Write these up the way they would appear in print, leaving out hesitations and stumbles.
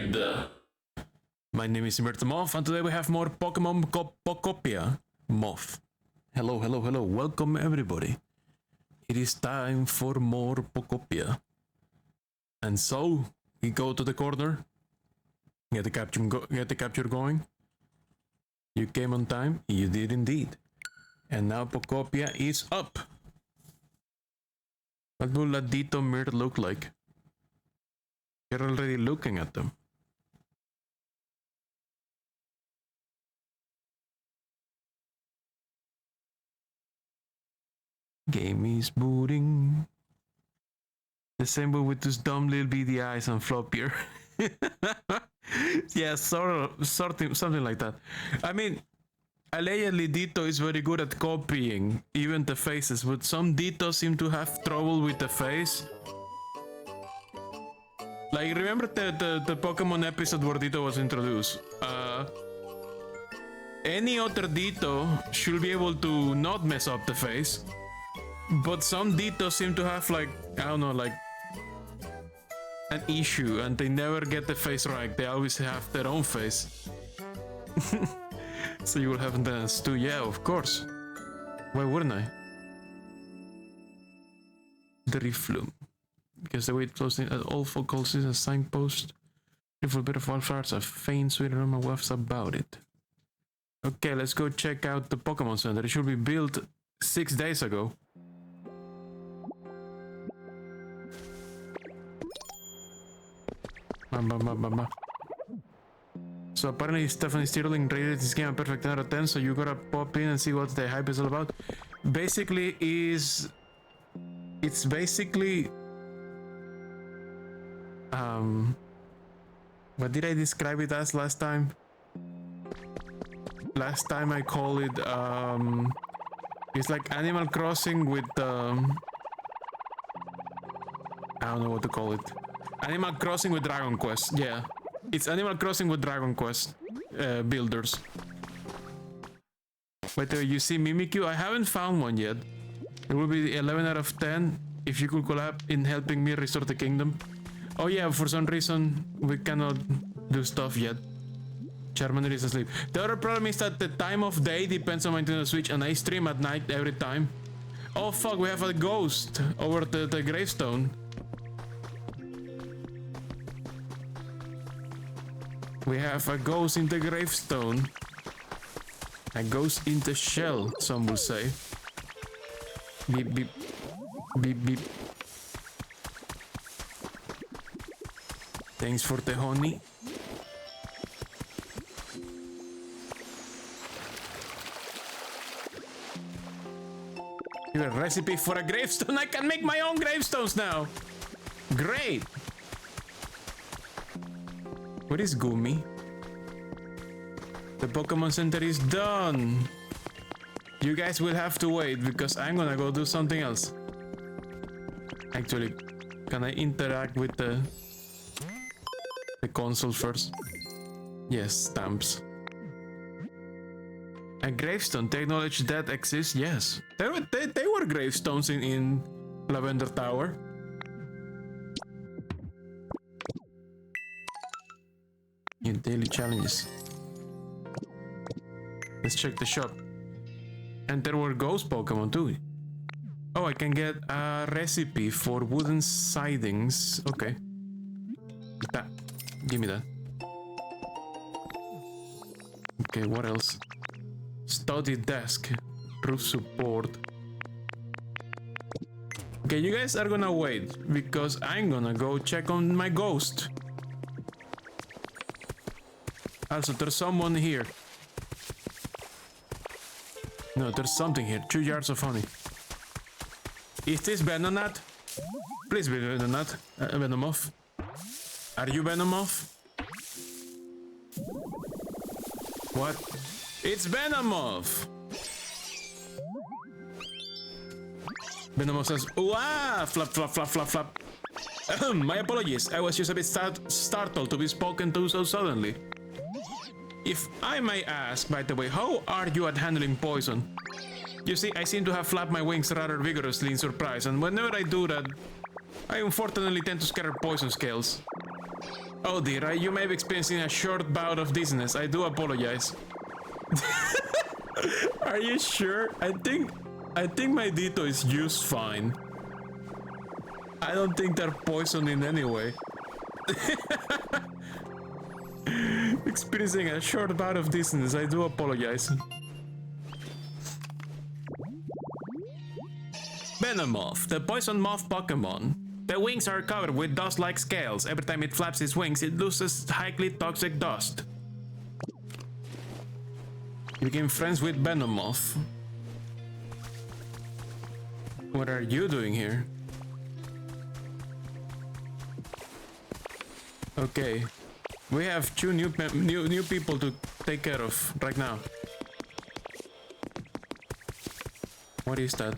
Indeed. My name is Moth, and today we have more Pokemon Pokopia. Moth. Hello, hello, hello. Welcome, everybody. It is time for more Pokopia. And so, we go to the corner. Get the capture going. You came on time. You did indeed. And now Pokopia is up. What will Ladito Mir look like? You're already looking at them. Game is booting. The same way with those dumb little beady eyes and floppier. Yeah, something like that. I mean, allegedly Ditto is very good at copying even the faces, but some Ditto seem to have trouble with the face. Like, remember the Pokemon episode where Ditto was introduced? Any other Ditto should be able to not mess up the face, but some Ditto seem to have, like, I don't know, like an issue, and they never get the face right. They always have their own face. So you will have dance too. Yeah, of course. Why wouldn't I? The Reflume. Because the way it closed in at all focals is a signpost. If a bit of wildflowers, a faint sweet aroma wafts about it. Okay, let's go check out the Pokemon Center. It should be built 6 days ago. So apparently Stephanie Stirling rated this game a perfect 10 out of 10, so you gotta pop in and see what the hype is all about. Basically it's basically what did I describe it as last time? Last time I called it it's like Animal Crossing with I don't know what to call it. Animal Crossing with Dragon Quest, yeah. It's Animal Crossing with Dragon Quest builders. But you see Mimikyu? I haven't found one yet. It will be 11 out of 10 if you could collab in helping me restore the kingdom. Oh yeah, for some reason we cannot do stuff yet. Charmander is asleep. The other problem is that the time of day depends on my Nintendo Switch, and I stream at night every time. Oh fuck, we have a ghost over the gravestone. We have a ghost in the gravestone. A ghost in the shell, some will say. Beep, beep. Beep, beep. Thanks for the honey. You have a recipe for a gravestone? I can make my own gravestones now. Great. Where is Gumi? The Pokemon Center is done. You guys will have to wait because I'm gonna go do something else. Actually, can I interact with the console first? Yes, stamps. A gravestone. To acknowledge that exists. Yes, they were gravestones in Lavender Tower. In daily challenges. Let's check the shop. And there were ghost Pokemon too. Oh, I can get a recipe for wooden sidings. Okay. That. Give me that. Okay, what else? Study desk. Roof support. Okay, you guys are gonna wait because I'm gonna go check on my ghost. Also, there's someone here. No, there's something here. 2 yards of honey. Is this Venonat? Please be Venonat. Venomoth. Are you Venomoth? What? It's Venomoth! Venomoth says, "Wow! Flap, flap, flap, flap, flap." My apologies. I was just a bit startled to be spoken to so suddenly. If I may ask, by the way, how are you at handling poison? You see, I seem to have flapped my wings rather vigorously in surprise, and whenever I do that, I unfortunately tend to scatter poison scales. Oh dear, you may be experiencing a short bout of dizziness. I do apologize. Are you sure? I think my Dito is just fine. I don't think they're poisoned in any way. Experiencing a short bout of dizziness. I do apologize. Venomoth, the poison moth Pokemon. The wings are covered with dust-like scales. Every time it flaps its wings, it loses highly toxic dust. You became friends with Venomoth. What are you doing here? Okay, we have two new people to take care of right now. What is that?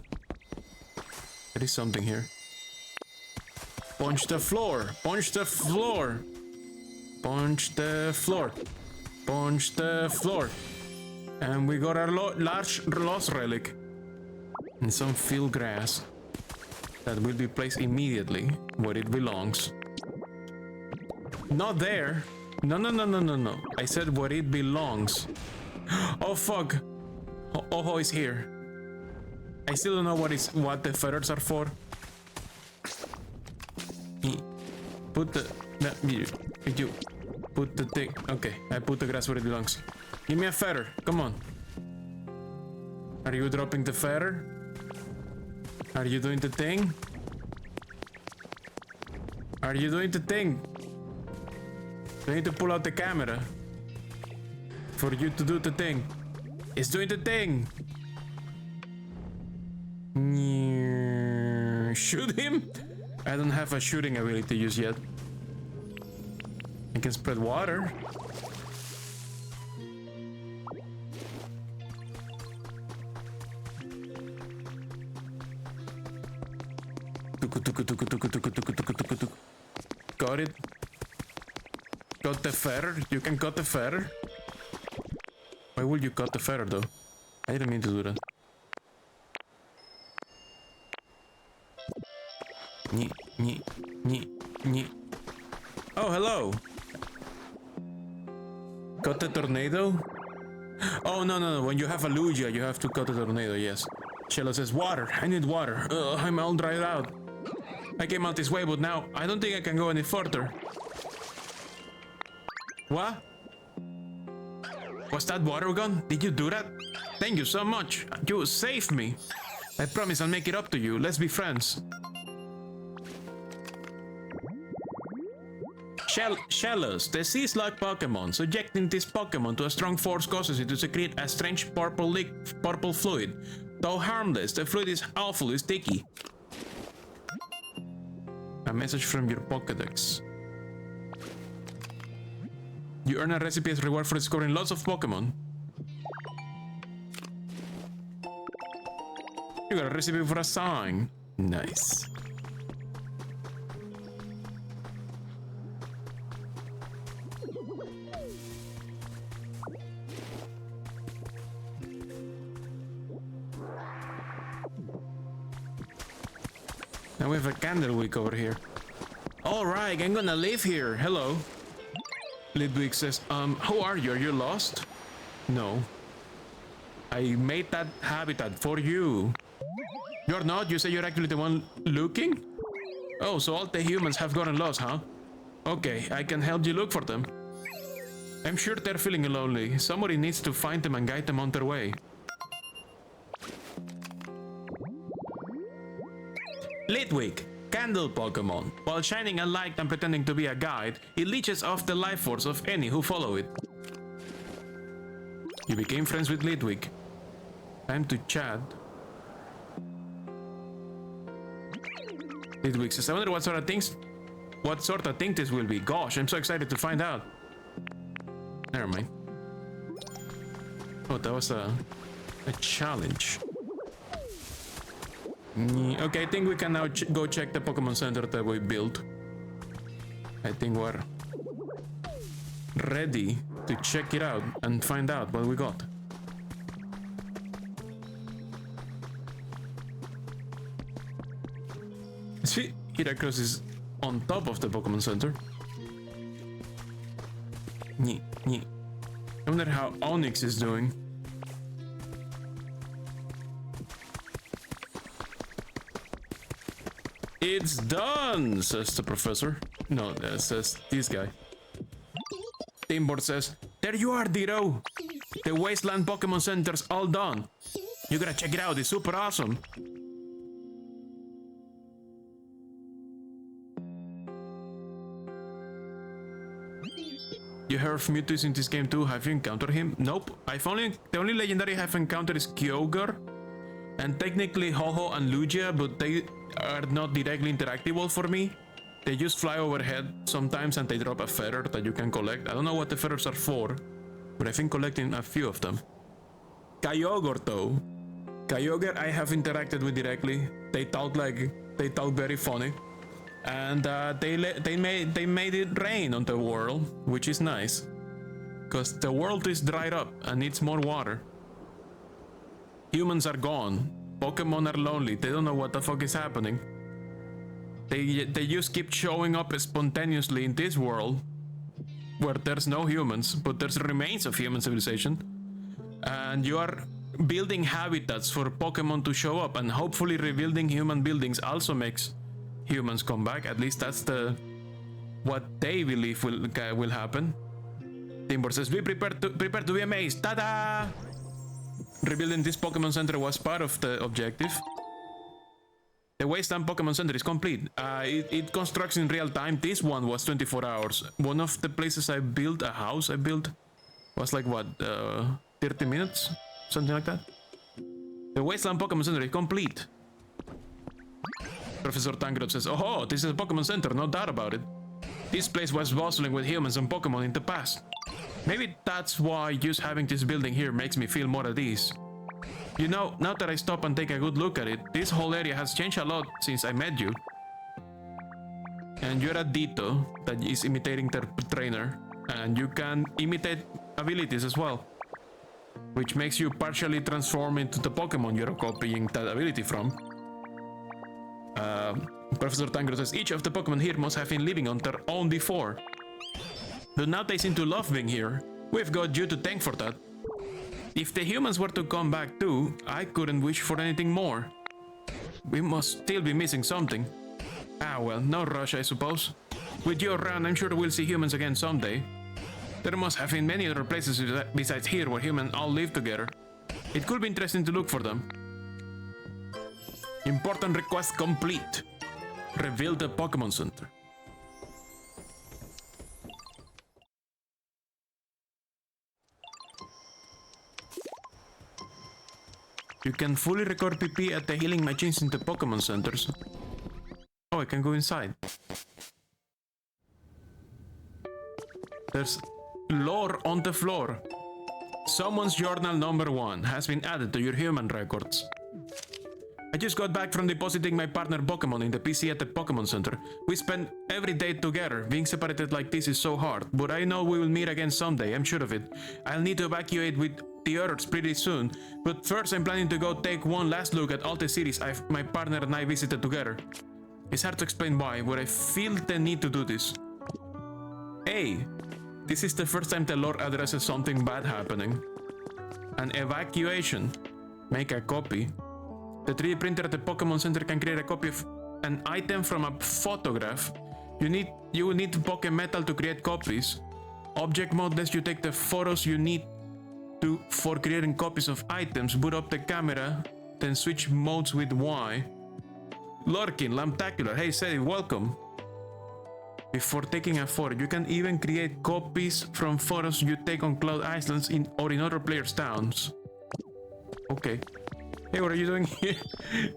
There is something here. Punch the floor! Punch the floor! Punch the floor! Punch the floor! And we got a large lost relic. And some field grass. That will be placed immediately where it belongs. Not there! No. I said where it belongs. Oh fuck! Oho is here. I still don't know what the feathers are for. Put the... No, you put the thing... Okay, I put the grass where it belongs. Give me a feather, come on. Are you dropping the feather? Are you doing the thing? Are you doing the thing? I need to pull out the camera. For you to do the thing. It's doing the thing! Shoot him? I don't have a shooting ability to use yet. I can spread water. Got it. Got the feather. You can cut the feather. Why would you cut the feather though? I didn't mean to do that. Oh, hello. Cut the tornado? Oh, no. When you have a Lugia, you have to cut the tornado, yes. Shello says, water. I need water. I'm all dried out. I came out this way, but now I don't think I can go any further. What? Was that water gun? Did you do that? Thank you so much. You saved me. I promise I'll make it up to you. Let's be friends. Shellos, the sea slug Pokemon. Subjecting this Pokemon to a strong force causes it to secrete a strange purple fluid. Though harmless, the fluid is awfully sticky. A message from your Pokédex. You earn a recipe as reward for discovering lots of Pokemon. You got a recipe for a song. Nice. Now we have a candle wick over here. Alright, I'm gonna live here. Hello. Lidwig says, who are you? Are you lost? No. I made that habitat for you. You're not? You say you're actually the one looking? Oh, so all the humans have gotten lost, huh? Okay, I can help you look for them. I'm sure they're feeling lonely. Somebody needs to find them and guide them on their way. Litwick, Candle Pokemon. While shining a light and pretending to be a guide, it leeches off the life force of any who follow it. You became friends with Litwick. Time to chat. Litwick says, I wonder what sort of thing this will be. Gosh, I'm so excited to find out. Never mind. Oh, that was a challenge. Okay, I think we can now go check the Pokemon Center that we built. I think we're ready to check it out and find out what we got. See, Heracross is on top of the Pokemon Center. Nyeh, nyeh. I wonder how Onyx is doing. It's done, says the professor. No, says this guy. Teamboard says, there you are, Ditto. The Wasteland Pokemon Center's all done. You gotta check it out, it's super awesome. You heard of Mewtwo in this game too? Have you encountered him? Nope. The only legendary I've encountered is Kyogre. And technically Ho-Oh and Lugia, but they are not directly interactable for me. They just fly overhead sometimes and they drop a feather that you can collect. I don't know what the feathers are for, but I've been collecting a few of them. Kyogre though. Kyogre I have interacted with directly. They talk very funny. And they made it rain on the world, which is nice. Because the world is dried up and needs more water. Humans are gone. Pokemon are lonely. They don't know what the fuck is happening. They just keep showing up spontaneously in this world where there's no humans, but there's remains of human civilization. And you are building habitats for Pokemon to show up, and hopefully rebuilding human buildings also makes humans come back. At least that's what they believe will happen. Timber says, be prepared to be amazed. Ta-da! Rebuilding this Pokemon Center was part of the objective. The Wasteland Pokemon Center is complete. It constructs in real time. This one was 24 hours. One of the places I built, a house I built, was like what, 30 minutes? Something like that. The Wasteland Pokemon Center is complete. Professor Tangrod says, oh, this is a Pokemon Center, no doubt about it. This place was bustling with humans and Pokemon in the past. Maybe that's why just having this building here makes me feel more at ease. You know, now that I stop and take a good look at it, this whole area has changed a lot since I met you. And you're a Ditto that is imitating their trainer, and you can imitate abilities as well, which makes you partially transform into the Pokemon you're copying that ability from. Professor Tangrod says, each of the Pokemon here must have been living on their own before. But now they seem to love being here. We've got you to thank for that. If the humans were to come back too, I couldn't wish for anything more. We must still be missing something. Ah well, no rush I suppose. With you around, I'm sure we'll see humans again someday. There must have been many other places besides here where humans all live together. It could be interesting to look for them. Important request complete. Reveal the Pokemon Center. You can fully record PP at the healing machines in the Pokemon Centers. Oh, I can go inside. There's lore on the floor. Someone's journal number 1 has been added to your human records. I just got back from depositing my partner Pokemon in the PC at the Pokemon Center. We spend every day together. Being separated like this is so hard, but I know we will meet again someday, I'm sure of it. I'll need to evacuate with the others pretty soon, but first I'm planning to go take one last look at all the cities my partner and I visited together. It's hard to explain why, but I feel the need to do this. Hey, this is the first time the lore addresses something bad happening. An evacuation. Make a copy. The 3D printer at the Pokemon Center can create a copy of an item from a photograph. You will need Pokemetal to create copies. Object mode lets you take the photos you need for creating copies of items. Boot up the camera, then switch modes with Y. Lorkin, Lamptacular, hey Sedi, welcome. Before taking a photo, you can even create copies from photos you take on Cloud Islands or in other players' towns. Okay. Hey, what are you doing here?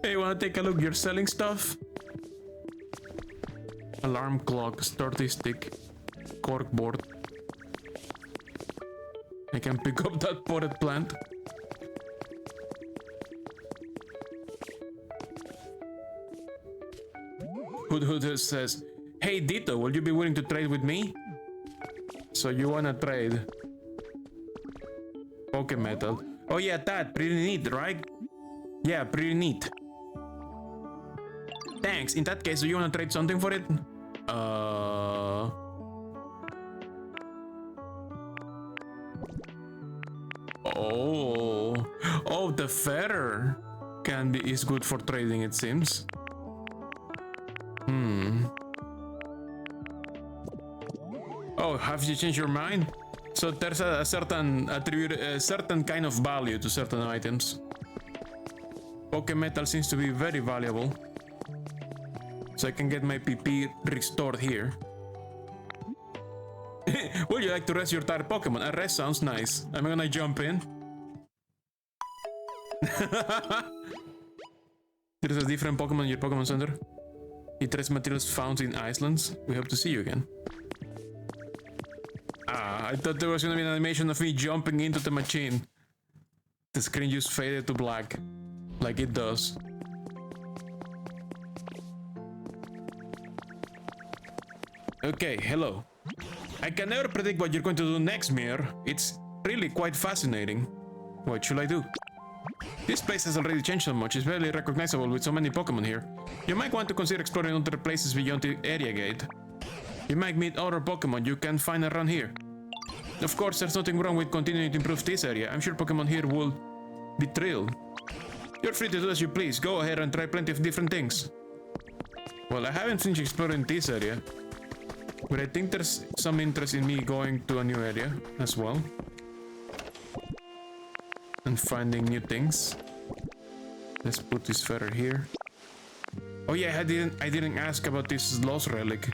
Hey, wanna take a look? You're selling stuff? Alarm clock, sturdy stick, corkboard. I can pick up that potted plant. Hood says, hey Ditto, will you be willing to trade with me? So you wanna trade Pokemetal? Oh yeah, that, pretty neat, right? Yeah, pretty neat. Thanks. In that case, do you want to trade something for it? Oh, oh, the feather is good for trading, it seems. Oh, have you changed your mind? So there's a certain attribute, a certain kind of value to certain items. Pokemetal seems to be very valuable. So I can get my PP restored here. Would you like to rest your tired Pokemon? A rest sounds nice. I'm gonna jump in. There's a different Pokemon in your Pokemon Center. It trades materials found in Iceland. We hope to see you again. Ah, I thought there was gonna be an animation of me jumping into the machine. The screen just faded to black. Like it does. Okay, hello. I can never predict what you're going to do next, Mir. It's really quite fascinating. What should I do? This place has already changed so much, it's barely recognizable with so many Pokemon here. You might want to consider exploring other places beyond the area gate. You might meet other Pokemon you can find around here. Of course, there's nothing wrong with continuing to improve this area. I'm sure Pokemon here will be thrilled. You're free to do as you please. Go ahead and try plenty of different things. Well, I haven't finished exploring this area, but I think there's some interest in me going to a new area as well. And finding new things. Let's put this feather here. Oh yeah, I didn't ask about this lost relic.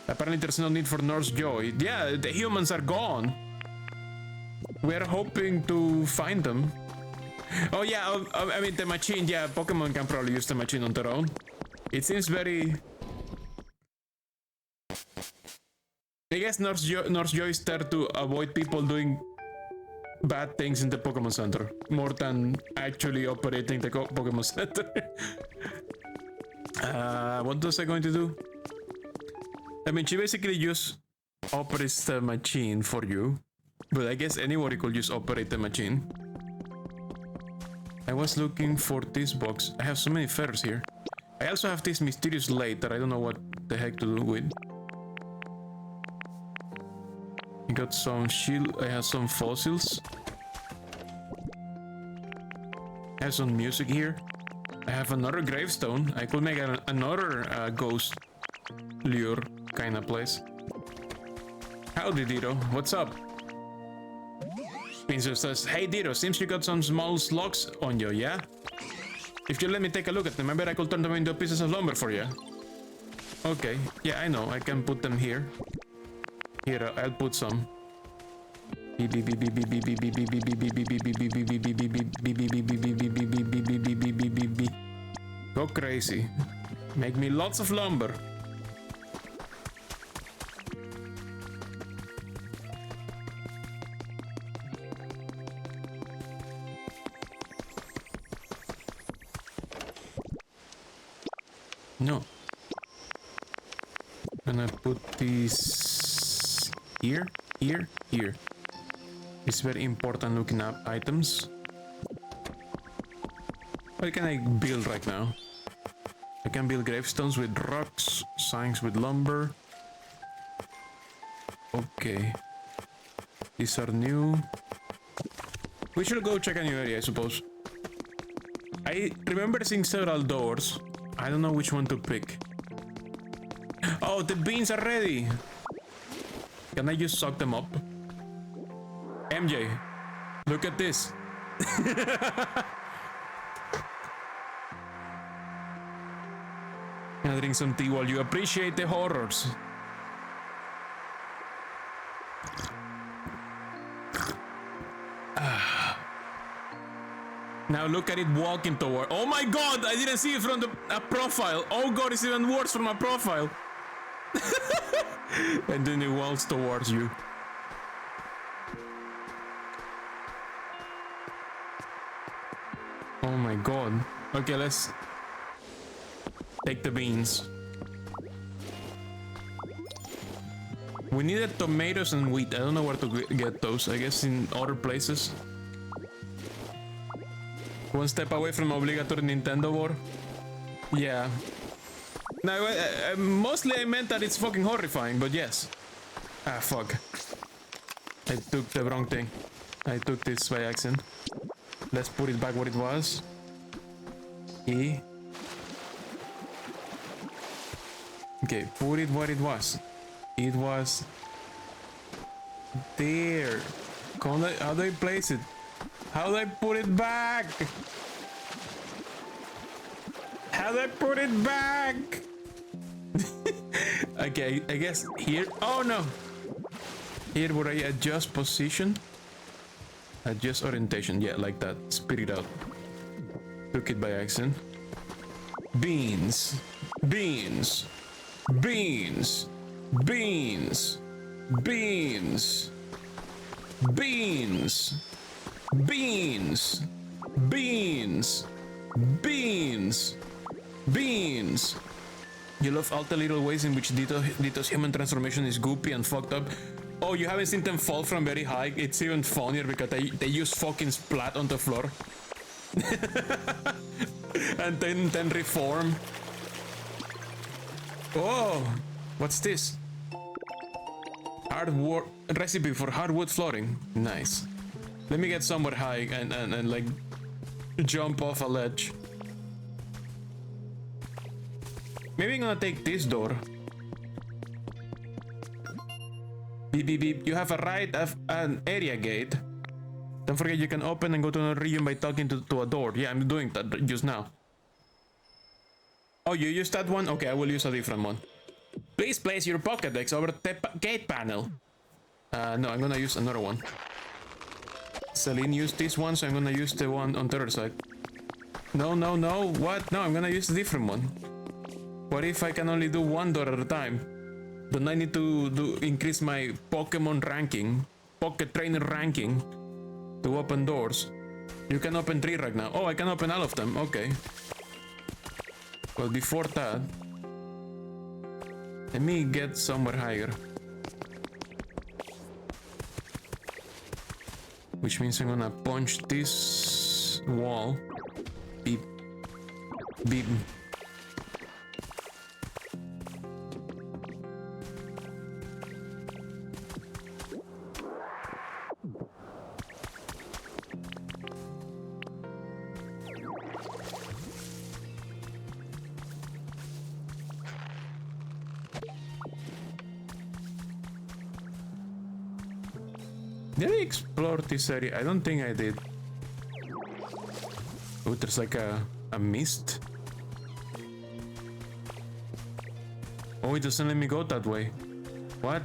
Apparently there's no need for Nurse Joy. Yeah, the humans are gone. We're hoping to find them. Oh yeah, I mean the machine. Yeah, Pokemon can probably use the machine on their own. It seems very... I guess Nurse Joy is there to avoid people doing bad things in the Pokemon Center, more than actually operating the Pokemon Center. What was I going to do? I mean, she basically just operates the machine for you, but I guess anybody could just operate the machine. I was looking for this box. I have so many feathers here. I also have this mysterious light that I don't know what the heck to do with. I got some shield. I have some fossils. I have some music here. I have another gravestone. I could make another ghost lure kind of place. Howdy, Ditto. What's up? Pinsir says, hey Ditto, seems you got some small slugs on you, yeah? If you let me take a look at them, I bet I could turn them into pieces of lumber for you. Okay, yeah, I know. I can put them here. Here, I'll put some. Go crazy. Make me lots of lumber. No. I'm gonna put these here, here, here. It's very important looking up items. What can I build right now? I can build gravestones with rocks, signs with lumber. Okay. These are new. We should go check a new area, I suppose. I remember seeing several doors. I don't know which one to pick. Oh, the beans are ready. Can I just suck them up? MJ, look at this. I'll drink some tea while you appreciate the horrors. Now look at it walking toward. Oh my god, I didn't see it from the profile. Oh god, it's even worse from a profile. And then it walks towards you. Oh my god. Okay, let's take the beans. We needed tomatoes and wheat. I don't know where to get those. I guess in other places. One step away from obligatory Nintendo war. Yeah. Now, mostly I meant that it's fucking horrifying, but yes. Ah, fuck. I took the wrong thing. I took this by accident. Let's put it back what it was. E. Okay, put it what it was. It was there. How do I place it? How do I put it back? How do I put it back? Okay, I guess here. Oh no! Here where I adjust position. Adjust orientation. Yeah, like that. Spit it out. Took it by accident. Beans. Beans. Beans. Beans. Beans. Beans. Beans. Beans. Beans. Beans. You love all the little ways in which Dito's human transformation is goopy and fucked up. Oh, you haven't seen them fall from very high? It's even funnier because they use fucking splat on the floor. And then reform. Oh, what's this? Hardwood recipe for hardwood flooring. Nice. Let me get somewhere high and like jump off a ledge. Maybe I'm gonna take this door. Beep beep beep. You have a right of an area gate. Don't forget you can open and go to another region by talking to a door. Yeah, I'm doing that just now. Oh, you used that one? Okay, I will use a different one. Please place your Pokédex over the gate panel. No, I'm gonna use another one. Celine used this one, so I'm gonna use the one on the other side. No, no, no. What? No, I'm gonna use a different one. What if I can only do one door at a time? Then I need to increase my Pokemon ranking, Pocket Trainer ranking, to open doors. You can open 3 right now. Oh, I can open all of them. Okay. Well, before that, let me get somewhere higher. Which means I'm gonna punch this wall. Beep. Beep. Did I explore this area? I don't think I did. Oh, there's like a mist. Oh, it doesn't let me go that way. What?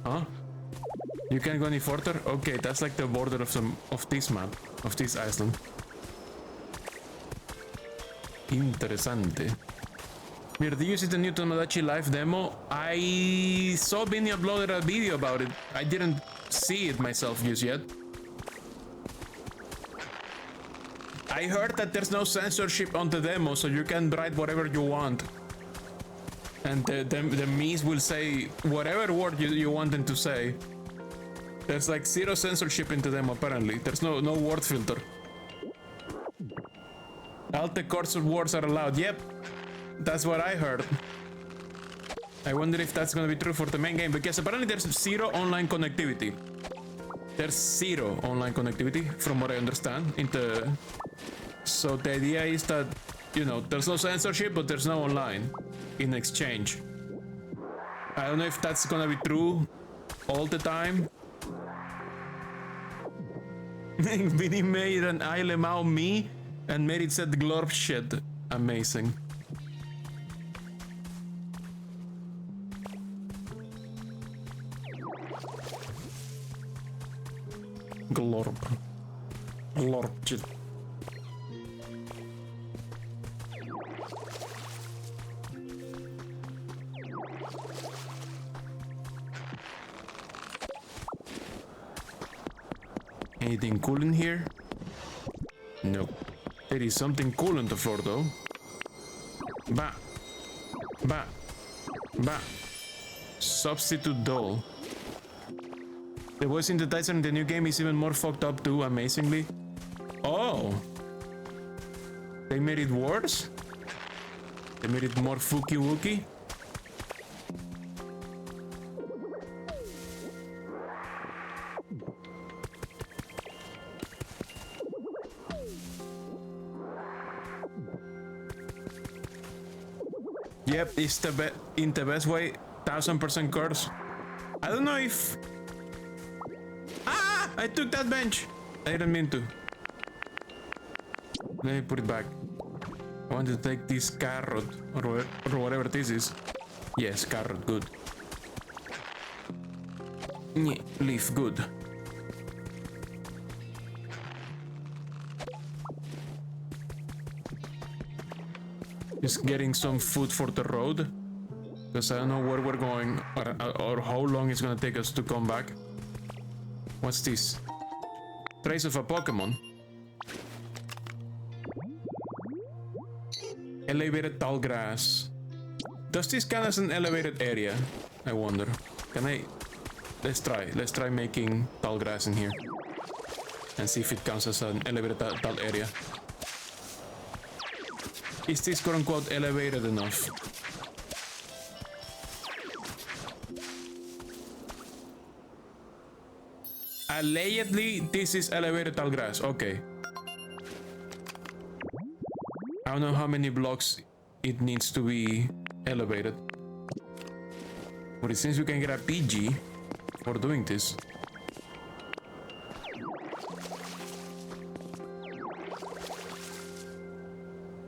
Huh? You can't go any further? Okay, that's like the border of this map, of this island. Interessante. Mir, did you see the new Tomodachi live demo? I saw Vinny uploaded a video about it. I didn't see it myself just yet. I heard that there's no censorship on the demo, so you can write whatever you want. And the Mies will say whatever word you want them to say. There's like 0 censorship in the demo, apparently. There's no word filter. All the curse words are allowed. Yep. That's what I heard. I wonder if that's gonna be true for the main game, because apparently there's 0 online connectivity. There's 0 online connectivity, from what I understand. So the idea is that, you know, there's no censorship, but there's no online in exchange. I don't know if that's gonna be true all the time. Vinny made an Ailemao me and made it said glorp shit. Amazing. Glorp. Glorp shit. Anything cool in here? Nope. There is something cool on the floor though. Bah. Bah. Bah. Substitute doll. The voice synthesizer in the new game is even more fucked up too, amazingly. Oh! They made it worse? They made it more fooky wooky? Yep, it's in the best way. 1000% curse. I don't know if... Ah! I took that bench. I didn't mean to. Let me put it back. I want to take this carrot or whatever this is. Yes, carrot, good. Leaf, good. Just getting some food for the road. Because I don't know where we're going or how long it's gonna take us to come back. What's this? Trace of a Pokemon. Elevated tall grass. Does this count as an elevated area? I wonder. Can I... Let's try making tall grass in here. And see if it counts as an elevated tall area. Is this quote-unquote elevated enough? Allegedly, this is elevated tall grass. Okay. I don't know how many blocks it needs to be elevated. But it seems we can get a PG for doing this.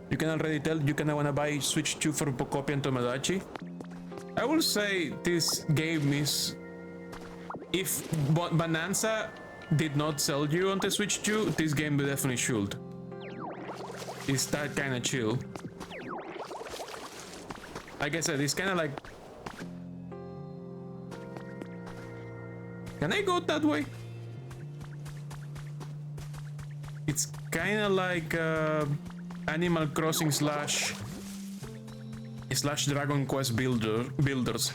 You can already tell you kinda wanna buy Switch 2 for Pokopia and Tomodachi. I will say this game is... If Bonanza did not sell you on the Switch 2, this game definitely should. It's that kind of chill. Like I said, it's kind of like... Can I go that way? It's kind of like Animal Crossing slash Dragon Quest builders.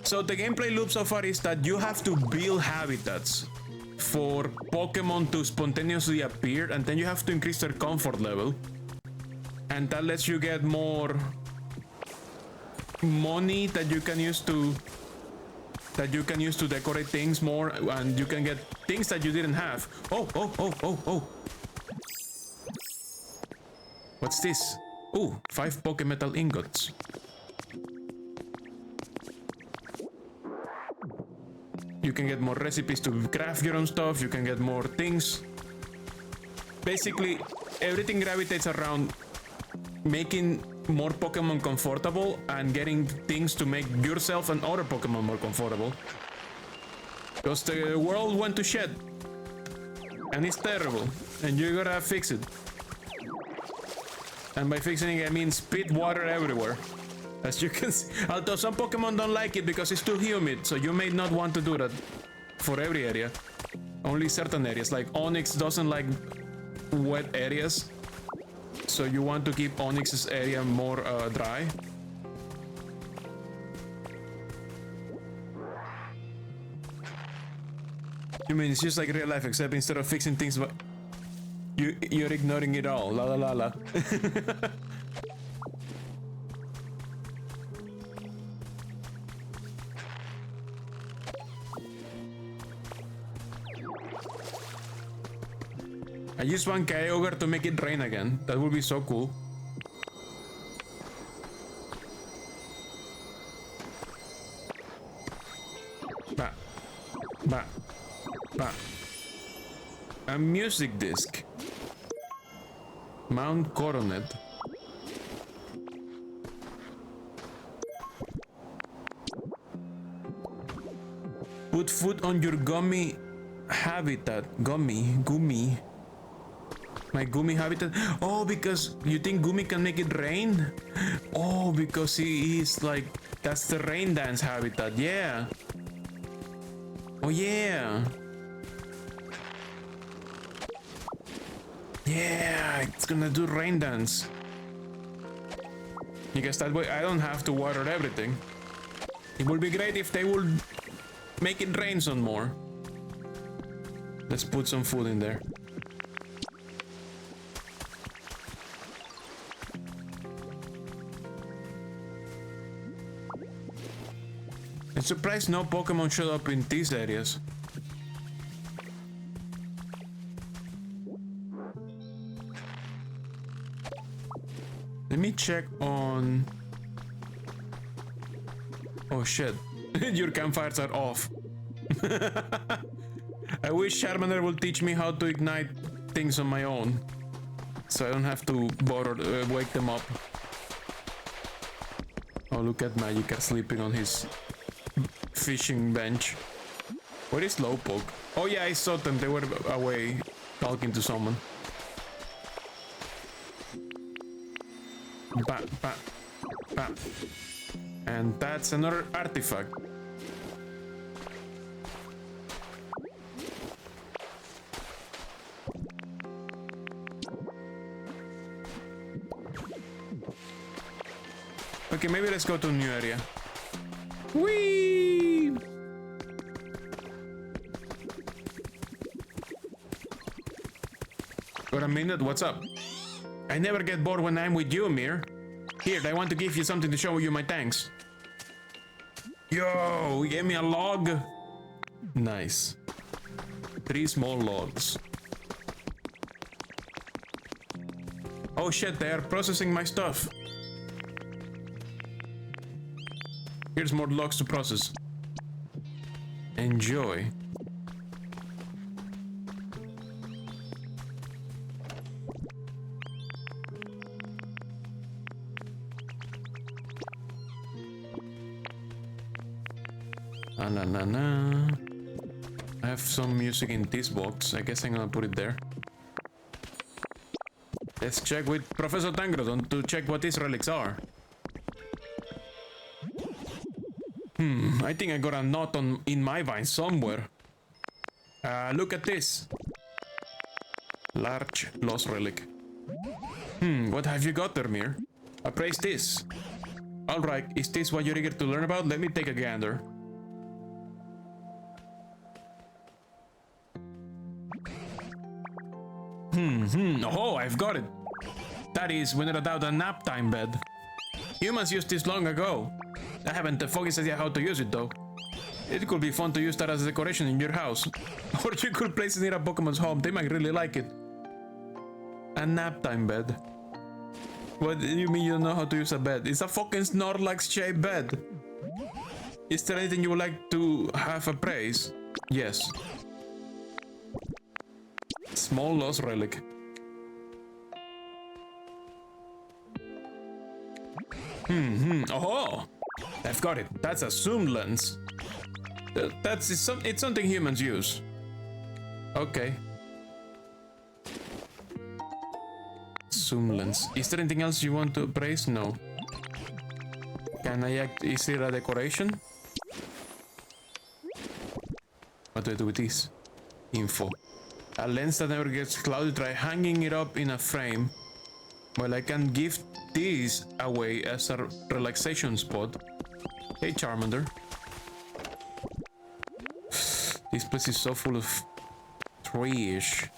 So the gameplay loop so far is that you have to build habitats for Pokemon to spontaneously appear, and then you have to increase their comfort level, and that lets you get more money that you can use to decorate things more, and you can get things that you didn't have. Oh. What's this? Ooh, 5 Pokemetal ingots. You can get more recipes to craft your own stuff, you can get more things. Basically, everything gravitates around making more Pokemon comfortable and getting things to make yourself and other Pokemon more comfortable. Because the world went to shit. And it's terrible. And you gotta fix it. And by fixing it, I mean spit water everywhere. As you can see, although some Pokemon don't like it because it's too humid, so you may not want to do that for every area. Only certain areas, like Onyx doesn't like wet areas, so you want to keep Onyx's area more dry. You mean it's just like real life, except instead of fixing things, you're ignoring it all. La la la la. I just want Kyogre to make it rain again. That would be so cool. Bah. A music disc. Mount Coronet. Put food on your gummy habitat. Gummy. My Gumi habitat. Oh, because you think Gumi can make it rain? Oh, because he is like... That's the rain dance habitat. Yeah. Oh, yeah. Yeah, it's gonna do rain dance. Because that way I don't have to water everything. It would be great if they would make it rain some more. Let's put some food in there. I'm surprised no Pokemon showed up in these areas. Let me check on Oh shit. Your campfires are off. I wish Charmander will teach me how to ignite things on my own. So I don't have to bother wake them up. Oh, look at Magikarp sleeping on his fishing bench. Where is Slowpoke? Oh yeah, I saw them. They were away talking to someone. Bam, bam, bam. And that's another artifact. Okay, maybe let's go to a new area. Whee! For a minute, what's up? I never get bored when I'm with you, Mir. Here, I want to give you something to show you my thanks. Yo, he gave me a log. Nice. 3 small logs. Oh shit, they are processing my stuff. Here's more logs to process. Enjoy. Na na na. I have some music in this box. I guess I'm gonna put it there. Let's check with Professor Tangrodon to check what these relics are. I think I got a knot in my vine somewhere. Look at this. Large lost relic. What have you got there, Mir? Appraise this. Alright, is this what you're eager to learn about? Let me take a gander. Oh, I've got it. That is, without a doubt, a nap time bed. Humans used this long ago. I haven't the foggiest idea how to use it though. It could be fun to use that as a decoration in your house. Or you could place it near a Pokemon's home, they might really like it. A nap time bed. What do you mean you don't know how to use a bed? It's a fucking Snorlax shaped bed. Is there anything you would like to have appraised? Yes. Small lost relic. Oh, I've got it. That's a zoom lens. It's something humans use. Okay. Zoom lens. Is there anything else you want to appraise? No. Can I act? Is it a decoration? What do I do with this? Info. A lens that never gets cloudy. Try hanging it up in a frame. Well, I can give this away as a relaxation spot. Hey, Charmander. This place is so full of trash.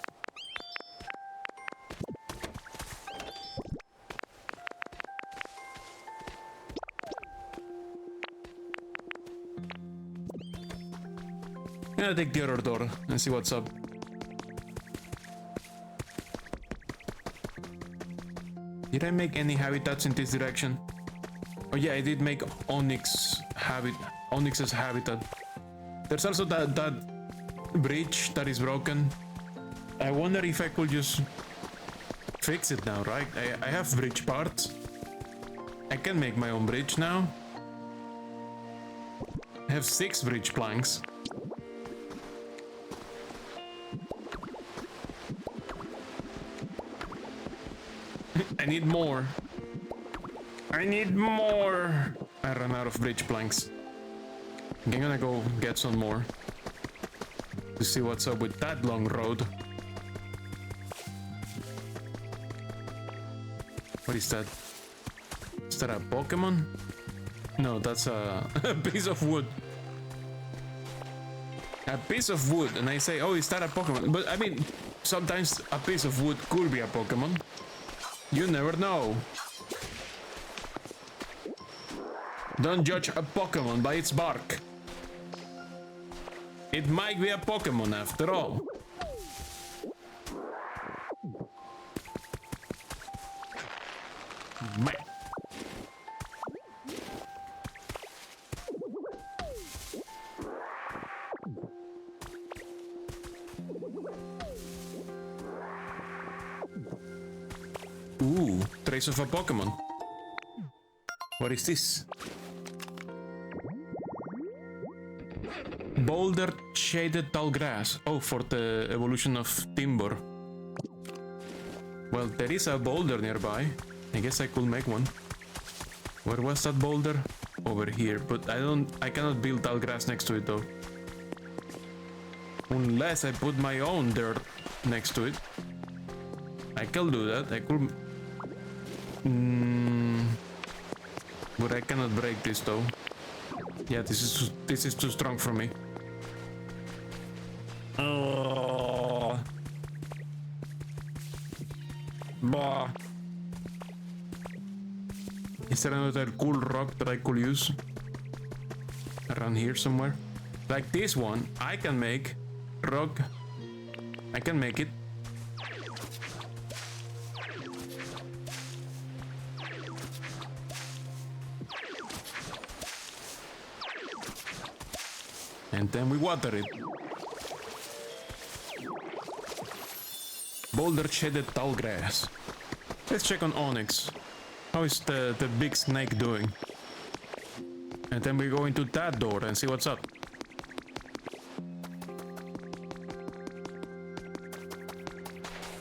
I'm gonna take the other door and see what's up. Did I make any habitats in this direction? Oh yeah, I did make Onyx's habitat. There's also that bridge that is broken. I wonder if I could just fix it now, right? I have bridge parts. I can make my own bridge now. I have 6 bridge planks. I need more. I need more. I ran out of bridge planks. I'm gonna go get some more to see what's up with that long road. What is that? Is that a Pokemon? No, that's a piece of wood. A piece of wood, and I say, oh, is that a Pokemon? But I mean, sometimes a piece of wood could be a Pokemon. You never know. Don't judge a Pokemon by its bark. It might be a Pokemon after all. Ooh, trace of a Pokemon. What is this? Boulder shaded tall grass. Oh, for the evolution of timber. Well, there is a boulder nearby. I guess I could make one. Where was that boulder? Over here, but I cannot build tall grass next to it though. Unless I put my own dirt next to it. I can do that. I could. But I cannot break this though. Yeah, this is too strong for me. Oh. Bah. Is there another cool rock that I could use? Around here somewhere? Like this one, I can make rock. I can make it. And then we water it. Boulder shaded tall grass. Let's check on Onyx. How is the big snake doing? And then we go into that door and see what's up.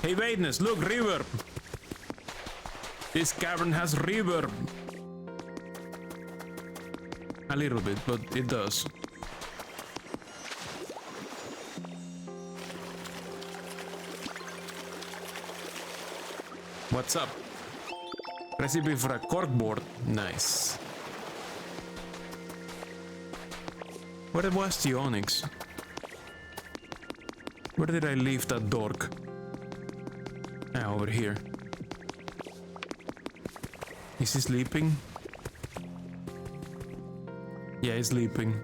Hey Vadeness, look, reverb! This cavern has reverb. A little bit, but it does. What's up? Recipe for a corkboard. Nice. Where was the Onyx? Where did I leave that dork? Ah, over here. Is he sleeping? Yeah, he's sleeping.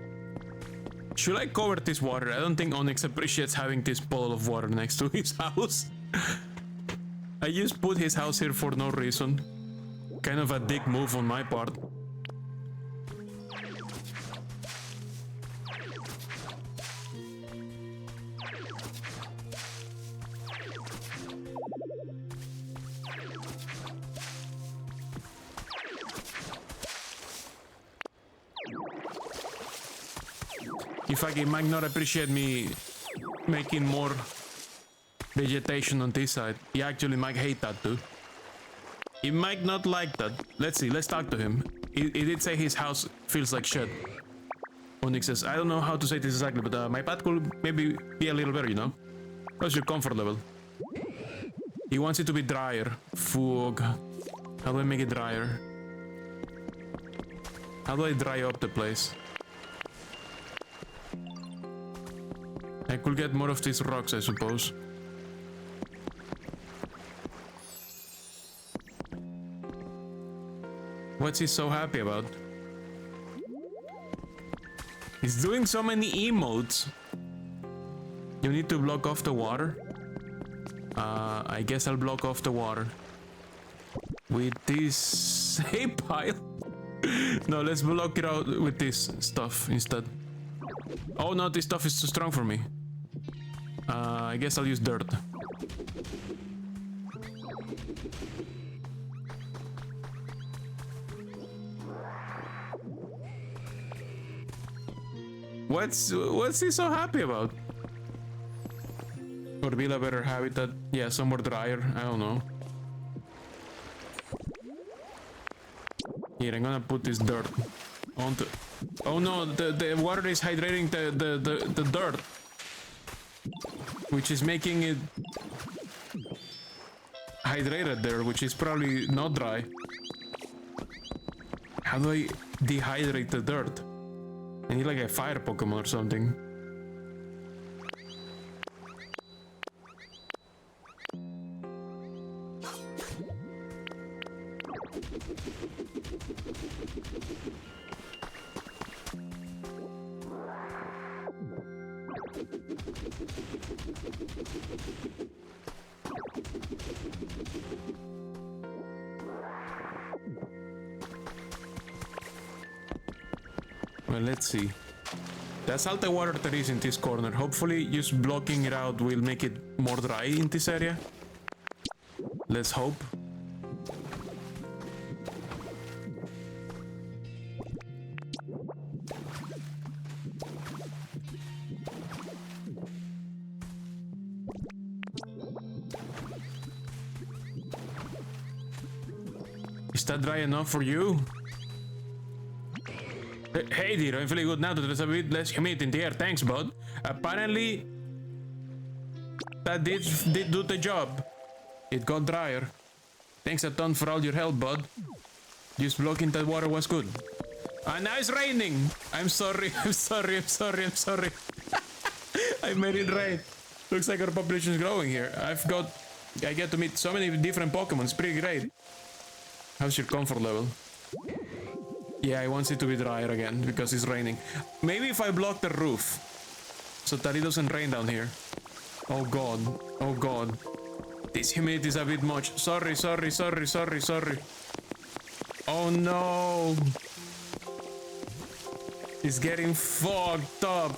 Should I cover this water? I don't think Onyx appreciates having this bowl of water next to his house. I just put his house here for no reason. Kind of a dick move on my part. In fact, he might not appreciate me making more vegetation on this side. He actually might hate that too. He might not like that. Let's see, let's talk to him. He did say his house feels like shit. Onyx says, I don't know how to say this exactly, but my path could maybe be a little better, you know? What's your comfort level? He wants it to be drier. Fug. How do I make it drier? How do I dry up the place? I could get more of these rocks, I suppose. What's he so happy about? He's doing so many emotes. You need to block off the water. I guess I'll block off the water with this hay pile. No, let's block it out with this stuff instead. Oh no, this stuff is too strong for me. I guess I'll use dirt. What's he so happy about? Or build a better habitat? Yeah, somewhere drier. I don't know. Here, I'm gonna put this dirt onto. Oh no, the water is hydrating the dirt, which is making it hydrated there, which is probably not dry. How do I dehydrate the dirt? I need like a fire Pokemon or something. Well, let's see. The salty water that is in this corner, hopefully just blocking it out will make it more dry in this area. Let's hope. Is that dry enough for you? Hey dear, I'm feeling good now that there's a bit less humidity in the air. Thanks, bud. Apparently, that did do the job. It got drier. Thanks a ton for all your help, bud. Just blocking that water was good. And now it's raining. I'm sorry, I'm sorry, I'm sorry, I'm sorry. I made it rain. Looks like our population is growing here. I get to meet so many different Pokemon. It's pretty great. How's your comfort level? Yeah, I want it to be drier again because it's raining. Maybe if I block the roof so that it doesn't rain down here. Oh god, oh god. This humidity is a bit much. Sorry, sorry, sorry, sorry, sorry. Oh no. It's getting fogged up.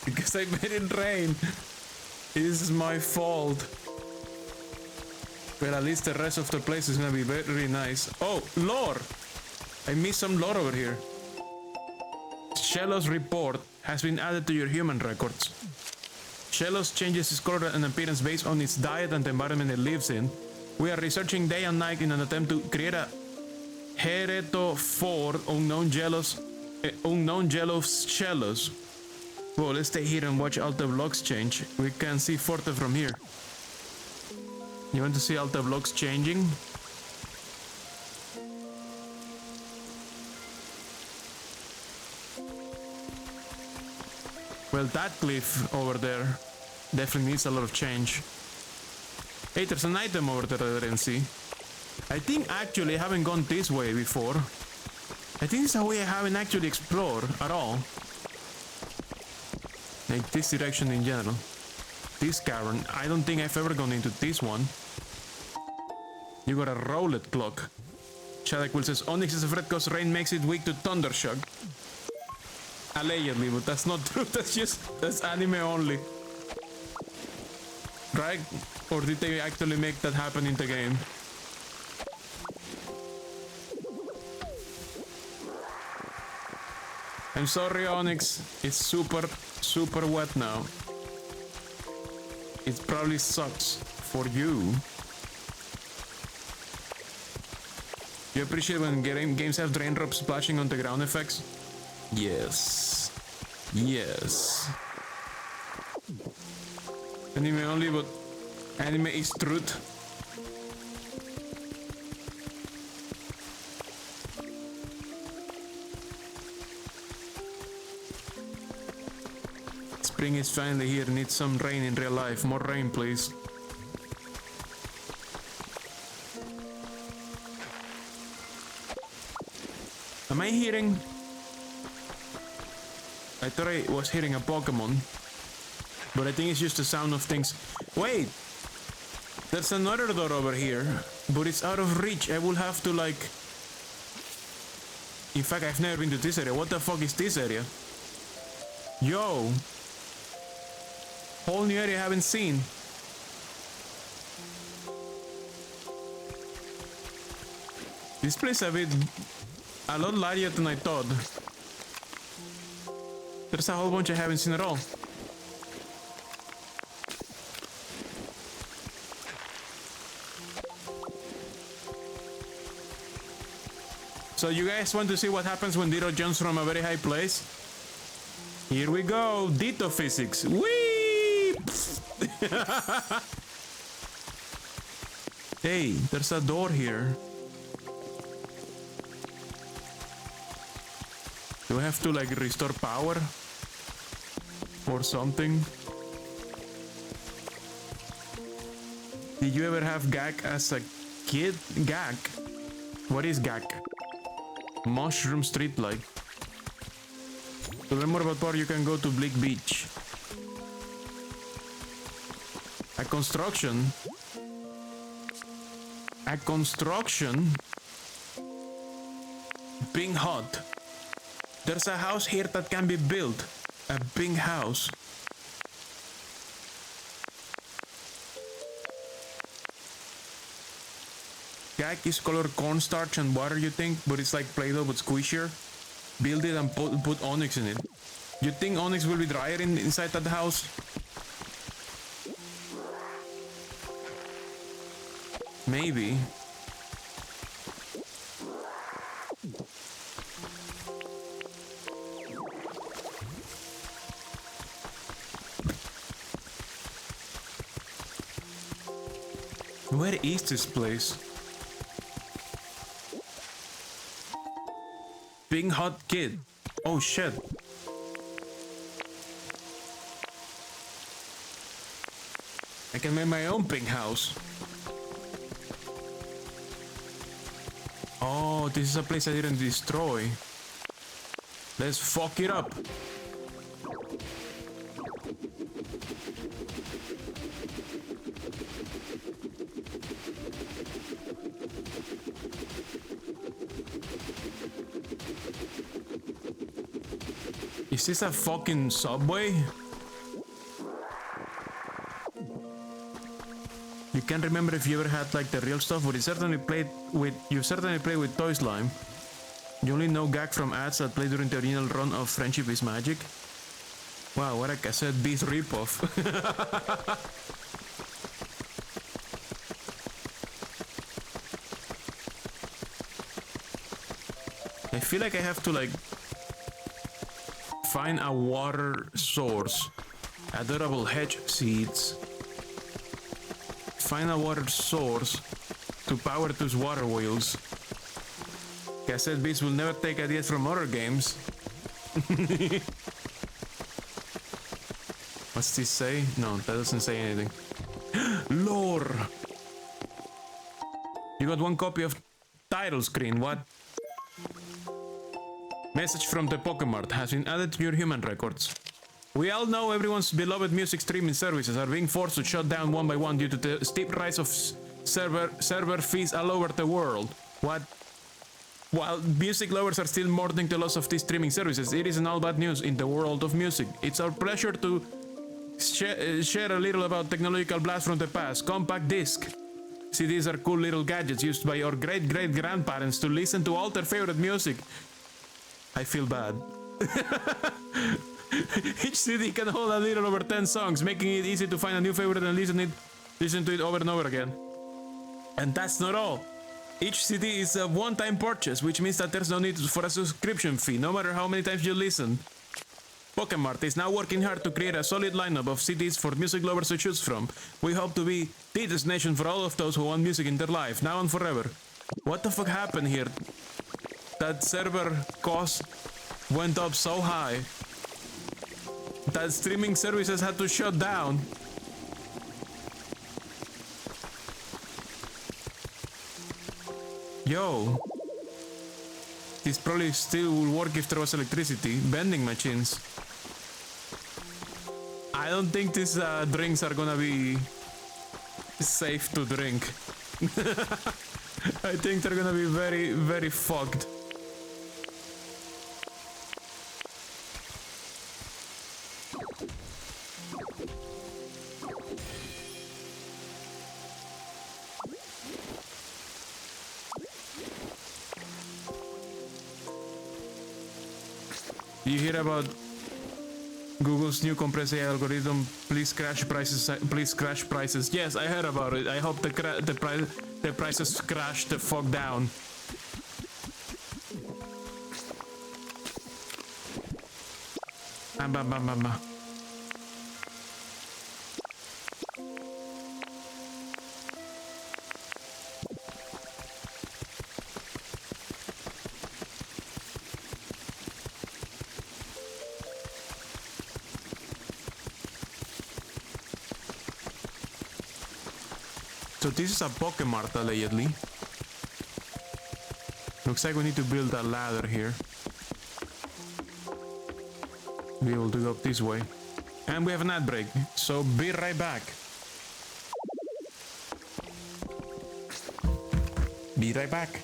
Because I made it rain. This is my fault. Well, at least the rest of the place is gonna be very nice. Oh, lore! I missed some lore over here. Shellos report has been added to your human records. Shellos changes its color and appearance based on its diet and the environment it lives in. We are researching day and night in an attempt to create a heretophore unknown jealous Shellos. Well, let's stay here and watch Alta Vlogs change. We can see Forte from here. You want to see Alta Vlogs changing? Well, that cliff over there definitely needs a lot of change. Hey, there's an item over there that I didn't see. I think actually I haven't gone this way before. I think it's a way I haven't actually explored at all. Like this direction in general. This cavern, I don't think I've ever gone into this one. You got a Rowlet clock. Shadakwill says Onyx is afraid because rain makes it weak to Thundershock. Allegedly, but that's not true. That's anime only. Right? Or did they actually make that happen in the game? I'm sorry, Onyx. It's super wet now. It probably sucks for you. You appreciate when games have raindrops splashing on the ground effects? Yes. Yes. Anime only, but anime is truth. Spring is finally here. Need some rain in real life. More rain, please. Am I hearing? I thought I was hearing a Pokemon, but I think it's just the sound of things. Wait! There's another door over here, but it's out of reach. I will have to like... In fact, I've never been to this area. What the fuck is this area? Yo! Whole new area I haven't seen. This place a lot larger than I thought. There's a whole bunch I haven't seen at all. So you guys want to see what happens when Ditto jumps from a very high place? Here we go, Ditto physics. Whee! Hey, there's a door here. Do I have to like restore power? Or something? Did you ever have Gak as a kid? Gak? What is Gak? Mushroom street light. To learn more about power, you can go to Bleak Beach. A construction? A construction? Being hot. There's a house here that can be built. A big house. Gag is colored cornstarch and water, you think, but it's like Play-Doh but squishier. Build it and put Onyx in it. You think Onyx will be drier inside that house? Maybe. Where is this place? Pink hot kid. Oh shit. I can make my own pink house. Oh, this is a place I didn't destroy. Let's fuck it up. Is this a fucking subway? You can't remember if you ever had like the real stuff, but you certainly played with Toy Slime. You only know gag from ads that played during the original run of Friendship is Magic. Wow, what a cassette beat ripoff. I feel like I have to like find a water source, adorable hedge seeds, find a water source to power those water wheels. Cassette beats will never take ideas from other games. What's this say? No, that doesn't say anything. Lore! You got one copy of title screen, what? Message from the Pokemart has been added to your human records. We all know everyone's beloved music streaming services are being forced to shut down one by one due to the steep rise of server fees all over the world. What? While music lovers are still mourning the loss of these streaming services, it isn't all bad news in the world of music. It's our pleasure to share a little about technological blast from the past. Compact disc. CDs are cool little gadgets used by our great-great-grandparents to listen to all their favorite music. I feel bad. Each CD can hold a little over 10 songs, making it easy to find a new favorite and listen to it over and over again. And that's not all. Each CD is a one-time purchase, which means that there's no need for a subscription fee, no matter how many times you listen. Pokemart is now working hard to create a solid lineup of CDs for music lovers to choose from. We hope to be the destination for all of those who want music in their life, now and forever. What the fuck happened here? That server cost went up so high that streaming services had to shut down. Yo, this probably still will work if there was electricity. Vending machines. I don't think these drinks are gonna be safe to drink. I think they're gonna be very, very fucked. You hear about Google's new compressed AI algorithm? Please crash prices. Please crash prices. Yes, I heard about it. I hope the prices crash the fuck down. So this is a Pokemart allegedly. Looks like we need to build a ladder here. Be able to go up this way. And we have an ad break, so be right back. Be right back.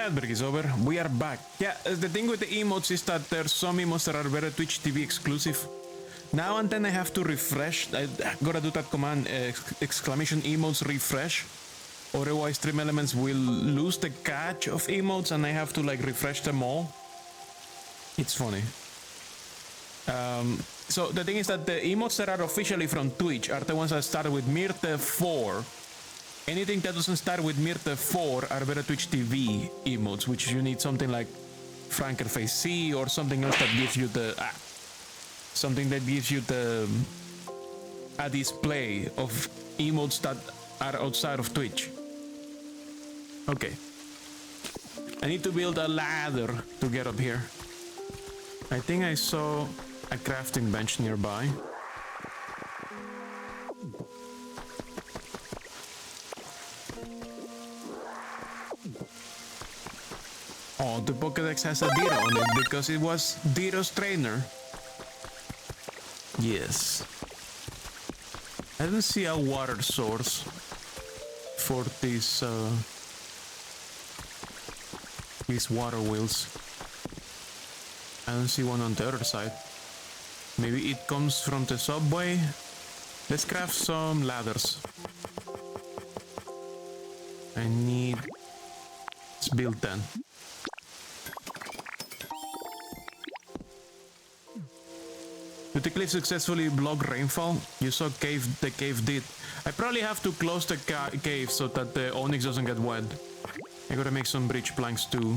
Ladberg is over. We are back. Yeah, the thing with the emotes is that there's some emotes that are very Twitch TV exclusive. Now and then I have to refresh. I gotta do that command, exclamation emotes refresh. Otherwise, Stream Elements will lose the catch of emotes and I have to like refresh them all. It's funny. So the thing is that the emotes that are officially from Twitch are the ones that start with Myrte 4. Anything that doesn't start with Myrte 4 are better Twitch TV emotes, which you need something like Frankerface C or something else that gives you the a display of emotes that are outside of Twitch. Okay. I need to build a ladder to get up here. I think I saw a crafting bench nearby. Oh, the Pokédex has a Ditto on it because it was Ditto's trainer. Yes. I don't see a water source for these water wheels. I don't see one on the other side. Maybe it comes from the subway. Let's craft some ladders. I need... Let's build 10. Did the cliff successfully block rainfall? You saw the cave did. I probably have to close the cave so that the onyx doesn't get wet. I gotta make some bridge planks too.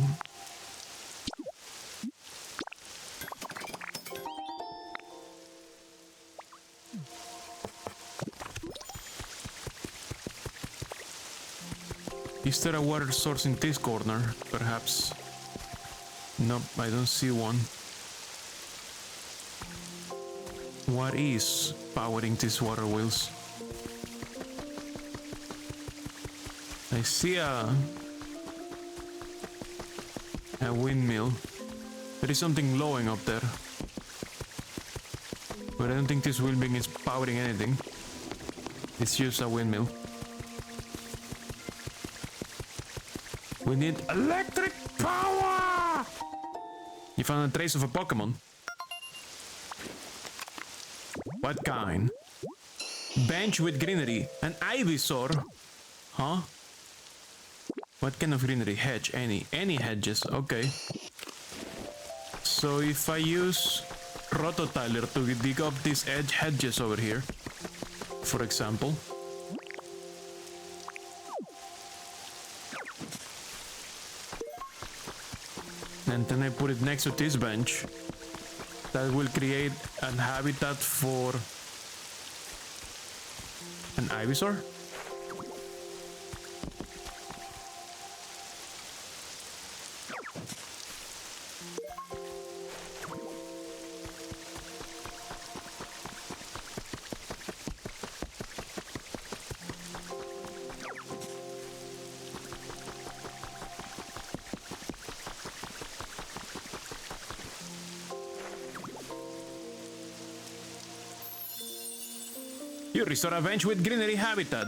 Is there a water source in this corner? Perhaps. Nope, I don't see one. What is powering these water wheels? I see a windmill. There is something glowing up there. But I don't think this windmill is powering anything. It's just a windmill. We need electric power! You found a trace of a Pokemon. What kind? Bench with greenery. An Ivysaur? Huh? What kind of greenery? Hedge? Any hedges? Okay. So if I use Rototiler to dig up these hedges over here, for example. And then I put it next to this bench. That will create a habitat for an Ivysaur. You restore a bench with greenery habitat.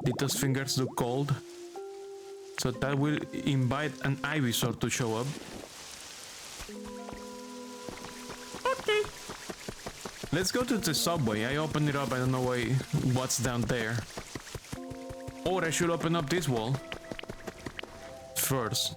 Did those fingers look cold? So that will invite an Ivysaur to show up. Okay. Let's go to the subway. I opened it up. I don't know what's down there. Or I should open up this wall first.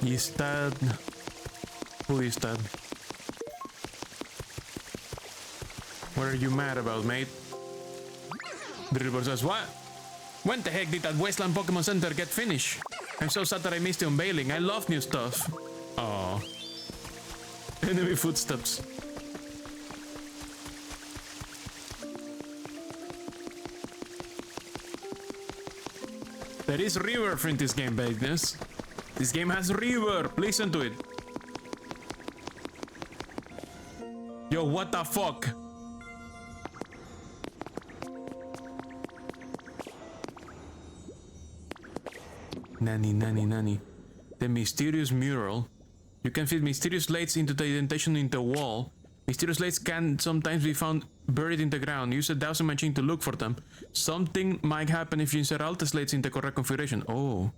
Is that... Who is that? What are you mad about, mate? The river says, what? When the heck did that Wasteland Pokemon Center get finished? I'm so sad that I missed the unveiling. I love new stuff. Oh. Enemy footsteps. There is reverb in this game, Vagueness. This game has reverb. Listen to it. Yo, what the fuck? Nanny. The mysterious mural. You can fit mysterious lights into the indentation in the wall. Mysterious lights can sometimes be found buried in the ground. Use a dowsing machine to look for them. Something might happen if you insert all the slates in the correct configuration. Oh.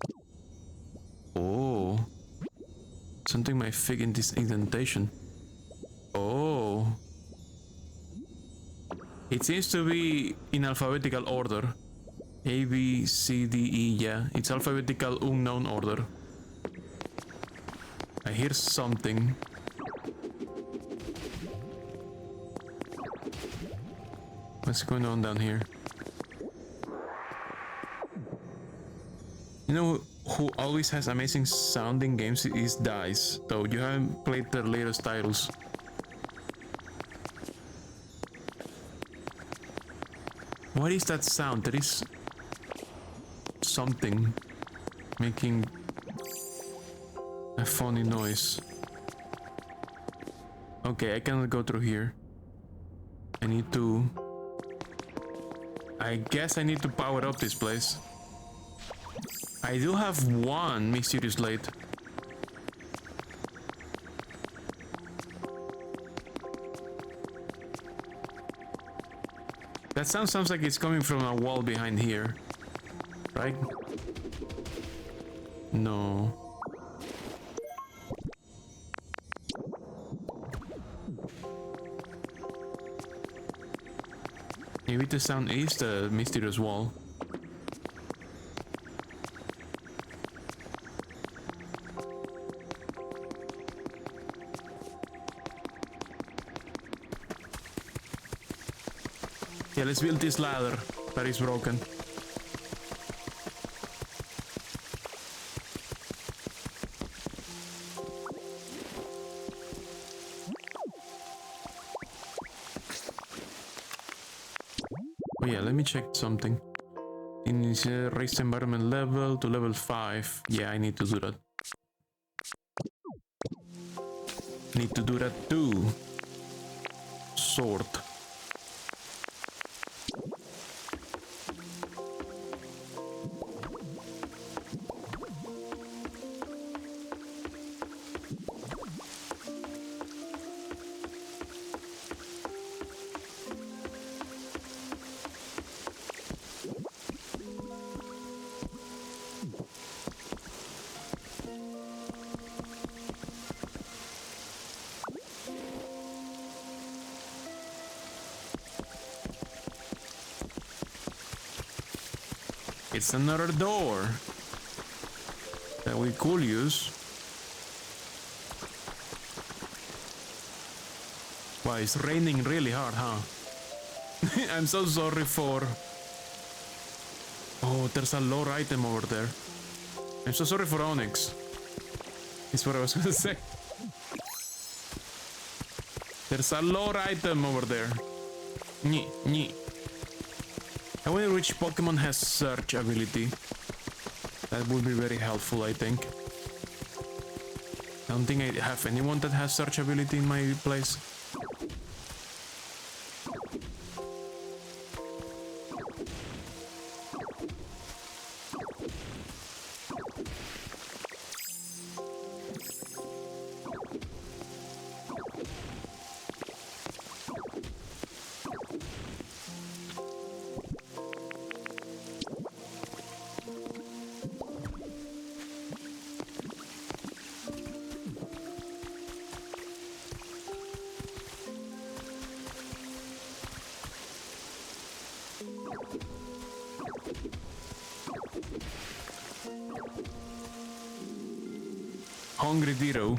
Something might fit in this indentation. Oh. It seems to be in alphabetical order. A, B, C, D, E, yeah. It's alphabetical unknown order. I hear something. What's going on down here? You know who always has amazing sounding games is DICE, though you haven't played their latest titles. What is that sound? There is something making a funny noise. Okay, I cannot go through here. I guess I need to power up this place. I do have one mysterious light. That sounds like it's coming from a wall behind here. Right? No. Maybe the sound is the mysterious wall. Yeah, let's build this ladder that is broken. Oh yeah, let me check something. Raise the environment level to level 5. Yeah, I need to do that. Need to do that too. Sword. It's another door that we could use. Wow, it's raining really hard, huh? I'm so sorry for... Oh, there's a lore item over there. I'm so sorry for Onyx. Is what I was gonna say. There's a lore item over there. Nyeh. I wonder which Pokemon has search ability. That would be very helpful, I think. I don't think I have anyone that has search ability in my place. Hungry Ditto.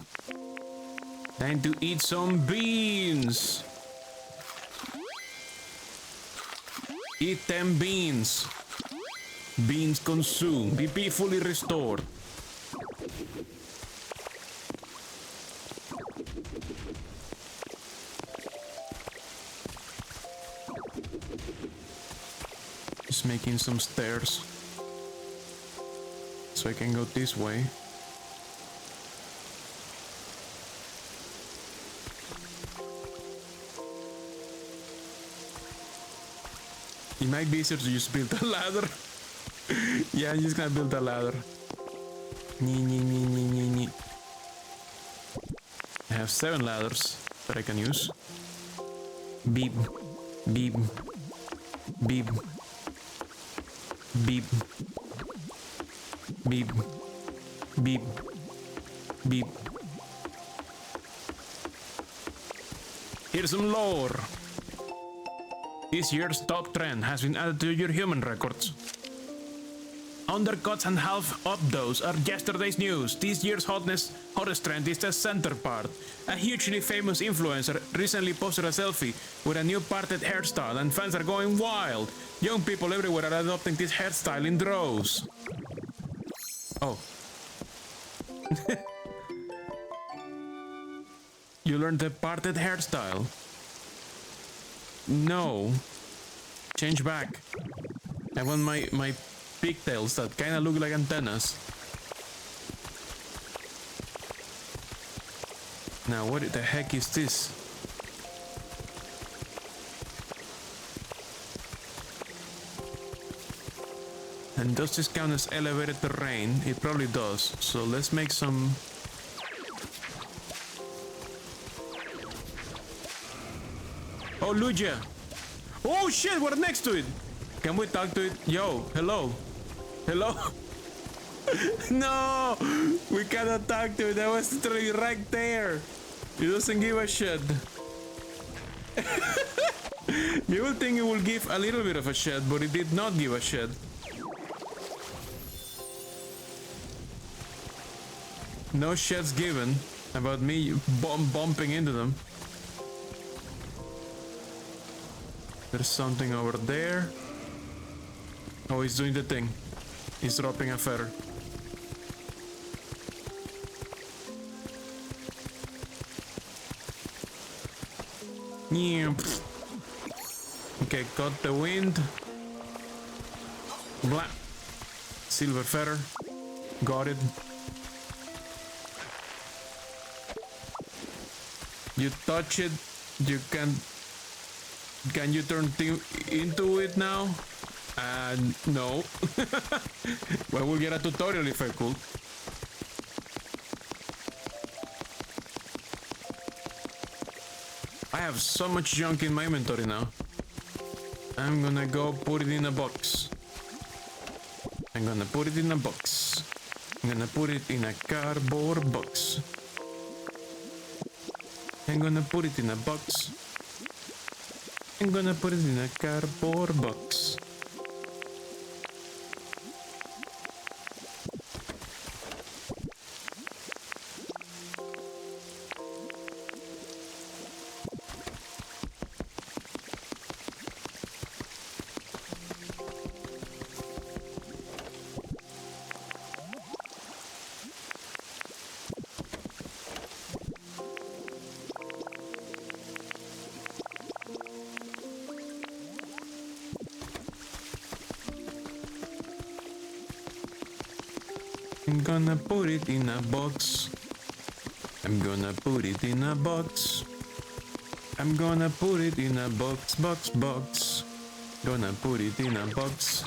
Time to eat some beans. Eat them beans. Beans consumed. BP fully restored. Just making some stairs. So I can go this way. It might be easier to just build a ladder. Yeah, I'm just gonna build a ladder. I have 7 ladders that I can use. Beep, beep, beep, beep, beep, beep, beep. Here's some lore. This year's top trend has been added to your human records. Undercuts and half up those are yesterday's news. This year's hottest trend is the center part. A hugely famous influencer recently posted a selfie with a new parted hairstyle and fans are going wild. Young people everywhere are adopting this hairstyle in droves. Oh. You learned the parted hairstyle? No. Change back. I want my pigtails that kinda look like antennas. Now what the heck is this? And does this count as elevated terrain? It probably does. So let's make some... Oh, Lugia! Oh shit, we're next to it! Can we talk to it? Yo, hello. Hello? No! We cannot talk to it. That was literally right there. It doesn't give a shit. You would think it will give a little bit of a shit, but it did not give a shit. No shit's given about me bumping into them. There's something over there. Oh, he's doing the thing. He's dropping a feather. Okay, got the wind. Blah. Silver feather. Got it. You touch it, you can you turn into it now? No. Well, we'll get a tutorial if I could. I have so much junk in my inventory now. I'm gonna go put it in a box. I'm gonna put it in a box. I'm gonna put it in a cardboard box. I'm gonna put it in a box. I'm gonna put it in a cardboard box. I'm gonna put it in a box. I'm gonna put it in a box. I'm gonna put it in a box, box. Gonna put it in a box.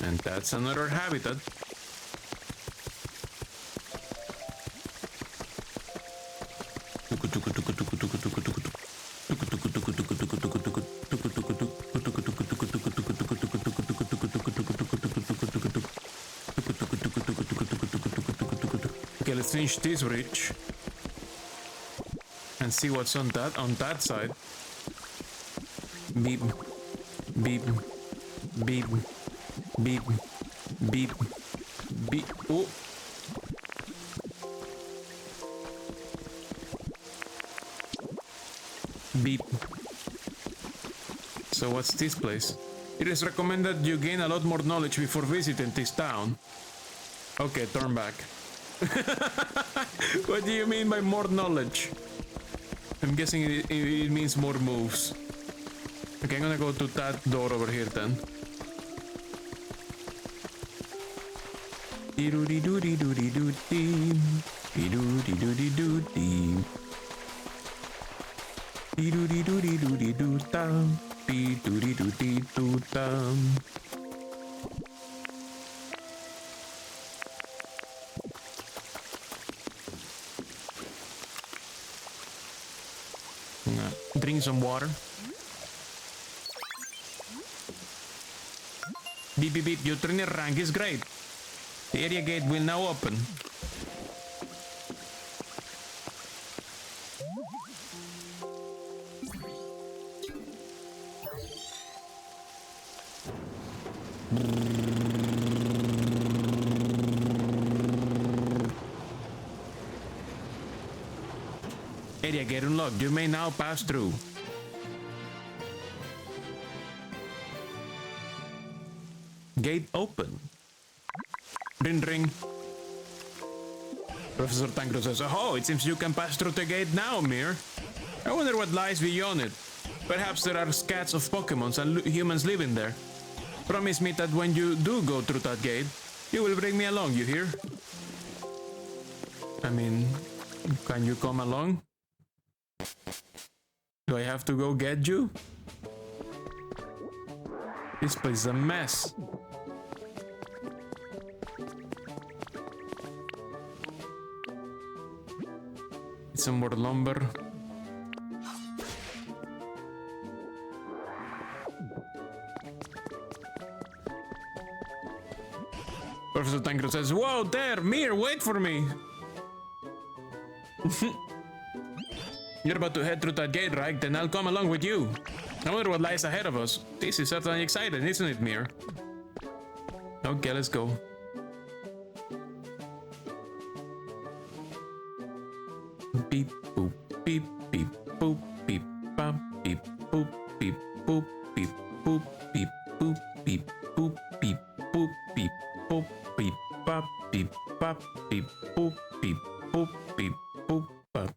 And that's another habitat. Okay, let's finish this bridge and see what's on that side. Beep, beep, beep, beep, beep, beep. Oh. Beep. So what's this place? It is recommended you gain a lot more knowledge before visiting this town. Okay, turn back. What do you mean by more knowledge? I'm guessing it means more moves. Okay, I'm gonna go to that door over here then. Drink some water. Beep beep beep, your trainer rank is great. The area gate will now open. Area gate unlocked. You may now pass through. Gate open. Ring ring. Professor Tancred says, "Oh, it seems you can pass through the gate now, Mir. I wonder what lies beyond it. Perhaps there are scats of Pokemons and humans living there. Promise me that when you do go through that gate, you will bring me along, you hear?" I mean, can you come along? Do I have to go get you? This place is a mess. Some more lumber. Professor Tancred says, "Whoa there, Mir, wait for me." You're about to head through that gate, right? Then I'll come along with you. I wonder what lies ahead of us. This is certainly exciting, isn't it, Mir? Okay, let's go. Beep boop beep beep boop beep bop beep boop beep boop beep boop beep boop beep boop beep boop beep boop beep bop beep bop beep boop beep boop beep boop bop.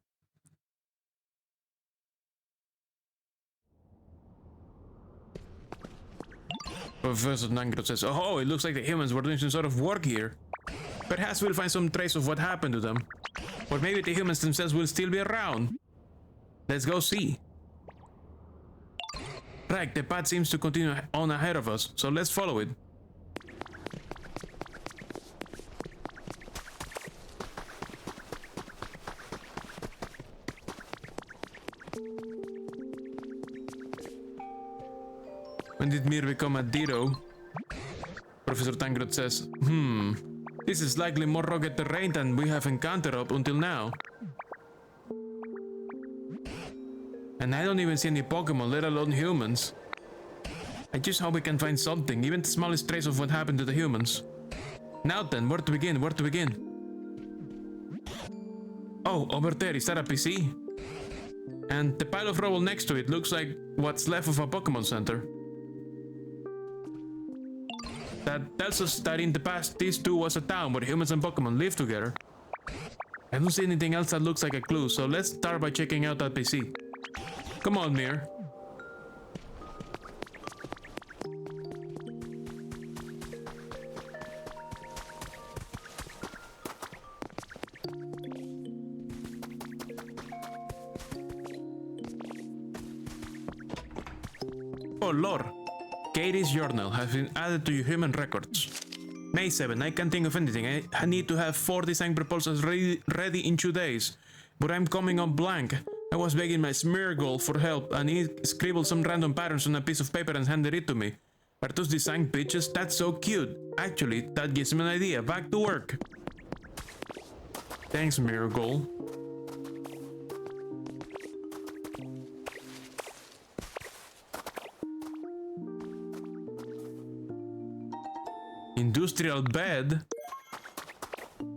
Professor Tancred says, "Oh, it looks like the humans were doing some sort of work here. Perhaps we'll find some trace of what happened to them. Or maybe the humans themselves will still be around. Let's go see." Right, the path seems to continue on ahead of us, so let's follow it. When did Mir become a Ditto? Professor Tancred says, this is likely more rugged terrain than we have encountered up until now. And I don't even see any Pokemon, let alone humans. I just hope we can find something, even the smallest trace of what happened to the humans. Now then, where to begin, where to begin? Oh, over there, is that a PC? And the pile of rubble next to it looks like what's left of a Pokemon Center. That tells us that in the past, this too was a town where humans and Pokemon lived together. I don't see anything else that looks like a clue, so let's start by checking out that PC. Come on, Mir. Oh, lore. Katie's journal has been added to your human records. May 7, I can't think of anything. I need to have 4 design proposals ready in 2 days. But I'm coming up blank. I was begging my Smeargle for help and he scribbled some random patterns on a piece of paper and handed it to me. Are those design pitches? That's so cute. Actually, that gives me an idea. Back to work. Thanks, Smeargle. Industrial bed?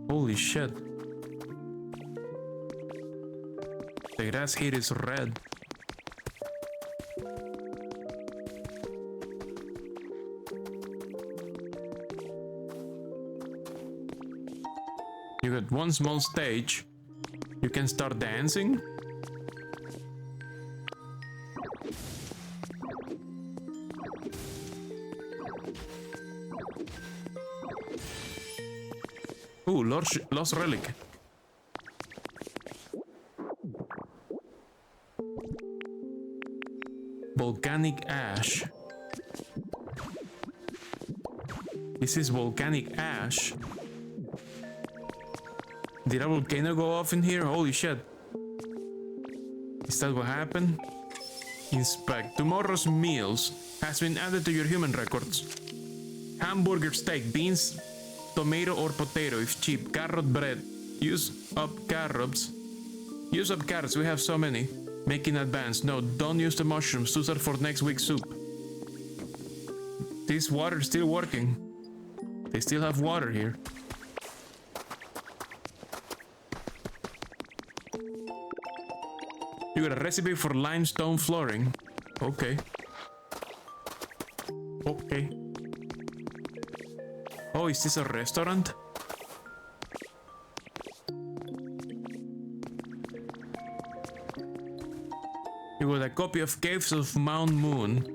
Holy shit. The grass here is red. one small stage. You can start dancing. Ooh, lost relic. Volcanic ash. This is volcanic ash. Did a volcano go off in here? Holy shit. Is that what happened? Inspect. Tomorrow's meals has been added to your human records. Hamburger steak, beans, tomato or potato if cheap. Carrot bread. Use up carrots. Use up carrots. We have so many. Make in advance. No, don't use the mushrooms. Those are for next week's soup. This water's still working. They still have water here. You got a recipe for limestone flooring. Okay. Okay. Oh, is this a restaurant? You got a copy of Caves of Mount Moon.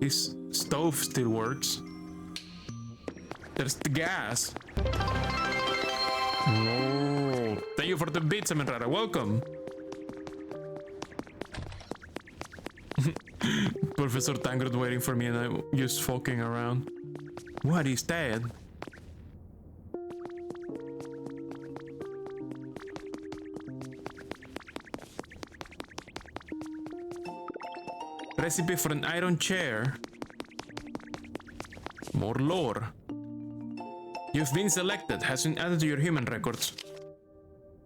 This stove still works. There's the gas. Oh, thank you for the bits, Amenrara. Welcome. Professor Tangrod waiting for me and I'm just fucking around. What is that? Recipe for an iron chair. More lore. You've been selected. Has been added to your human records.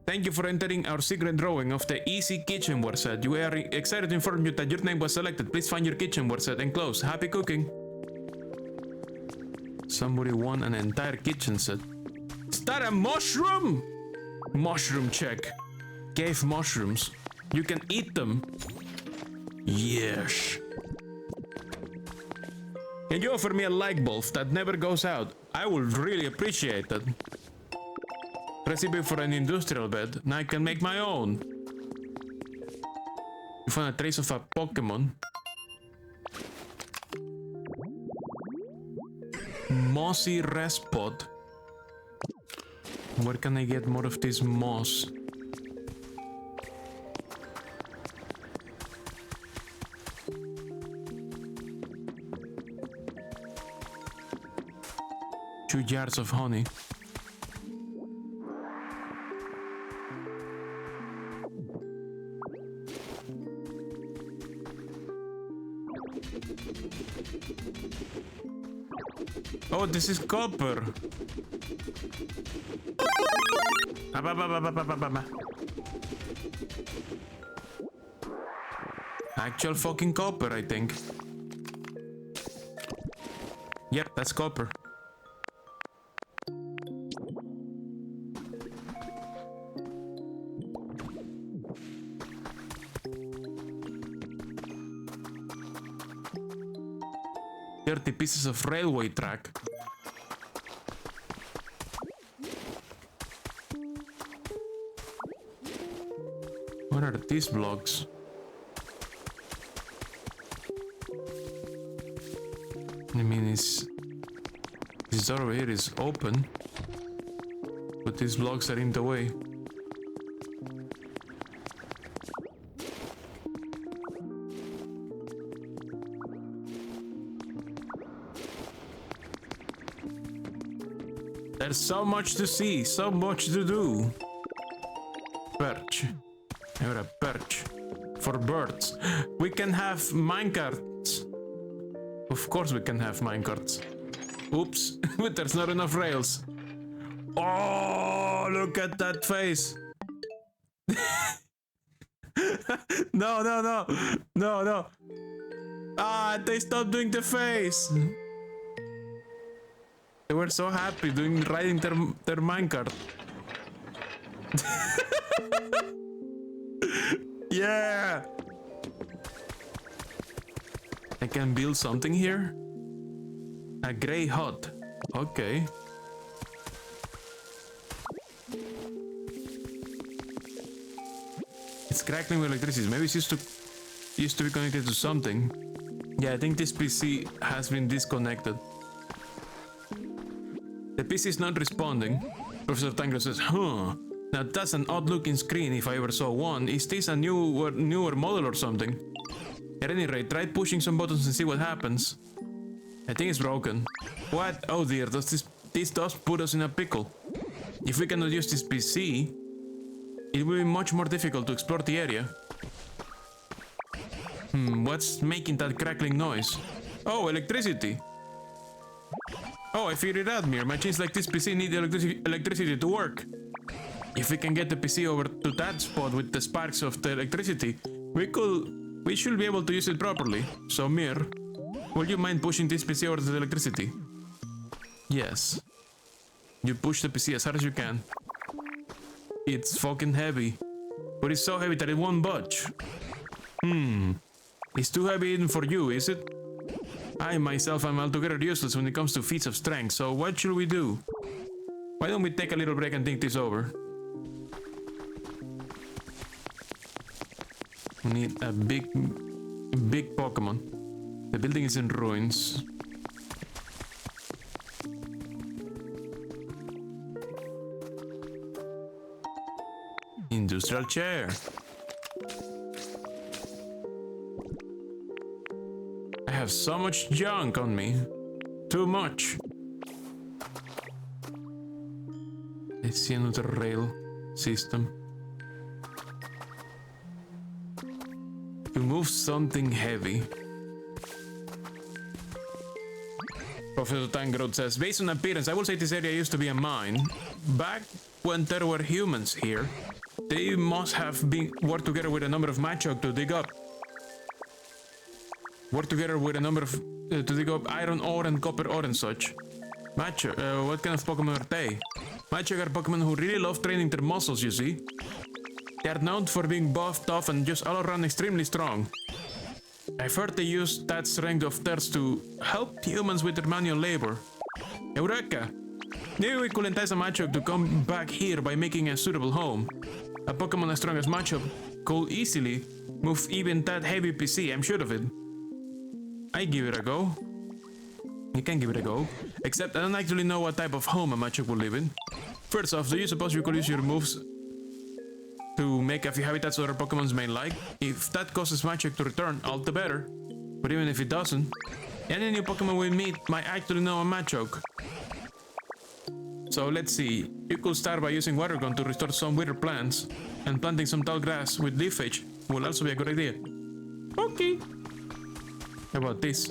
Thank you for entering our secret drawing of the Easy Kitchenware set. We are excited to inform you that your name was selected. Please find your kitchenware set enclosed. Happy cooking. Somebody won an entire kitchen set. Is that a mushroom? Mushroom check. Cave mushrooms. You can eat them. Yes. Can you offer me a light bulb that never goes out? I would really appreciate that. Recipe for an industrial bed. Now I can make my own. You found a trace of a Pokemon. Mossy rest pod. Where can I get more of this moss? Two jars of honey. Oh, this is copper. Actual fucking copper, I think. Yep, that's copper. Dirty pieces of railway track. What are these blocks? I mean, this door over here is open, but these blocks are in the way. There's so much to see, so much to do. Perch. I got a perch. For birds. We can have minecarts. Of course we can have minecarts. Oops, but there's not enough rails. Oh, look at that face. No, no, no. No, no. Ah, they stopped doing the face. They were so happy riding their minecart. Yeah! I can build something here? A grey hut. Okay. It's crackling with electricity. Maybe it's used to be connected to something. Yeah, I think this PC has been disconnected. The PC is not responding. Professor Tango says, huh. Now that's an odd looking screen if I ever saw one. Is this a newer model or something? At any rate, try pushing some buttons and see what happens. I think it's broken. What? Oh dear, this does put us in a pickle. If we cannot use this PC, it will be much more difficult to explore the area. What's making that crackling noise? Oh, electricity. Oh, I figured it out, Mir. Machines like this PC need electricity to work. If we can get the PC over to that spot with the sparks of the electricity, we should be able to use it properly. So, Mir, would you mind pushing this PC over to the electricity? Yes. You push the PC as hard as you can. It's fucking heavy. But it's so heavy that it won't budge. It's too heavy even for you, is it? I myself am altogether useless when it comes to feats of strength, so what should we do? Why don't we take a little break and think this over? We need a big Pokemon. The building is in ruins. Industrial chair. I have so much junk on me. Too much. I see another rail system. To move something heavy. Professor Tangrod says, based on appearance, I will say this area used to be a mine. Back when there were humans here, they must have worked together with a number of Machok to dig up. Work together with a number of to dig up iron ore and copper ore and such. Machok, what kind of Pokemon are they? Machok are Pokemon who really love training their muscles, you see. They are known for being buff, tough, and just all around extremely strong. I've heard they use that strength of theirs to help humans with their manual labor. Eureka! Maybe we could entice a Machop to come back here by making a suitable home. A Pokemon as strong as Machop could easily move even that heavy PC, I'm sure of it. I give it a go. You can give it a go. Except I don't actually know what type of home a Machop will live in. First off, do you suppose you could use your moves to make a few habitats other Pokemons may like? If that causes Machop to return, all the better. But even if it doesn't, any new Pokemon we meet might actually know a Machop. So let's see, you could start by using Water Gun to restore some withered plants, and planting some tall grass with leafage will also be a good idea. Okay. How about this?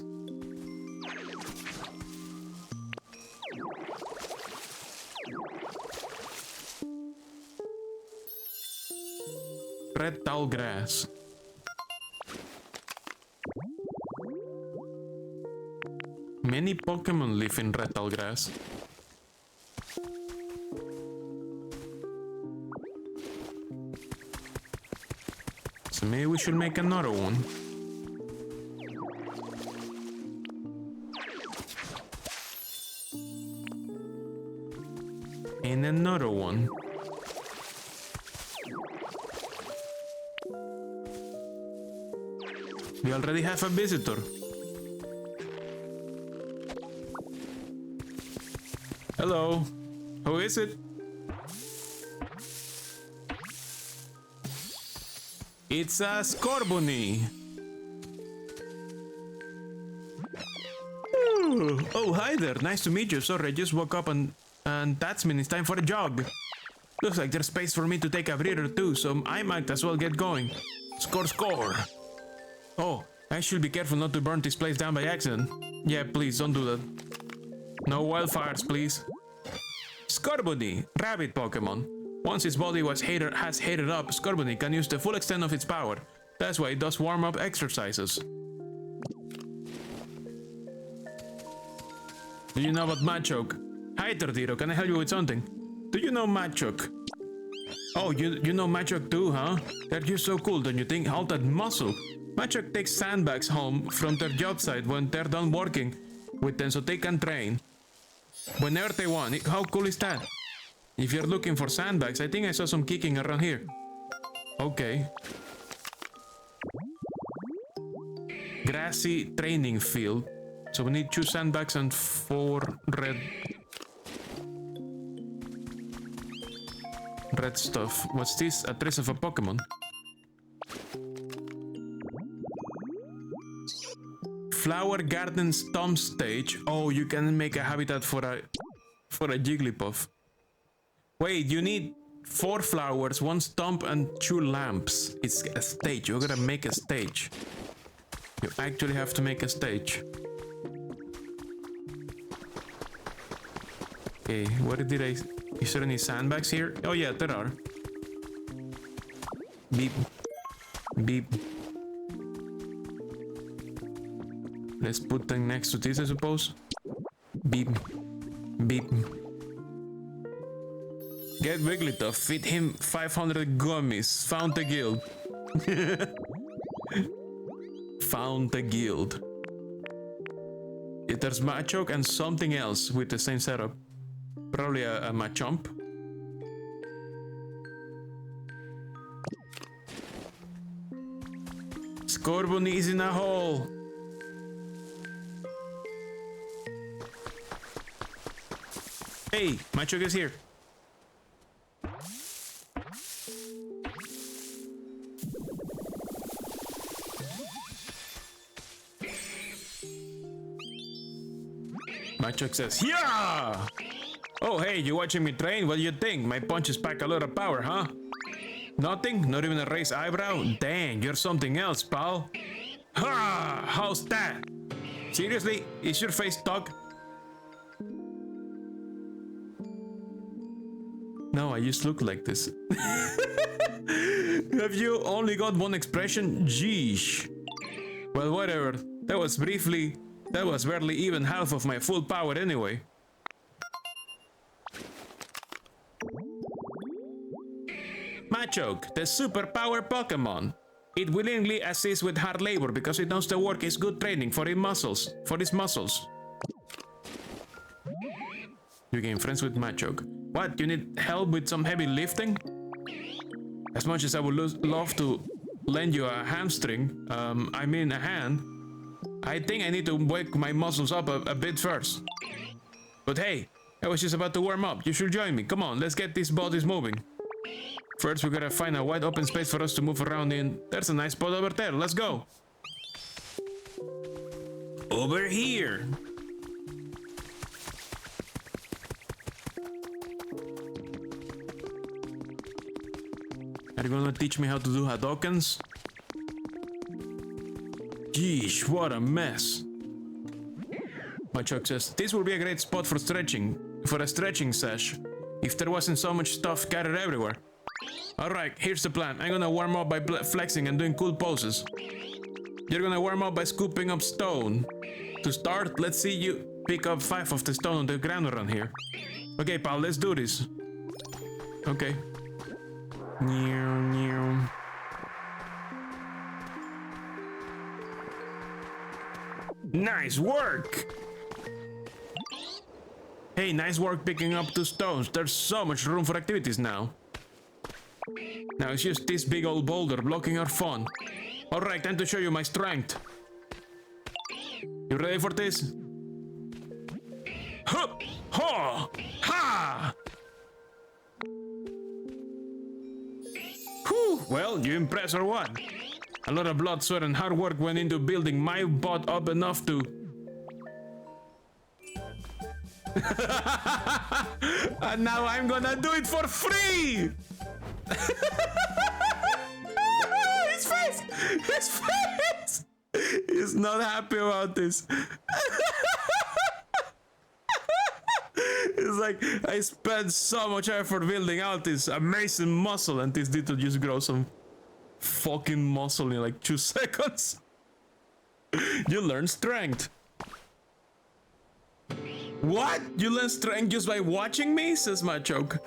Red tall grass. Many Pokemon live in red tall grass. So maybe we should make another one. And another one. We already have a visitor. Hello. Who is it? It's a Scorbunny. Oh, hi there. Nice to meet you. Sorry, I just woke up and that's mean it's time for a jog. Looks like there's space for me to take a breather too, so I might as well get going. Score, score. Oh, I should be careful not to burn this place down by accident. Yeah, please don't do that. No wildfires, please. Scorbunny, rabbit Pokemon. Once its body has heated up, Scorbunny can use the full extent of its power. That's why it does warm-up exercises. Do you know about Machop? Hi, Tordiro, can I help you with something? Do you know Machop? Oh, you know Machop too, huh? They're just so cool, don't you think? All that muscle. Machop takes sandbags home from their job site when they're done working with them so they can train whenever they want. How cool is that? If you're looking for sandbags, I think I saw some kicking around here. Okay. Grassy training field. So we need 2 sandbags and 4 red stuff. What's this? A trace of a Pokemon. Flower garden stomp stage. Oh, you can make a habitat for a Jigglypuff. Wait, you need 4 flowers, 1 stump, and 2 lamps. It's a stage. You're gonna make a stage. You actually have to make a stage. Okay, what did I... Is there any sandbags here? Oh yeah, there are. Beep. Beep. Let's put them next to this, I suppose. Beep. Beep. Get Wigglytuff. Feed him 500 gummies. Found the guild. Found the guild. There's Machoke and something else with the same setup. Probably a Machamp. Scorbunny is in a hole. Hey, Machoke is here. Machoke says, yeah! Oh, hey, you watching me train? What do you think? My punches pack a lot of power, huh? Nothing? Not even a raised eyebrow? Dang, you're something else, pal. Ha! How's that? Seriously? Is your face stuck? No, I just look like this. Have you only got one expression? Jeesh. Well, whatever. That was barely even half of my full power anyway. Machoke, the superpower Pokemon. It willingly assists with hard labor because it knows the work is good training for its muscles. You gain friends with Machoke. What, you need help with some heavy lifting? As much as I would love to lend you a hamstring, I mean a hand, I think I need to wake my muscles up a bit first. But hey, I was just about to warm up. You should join me. Come on, let's get these bodies moving. First, we gotta find a wide open space for us to move around in. There's a nice spot over there. Let's go. Over here. Are you gonna teach me how to do Hadoukens? Geesh, what a mess. Machoke says, this will be a great spot for a stretching sesh, if there wasn't so much stuff scattered everywhere. Alright, here's the plan. I'm gonna warm up by flexing and doing cool poses. You're gonna warm up by scooping up stone. To start, let's see you pick up 5 of the stone on the ground around here. Okay, pal, let's do this. Okay. Nice work! Hey, nice work picking up 2 stones. There's so much room for activities now. Now it's just this big old boulder blocking our fun. Alright, time to show you my strength. You ready for this? Hup! Ha! Ha! Whew! Well, you impressed or what? A lot of blood, sweat, and hard work went into building my butt up enough to... And now I'm gonna do it for free! His face! His face! He's not happy about this. It's like, I spent so much effort building out this amazing muscle, and this little just grows some fucking muscle in like 2 seconds. You learn strength. What? You learn strength just by watching me? Says Machoke.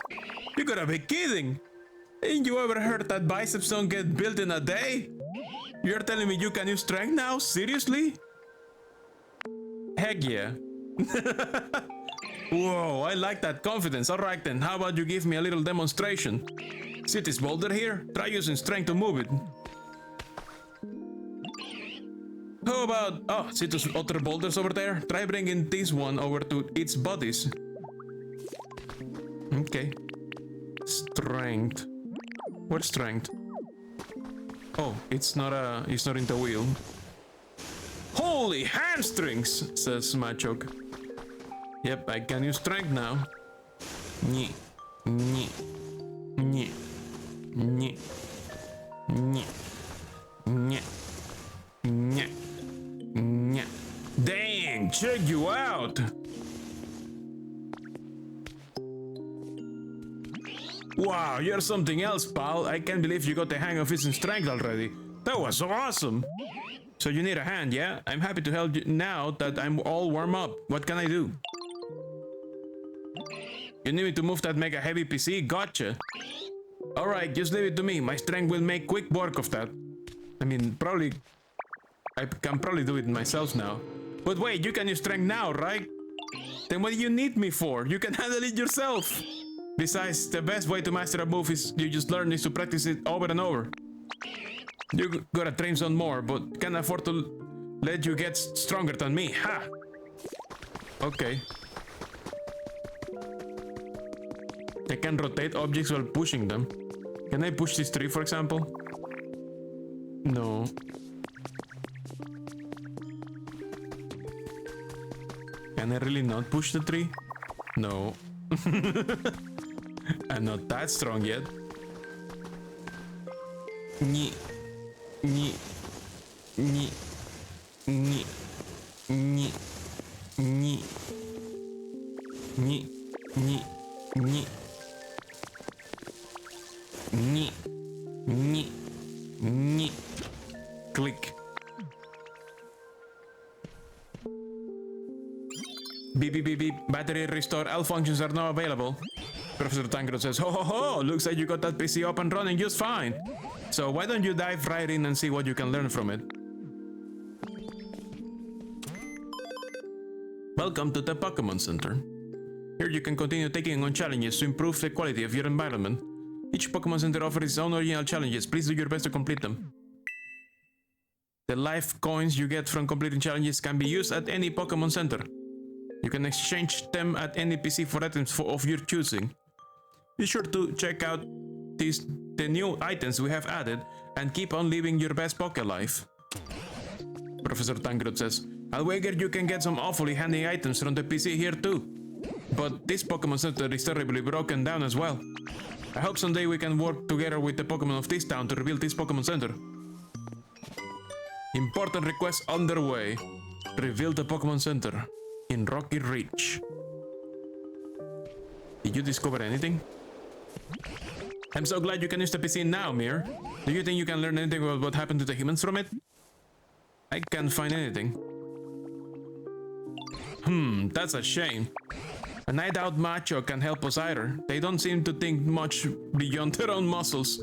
You gotta be kidding. Ain't you ever heard that biceps don't get built in a day? You're telling me you can use strength now? Seriously? Heck yeah. Whoa, I like that confidence. Alright then, how about you give me a little demonstration? See this boulder here? Try using strength to move it. How about... Oh, see those other boulders over there? Try bringing this one over to its bodies. Okay. Strength. What's strength? Oh, it's not in the wheel. Holy hamstrings, says Machok. Yep, I can use strength now. Nye. Nye. Nye. Nye. Nye. Nye. Nye. Nye. Dang, check you out! Wow, you're something else, pal. I can't believe you got the hang of using strength already. That was so awesome! So you need a hand, yeah? I'm happy to help you now that I'm all warm up. What can I do? You need me to move that mega heavy PC? Gotcha. Alright, just leave it to me. My strength will make quick work of that. I mean, I can probably do it myself now. But wait, you can use strength now, right? Then what do you need me for? You can handle it yourself. Besides, the best way to master a move is to practice it over and over. You gotta train some more, but can't afford to let you get stronger than me. Ha! Okay. I can rotate objects while pushing them. Can I push this tree, for example? No. Can I really not push the tree? No. I'm not that strong yet. Nye. Nye. Nye. Nye. Nye. Nye. Nye. Nye. Nye. Nye. Nye. Nye. Click. Beep beep beep beep. Battery restore. All functions are now available. Professor Tancred says, ho ho ho, looks like you got that PC up and running just fine. So why don't you dive right in and see what you can learn from it? Welcome to the Pokemon Center. Here you can continue taking on challenges to improve the quality of your environment. Each Pokemon Center offers its own original challenges. Please do your best to complete them. The life coins you get from completing challenges can be used at any Pokemon Center. You can exchange them at any PC for items of your choosing. Be sure to check out the new items we have added and keep on living your best Poke life. Professor Tancred says, I'll wager you can get some awfully handy items from the PC here too. But this Pokemon Center is terribly broken down as well. I hope someday we can work together with the Pokemon of this town to rebuild this Pokemon Center. Important request underway. Rebuild the Pokemon Center in Rocky Ridge. Did you discover anything? I'm so glad you can use the PC now, Mir. Do you think you can learn anything about what happened to the humans from it? I can't find anything. That's a shame. And I doubt Macho can help us either. They don't seem to think much beyond their own muscles.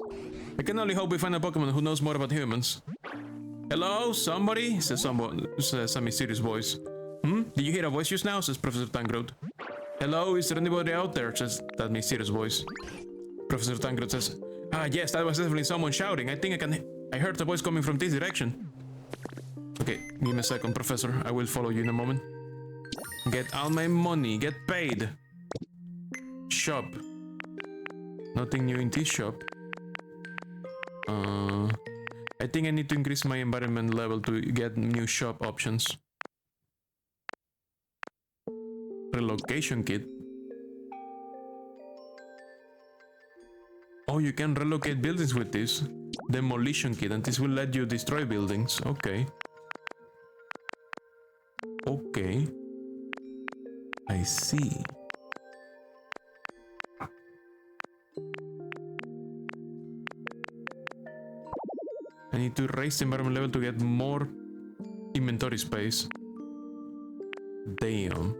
I can only hope we find a Pokemon who knows more about humans. Hello, somebody? Says a mysterious voice. Did you hear a voice just now? Says Professor Tancred. Hello, is there anybody out there? Says that mysterious voice. Professor Tancred says, yes, that was definitely someone shouting. I heard the voice coming from this direction. Okay, give me a second, Professor. I will follow you in a moment. Get all my money. Get paid. Shop. Nothing new in this shop. I think I need to increase my environment level to get new shop options. Relocation kit. Oh, you can relocate buildings with this. Demolition kit, and this will let you destroy buildings. Okay. Okay. I see. I need to raise the environment level to get more inventory space. Damn.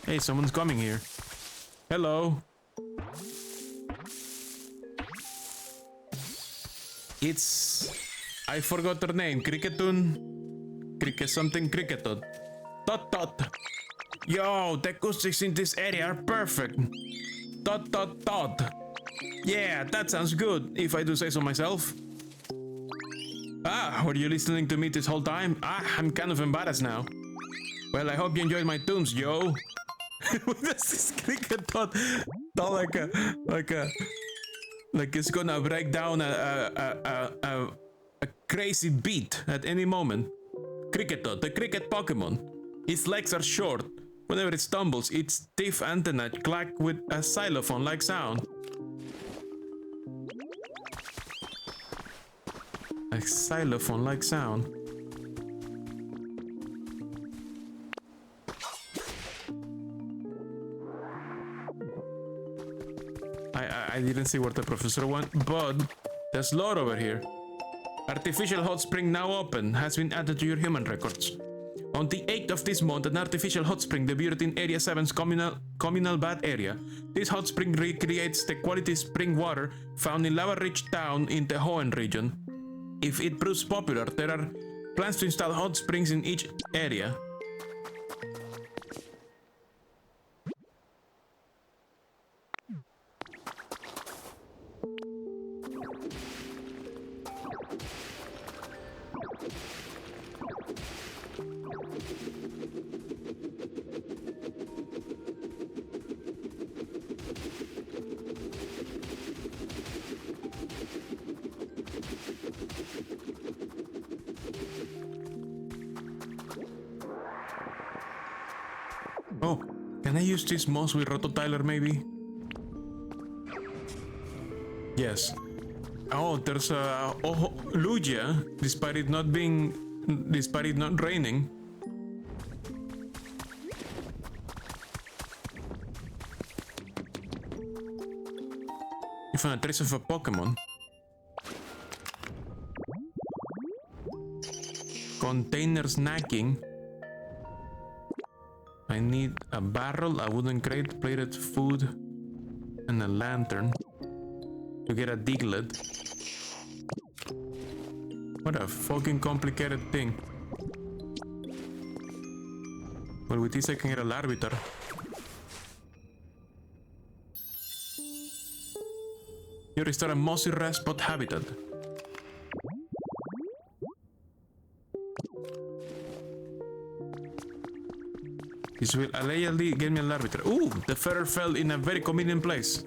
Hey, someone's coming here. Hello. It's... I forgot her name. Cricketun? Cricket something cricketot. Tot tot. Yo, the acoustics in this area are perfect. Tot tot tot. Yeah, that sounds good, if I do say so myself. Ah, were you listening to me this whole time? Ah, I'm kind of embarrassed now. Well, I hope you enjoyed my tunes, yo. What does this cricket tot? Not like it's gonna break down a crazy beat at any moment. Cricketot, the cricket Pokemon. Its legs are short. Whenever it stumbles, its stiff antennae clack with a xylophone-like sound. A xylophone-like sound. I didn't see what the professor went, but there's lore over here. Artificial hot spring now open has been added to your human records. On the 8th of this month, an artificial hot spring debuted in Area 7's communal bath area. This hot spring recreates the quality spring water found in lava-rich town in the Hoenn region. If it proves popular, there are plans to install hot springs in each area. Oh, can I use this moss with Rototiler maybe? Yes. Oh, there's a Lugia, despite it not raining. You found a trace of a Pokemon. Container snacking. I need a barrel, a wooden crate, plated food, and a lantern to get a Diglett. What a fucking complicated thing. Well, with this I can get a Larvitar. You restore a mossy rest spot habitat. This will allegedly get me a Larvitar. Ooh, the feather fell in a very convenient place.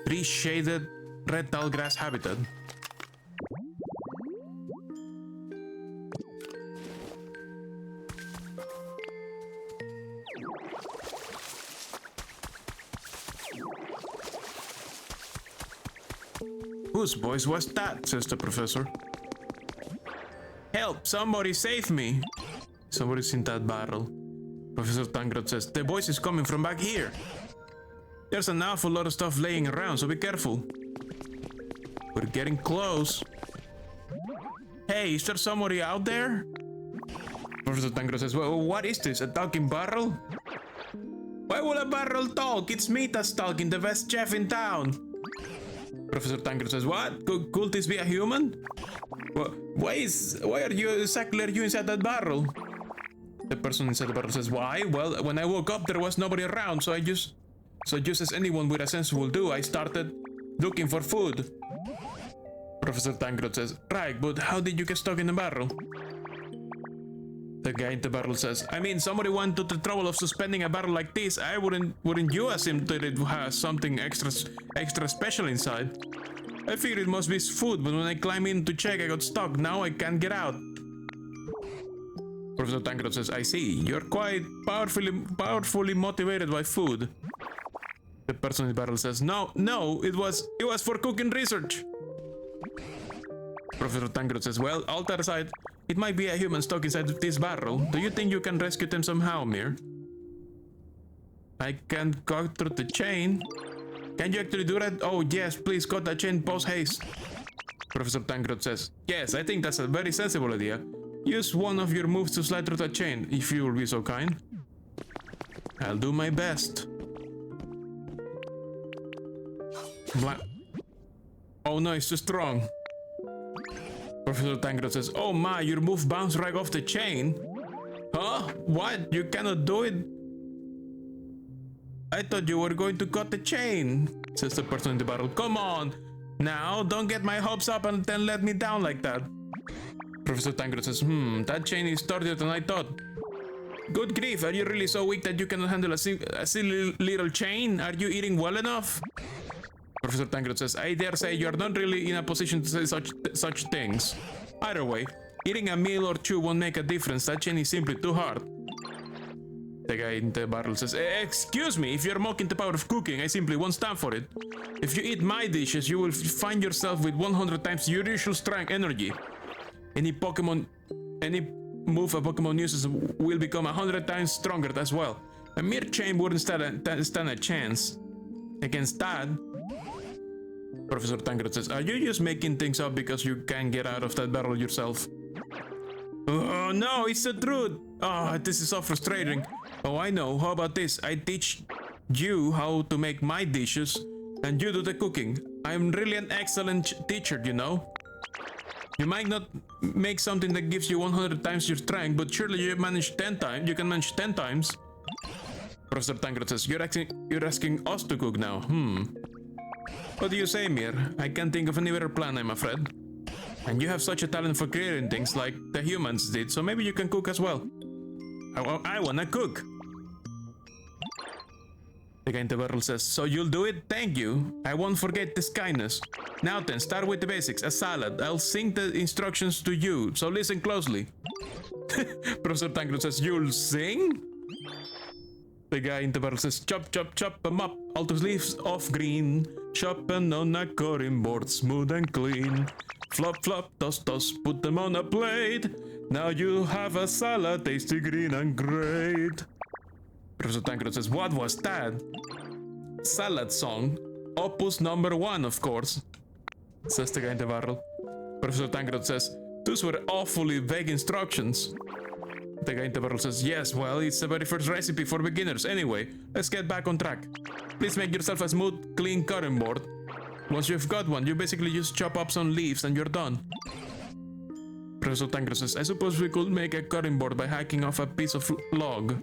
Tree shaded red tall grass habitat. Whose voice was that? Says the professor. Help! Somebody save me! Somebody's in that barrel. Professor Tangrod says, the voice is coming from back here. There's an awful lot of stuff laying around, so be careful. We're getting close. Hey, is there somebody out there? Professor Tangrod says, well, what is this? A talking barrel? Why will a barrel talk? It's me that's talking, the best chef in town. Professor Tangrod says, what? Could this be a human? Why are you inside that barrel? The person inside the barrel says, why? Well, when I woke up, there was nobody around, so just as anyone with a sense will do, I started looking for food. Professor Tangrod says, right, but how did you get stuck in the barrel? The guy in the barrel says, I mean, somebody went to the trouble of suspending a barrel like this. I wouldn't you assume that it has something extra special inside? I figured it must be food, but when I climbed in to check, I got stuck. Now I can't get out. Professor Tangrod says, I see. You're quite powerfully motivated by food. The person in the barrel says, no, it was for cooking research. Professor Tangrod says, well, all that aside, It might be a human stuck inside this barrel. Do you think you can rescue them somehow, Mir? I can't go through the chain. Can you actually do that? Oh yes, please cut the chain post haste. Professor Tangrod says, yes, I think that's a very sensible idea. Use one of your moves to slide through the chain, if you will be so kind. I'll do my best. Oh no, it's too strong. Professor Tangrod says, oh my, your move bounced right off the chain. Huh? What? You cannot do it? I thought you were going to cut the chain, says the person in the barrel. Come on! Now, don't get my hopes up and then let me down like that. Professor Tangrod says, that chain is sturdier than I thought. Good grief, are you really so weak that you cannot handle a silly little chain? Are you eating well enough? Professor Tangrod says, I dare say you're not really in a position to say such things. Either way, eating a meal or two won't make a difference. That chain is simply too hard. The guy in the barrel says, excuse me, if you're mocking the power of cooking, I simply won't stand for it. If you eat my dishes, you will find yourself with 100 times your usual strength energy. Any move a Pokemon uses will become 100 times stronger as well. A mere chain wouldn't stand a chance. Against that, Professor Tangrod says, are you just making things up because you can't get out of that barrel yourself? Oh no, it's the truth! Oh, this is so frustrating. Oh, I know. How about this? I teach you how to make my dishes, and you do the cooking. I'm really an excellent teacher, you know. You might not make something that gives you 100 times your strength, but surely you manage 10 times. You can manage 10 times. Professor Tangrod says, you're asking us to cook now. What do you say, Mir? I can't think of any better plan, I'm afraid. And you have such a talent for creating things like the humans did, so maybe you can cook as well. I wanna cook. The guy in the barrel says, so you'll do it? Thank you. I won't forget this kindness. Now then, start with the basics. A salad. I'll sing the instructions to you, so listen closely. Professor Tangrod says, you'll sing? The guy in the barrel says, chop, chop, chop 'em up. All the leaves of green. Chop 'em on a cutting board, smooth and clean. Flop, flop, toss, toss, put them on a plate. Now you have a salad, tasty, green and great. Professor Tangrod says, what was that? Salad song. Opus number 1, of course, says the guy in the barrel. Professor Tangrod says, those were awfully vague instructions. The guy in the barrel says, yes, well, it's the very first recipe for beginners. Anyway, let's get back on track. Please make yourself a smooth, clean cutting board. Once you've got one, you basically just chop up some leaves and you're done. Professor Tangrod says, I suppose we could make a cutting board by hacking off a piece of log.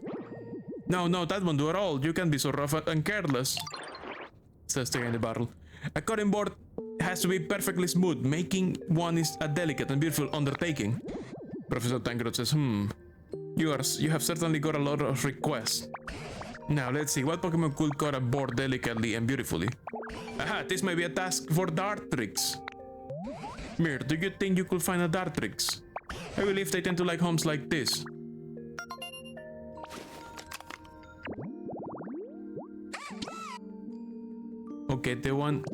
No, that won't do at all. You can't be so rough and careless, says the guy in the barrel. A cutting board has to be perfectly smooth. Making one is a delicate and beautiful undertaking. Professor Tangrod says, you have certainly got a lot of requests. Now, let's see, what Pokemon could cut a board delicately and beautifully? Aha, this may be a task for Dartrix. Mir, do you think you could find a Dartrix? I believe they tend to like homes like this. Okay, they want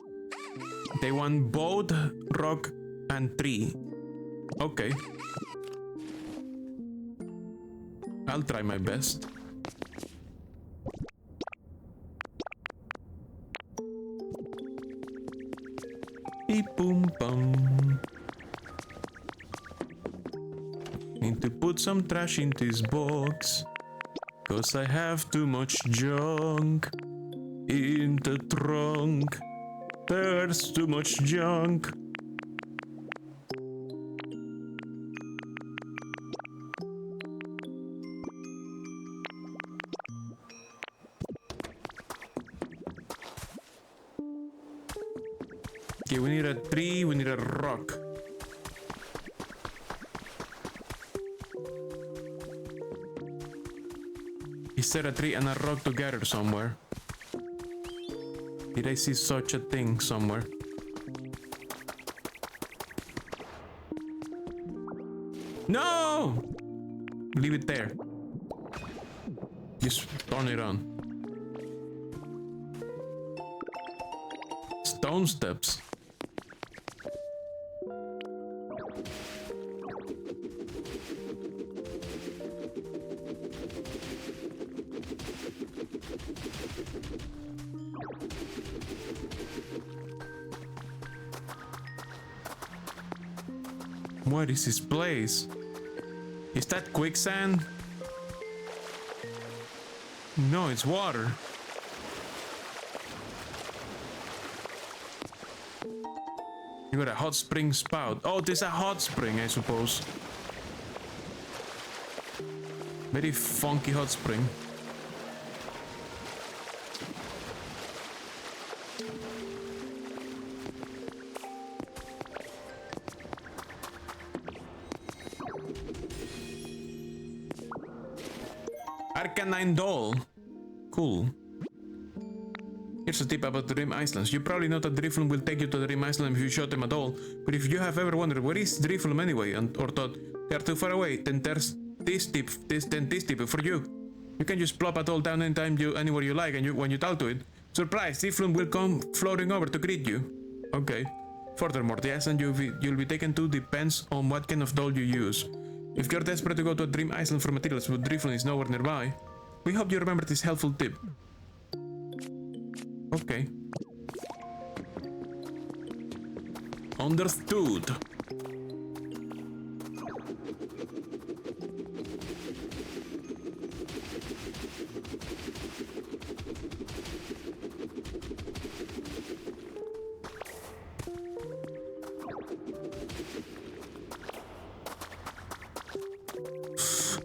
both rock and tree. Okay. I'll try my best. Beep boom bum. Need to put some trash in this box, 'cause I have too much junk in the trunk. There's too much junk. Okay, we need a tree, we need a rock. Is there a tree and a rock together somewhere? Did I see such a thing somewhere? No! Leave it there. Just turn it on. Stone steps. What is this place? Is that quicksand? No, it's water. You got a hot spring spout. Oh, this is a hot spring, I suppose. Very funky hot spring. Arcanine doll. Cool. Here's a tip about the Rim Islands. You probably know that Drifloon will take you to the Rim Island if you show them a doll. But if you have ever wondered where is Drifloon anyway, or thought they are too far away, then there's this tip for you. You can just plop a doll down anywhere you like, and when you talk to it, surprise, Drifloon will come floating over to greet you. Okay. Furthermore, the island you'll be taken to depends on what kind of doll you use. If you're desperate to go to a Dream Island for materials, but Drifloon is nowhere nearby, we hope you remember this helpful tip. Okay. Understood.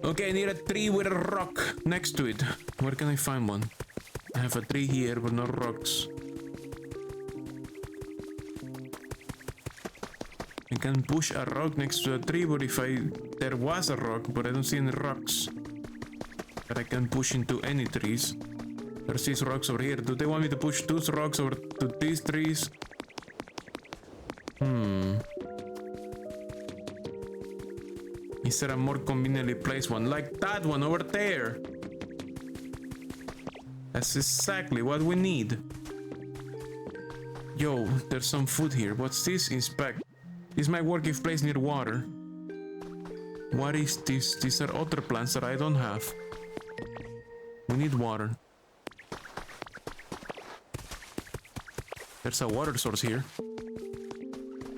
Okay, I need a tree with a rock next to it. Where can I find one? I have a tree here, but no rocks. I can push a rock next to a tree, but there was a rock, but I don't see any rocks that I can push into any trees. There's these rocks over here. Do they want me to push those rocks over to these trees? Is there a more conveniently placed one? Like that one over there. That's exactly what we need. Yo, there's some food here. What's this? Inspect. This might work if placed near water. What is this? These are other plants that I don't have. We need water. There's a water source here.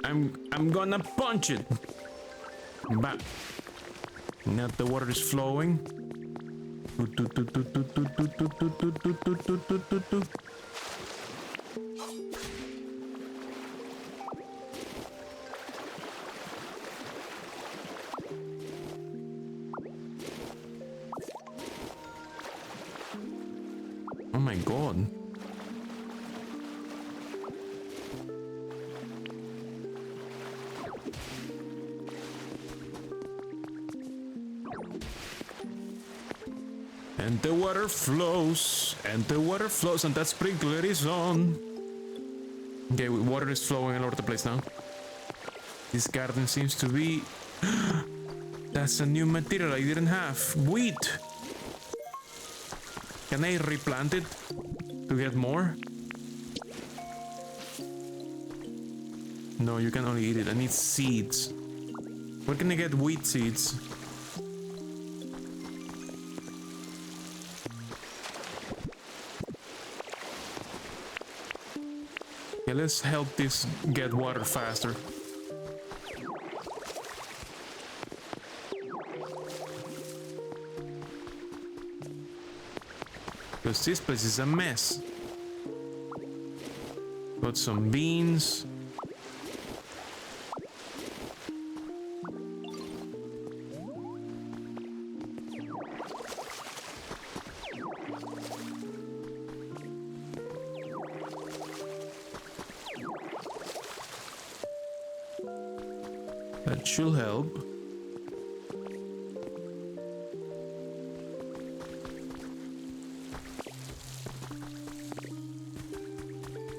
I'm gonna punch it. Bam. Now the water is flowing. Oh my god. And the water flows, and the water flows, and that sprinkler is on. Okay, water is flowing all over the place now. This garden seems to be... That's a new material I didn't have. Wheat! Can I replant it to get more? No, you can only eat it. I need seeds. Where can I get wheat seeds? Okay, let's help this get water faster. Because this place is a mess. Got some beans. That should help.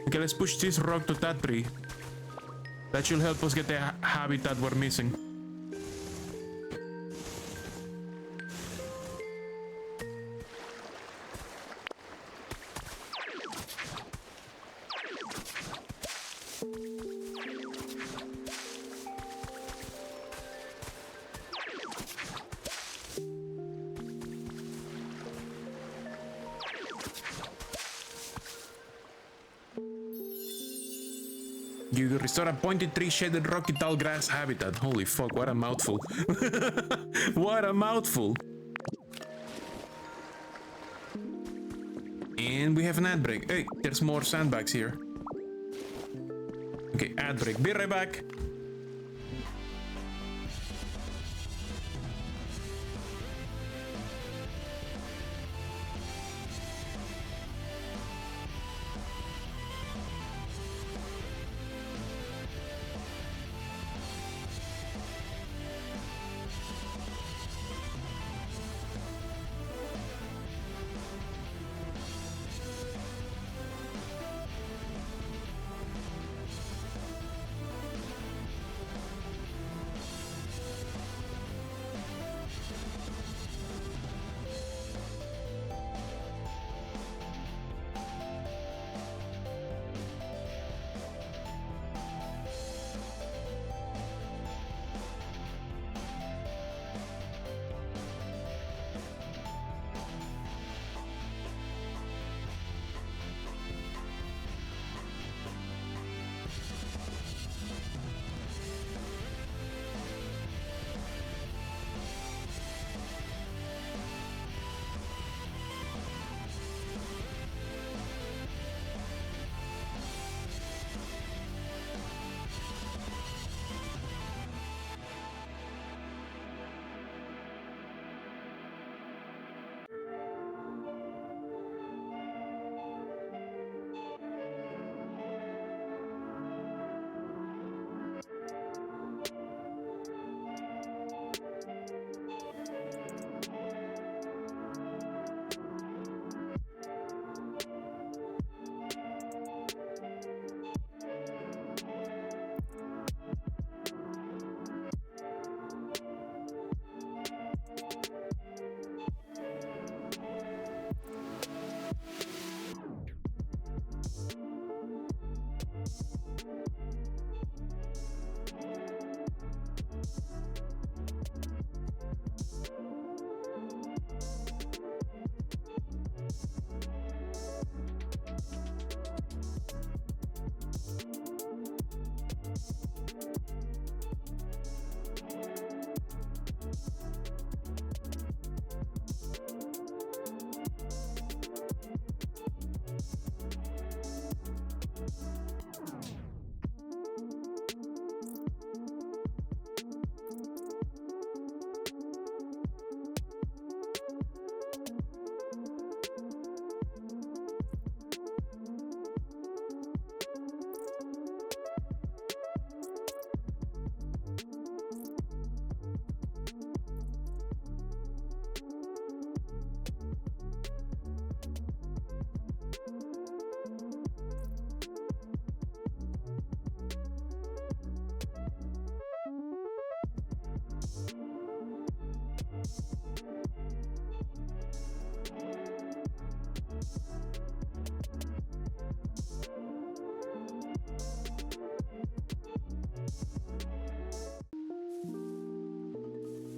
Okay, let's push this rock to that tree. That should help us get the habitat we're missing. You restore a pointed tree shaded rocky tall grass habitat. Holy fuck, what a mouthful. What a mouthful. And we have an ad break. Hey, there's more sandbags here. Okay, ad break. Be right back.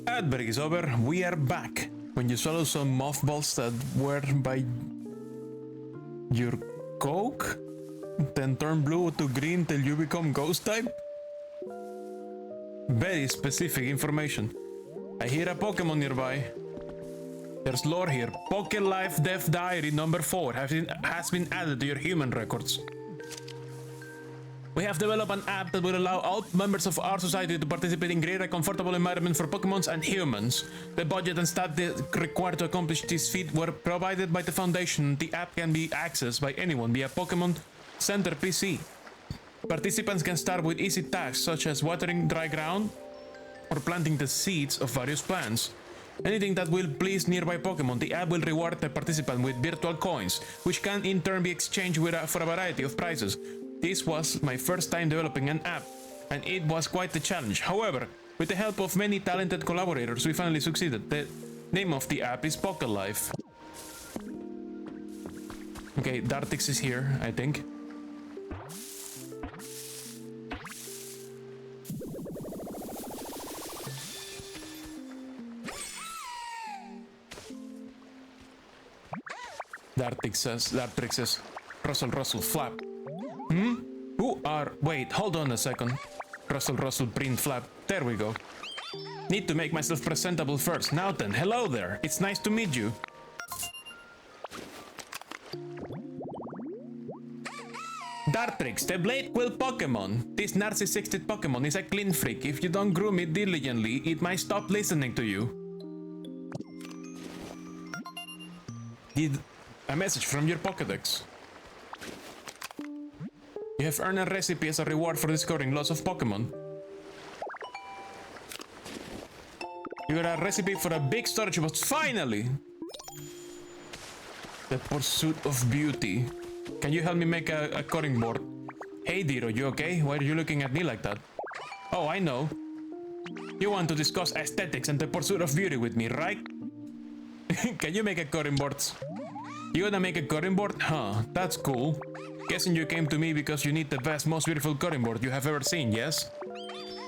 Ad break is over. We are back. When you swallow some mothballs that were by your coke, then turn blue to green till you become ghost type? Very specific information. I hear a Pokemon nearby. There's lore here. Poke Life Death Diary number 4 has been added to your human records. We have developed an app that will allow all members of our society to participate in greater comfortable environment for Pokemons and humans. The budget and staff required to accomplish this feat were provided by the Foundation. The app can be accessed by anyone via Pokemon Center PC. Participants can start with easy tasks such as watering dry ground or planting the seeds of various plants. Anything that will please nearby Pokemon, the app will reward the participant with virtual coins, which can in turn be exchanged for a variety of prizes. This was my first time developing an app, and it was quite a challenge. However, with the help of many talented collaborators, we finally succeeded. The name of the app is Poke Life. Okay, Dartix is here, I think. Dartrix says, Russell, flap. Ooh, are... Wait, hold on a second. Rustle, rustle, print, flap. There we go. Need to make myself presentable first. Now then, hello there. It's nice to meet you. Dartrix, the Blade Quill Pokemon. This narcissistic Pokemon is a clean freak. If you don't groom it diligently, it might stop listening to you. Did a message from your Pokédex. You have earned a recipe as a reward for discovering lots of Pokemon. You got a recipe for a big storage box. Finally! The pursuit of beauty. Can you help me make a cutting board? Hey Diro, you okay? Why are you looking at me like that? Oh, I know. You want to discuss aesthetics and the pursuit of beauty with me, right? Can you make a cutting board? You gonna make a cutting board? Huh, that's cool. Guessing you came to me because you need the best, most beautiful cutting board you have ever seen, yes?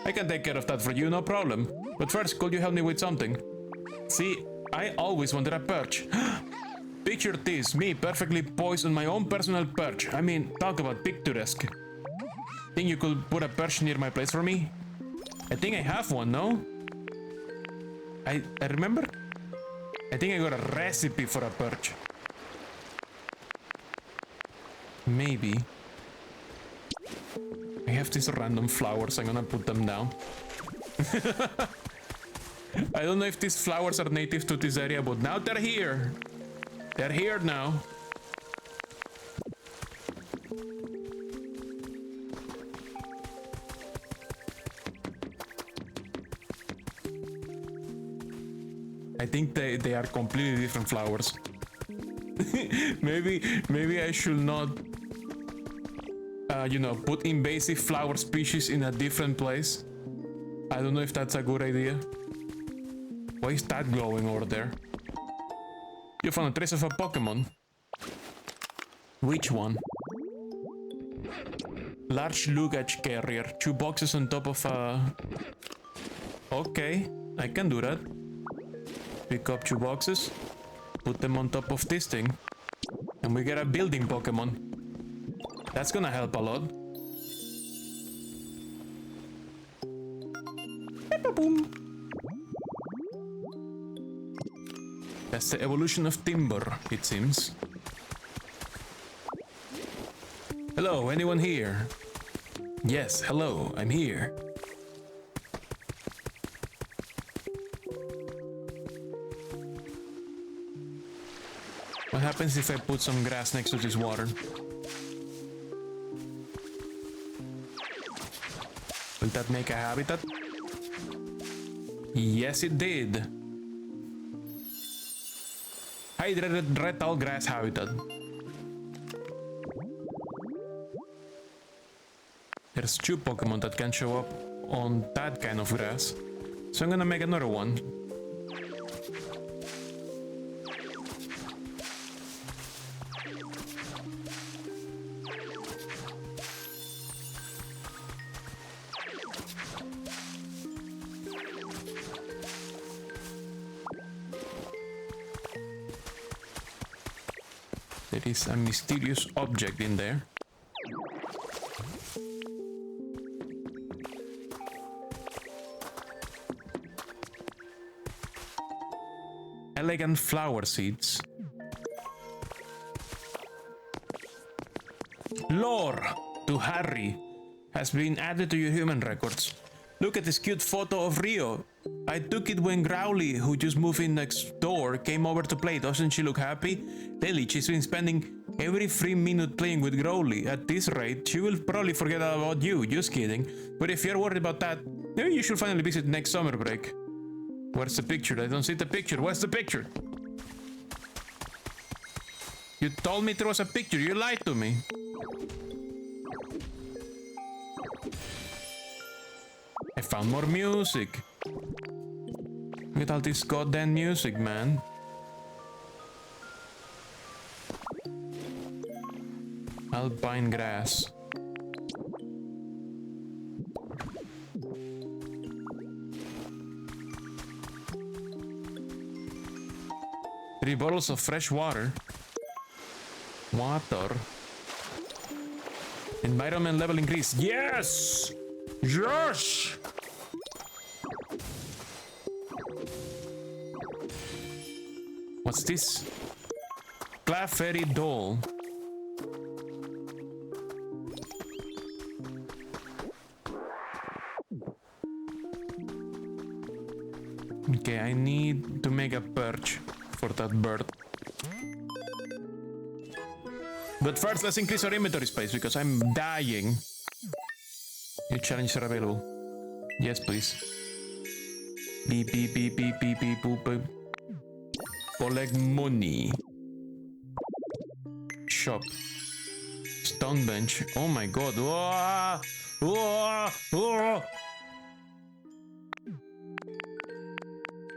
I can take care of that for you, no problem. But first, could you help me with something? See, I always wanted a perch. Picture this, me perfectly poised on my own personal perch. I mean, talk about picturesque. Think you could put a perch near my place for me? I think I have one, no? I remember? I think I got a recipe for a perch. Maybe. I have these random flowers, I'm gonna put them down. I don't know if these flowers are native to this area, but now they're here. They're here now. I think they are completely different flowers. maybe I should not you know, put invasive flower species in a different place. I don't know if that's a good idea. Why is that glowing over there? You found a trace of a Pokemon. Which one? Large luggage carrier. 2 boxes on top of a... Okay, I can do that. Pick up 2 boxes. Put them on top of this thing. And we get a building Pokemon. That's gonna help a lot. Boom. That's the evolution of timber, it seems. Hello, anyone here? Yes, hello, I'm here. What happens if I put some grass next to this water? Will that make a habitat? Yes, it did. Hydrated red tall grass habitat. There's 2 Pokemon that can show up on that kind of grass. So I'm gonna make another one. There is a mysterious object in there. Elegant flower seeds. Lore to Harry has been added to your human records. Look at this cute photo of Rio. I took it when Growly, who just moved in next door, came over to play. Doesn't she look happy? Lately, she's been spending every free minute playing with Growly. At this rate, she will probably forget about you. Just kidding. But if you're worried about that, maybe you should finally visit next summer break. Where's the picture? I don't see the picture. Where's the picture? You told me there was a picture. You lied to me. I found more music. Look at all this goddamn music, man. Alpine grass. Three bottles of fresh water. Water. Environment level increase. Yes! Yes! What's this? Clefairy doll. Okay, I need to make a perch for that bird. But first, let's increase our inventory space because I'm dying. New challenges are available. Yes, please. Beep, beep, beep, beep, beep, beep, boop, boop. Collect money. Shop. Stone bench. Oh my god. Whoa! Whoa! Whoa!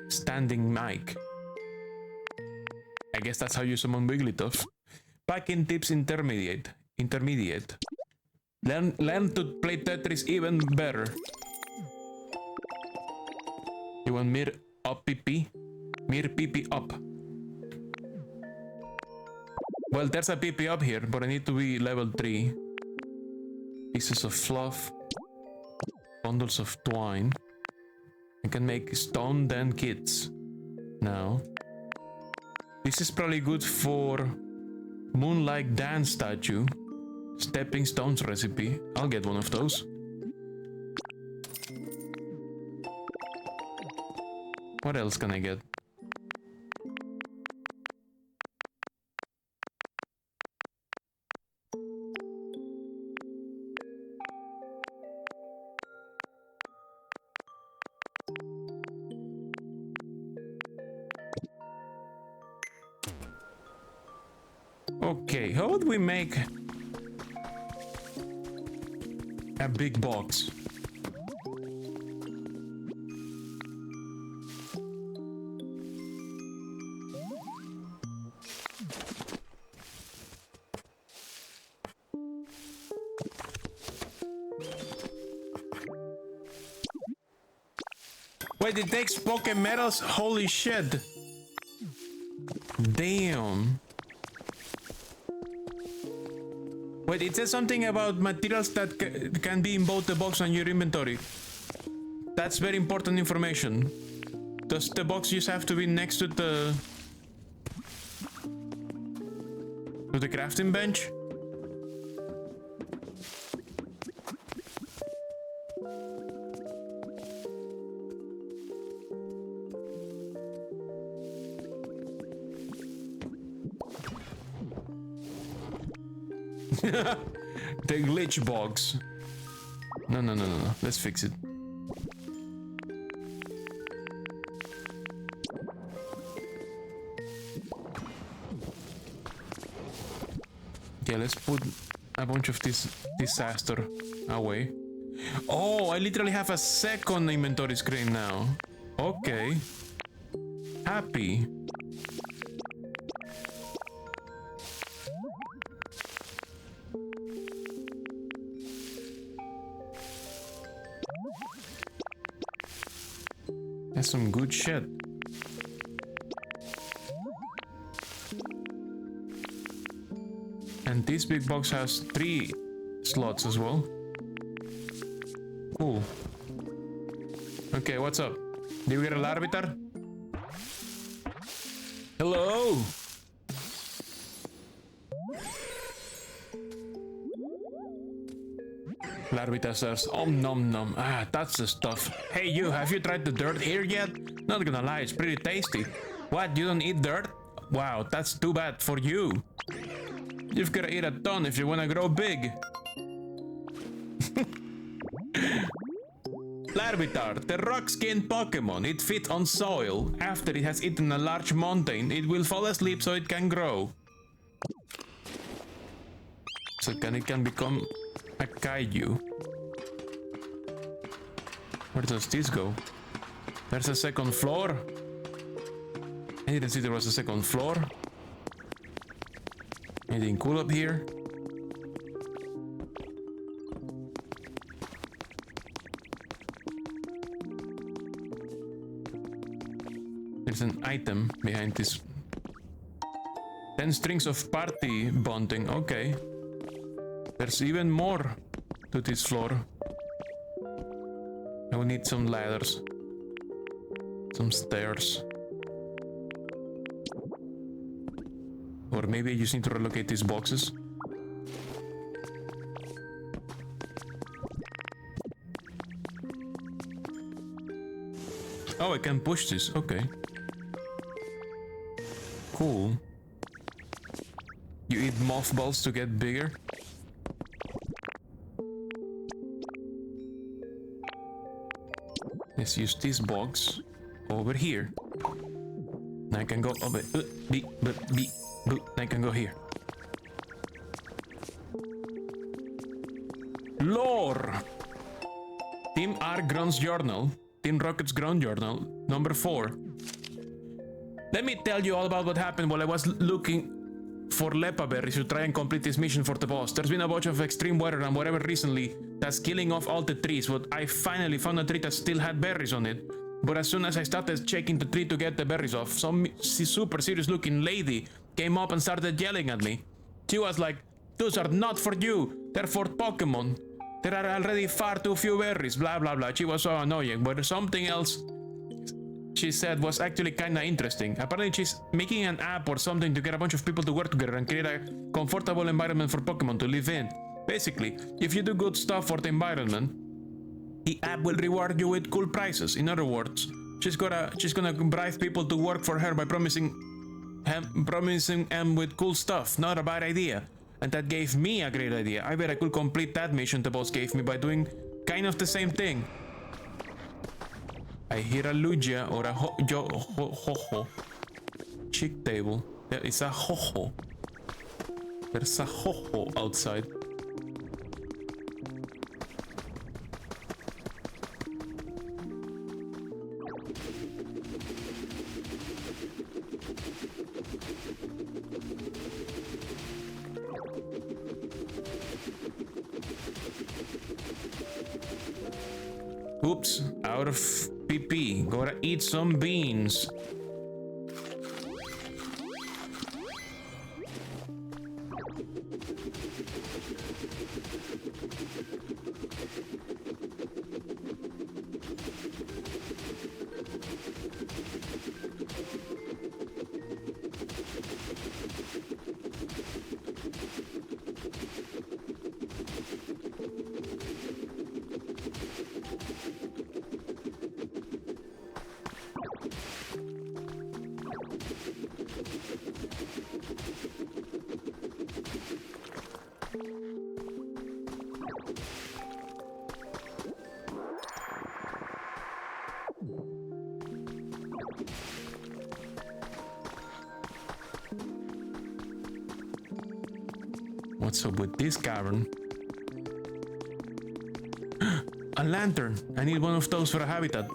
Standing mic. I guess that's how you summon Wigglytuff. Packing tips intermediate. Learn to play Tetris even better. You want Mir up PP? Mir PP up. Well, there's a PP up here, but I need to be level 3. Pieces of fluff. Bundles of twine. I can make stone den kits. Now. This is probably good for Moonlight Dance statue. Stepping stones recipe. I'll get one of those. What else can I get? Okay, how would we make a big box? Wait, it takes Poké Metals? Holy shit. Damn. Wait, it says something about materials that can be in both the box and your inventory. That's very important information. Does the box just have to be next to the crafting bench? The glitch box. No. Let's fix it. Yeah, let's put a bunch of this disaster away. Oh, I literally have a second inventory screen now. Okay. Happy. That's some good shit. And this big box has 3 slots as well. Cool. Okay, what's up? Did we get a Larvitar? Hello! Larvitar says, om nom nom. Ah, that's the stuff. Hey you, have you tried the dirt here yet? Not gonna lie, it's pretty tasty. What, you don't eat dirt? Wow, that's too bad for you. You've gotta eat a ton if you wanna grow big. Larvitar, the rock-skinned Pokemon. It feeds on soil. After it has eaten a large mountain, it will fall asleep so it can grow. So it can become a kaiju. Where does this go? There's a second floor. I didn't see there was a second floor. Anything cool up here? There's an item behind this. 10 strings of party bonding. Okay. There's even more to this floor. I will need some ladders. Some stairs. Or maybe I just need to relocate these boxes. Oh, I can push this. Okay. Cool. You eat mothballs to get bigger? Let's use this box over here. Now I can go over. I can go here. Lore. Team R Ground's Journal. Team Rocket's Ground Journal. Number 4. Let me tell you all about what happened while I was looking for lepa berries to try and complete this mission for the boss. There's been a bunch of extreme weather and whatever recently that's killing off all the trees, but I finally found a tree that still had berries on it. But as soon as I started checking the tree to get the berries off, some super serious looking lady came up and started yelling at me. She was like, "Those are not for you, they're for Pokemon. There are already far too few berries, blah blah blah." She was so annoying, but something else she said was actually kinda interesting. Apparently she's making an app or something to get a bunch of people to work together and create a comfortable environment for Pokemon to live in. Basically, if you do good stuff for the environment, the app will reward you with cool prizes. In other words, she's gonna bribe people to work for her by promising them with cool stuff. Not a bad idea. And that gave me a great idea. I bet I could complete that mission the boss gave me by doing kind of the same thing. I hear a Lugia or a ho-ho. Chick table. There is a ho-ho. There's a ho-ho outside. Oops, out of PP. Gotta eat some beans. What's up with this cavern? A lantern! I need one of those for a habitat.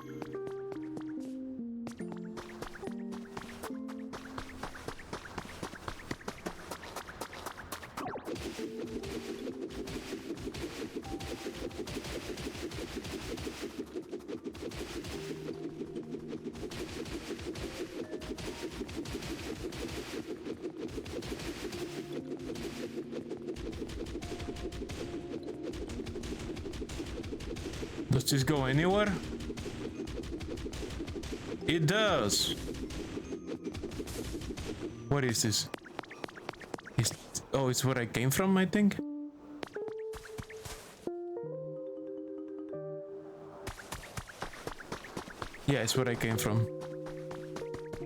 Does this go anywhere? It does. What is this? Oh, it's where I came from, I think. Yeah, it's where I came from.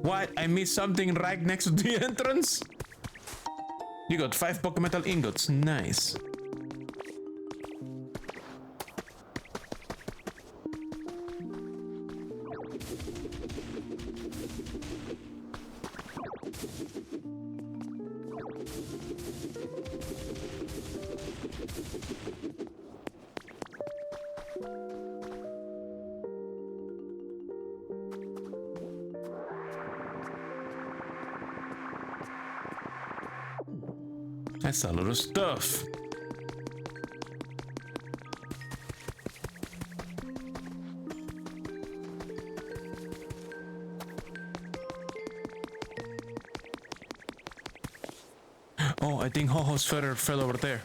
What? I missed something right next to the entrance? You got 5 Pokemetal ingots. Nice. That's a lot of stuff. Oh, I think Ho-Ho's feather fell over there.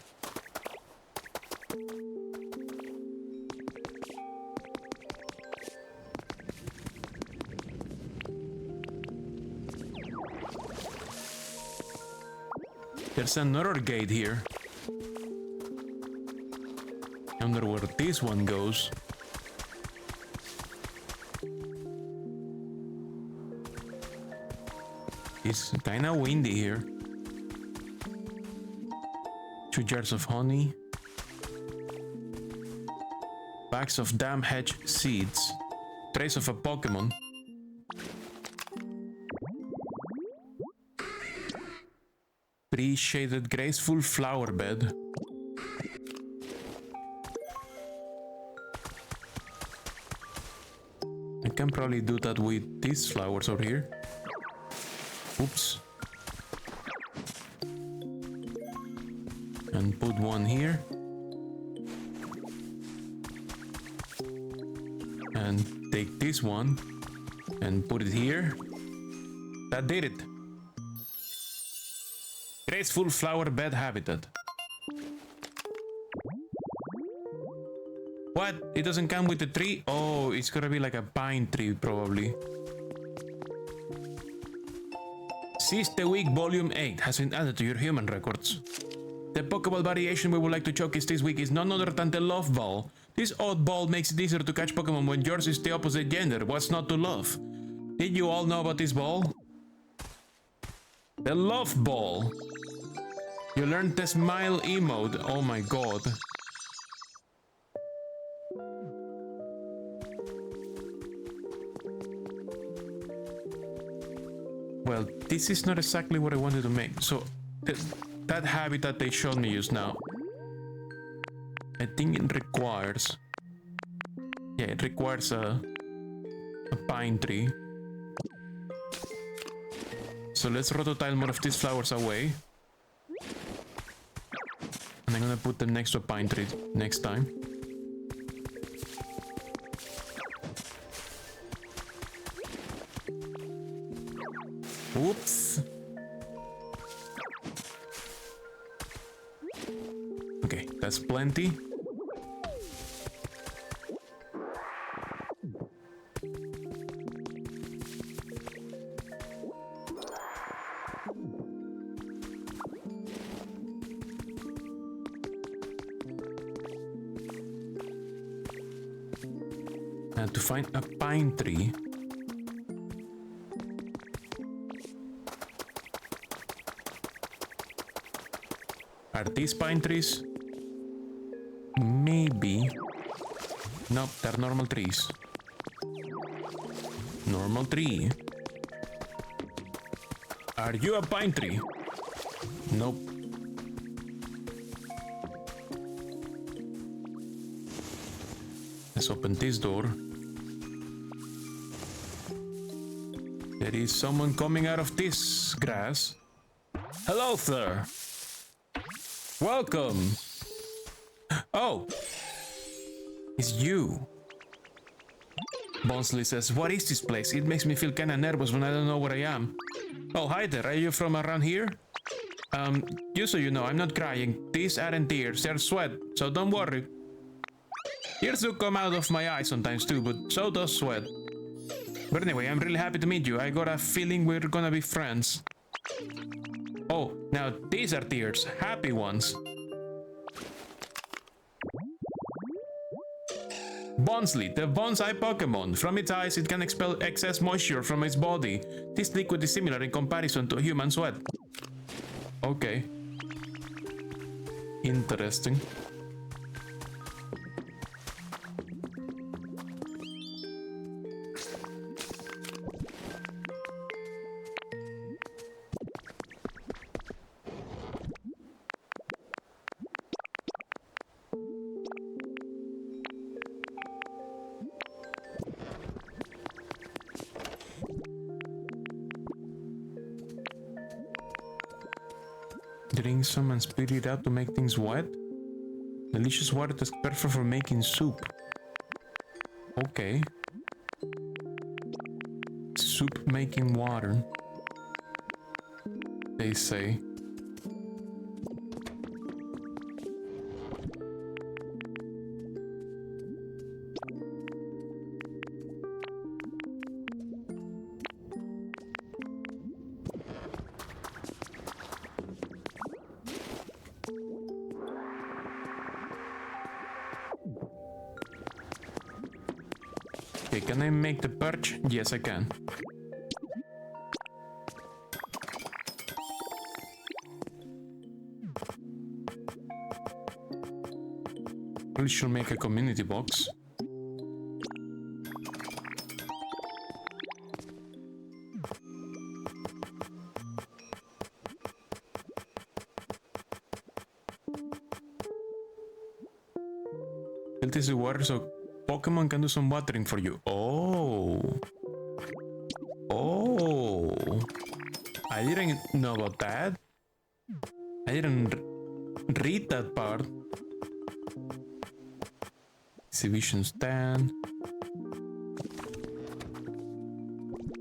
There's another gate here. I wonder where this one goes. It's kinda windy here. 2 jars of honey. Bags of damn hedge seeds. Trace of a Pokemon. Tree-shaded graceful flower bed. I can probably do that with these flowers over here. Oops. And put one here. And take this one and put it here. That did it. Graceful flower bed habitat. What? It doesn't come with the tree? Oh, it's gonna be like a pine tree probably. Seize the Week Volume 8 has been added to your human records. The Pokeball variation we would like to showcase this week is none other than the Love Ball. This odd ball makes it easier to catch Pokemon when yours is the opposite gender. What's not to love? Did you all know about this ball? The Love Ball. You learned the smile emote. Oh my god. Well, this is not exactly what I wanted to make. So, that habitat they showed me just now, I think it requires... Yeah, it requires a pine tree. So let's rototile more of these flowers away. And I'm gonna put them next to a pine tree next time. Oops. Okay, that's plenty. And to find a pine tree, are these pine trees? Maybe. Nope, they're normal trees. Normal tree. Are you a pine tree? Nope. Let's open this door. There is someone coming out of this grass. Hello, sir. Welcome. Oh, it's you. Bonsley says, what is this place? It makes me feel kinda nervous when I don't know where I am. Oh, hi there. Are you from around here? Just so you know, I'm not crying. These aren't tears, they're sweat, so don't worry. Tears do come out of my eyes sometimes too, but so does sweat. But anyway, I'm really happy to meet you. I got a feeling we're gonna be friends. Oh, now these are tears, happy ones. Bonsley, the bonsai Pokemon. From its eyes, it can expel excess moisture from its body. This liquid is similar in comparison to human sweat. Okay. Interesting. Drink some and spit it out to make things wet. Delicious water that's perfect for making soup. Okay. Soup making water, they say. Okay, can I make the perch? Yes, I can. We should make a community box. Fill this with water so Pokemon can do some watering for you. Oh. Oh. I didn't know about that. I didn't read that part. Exhibition stand.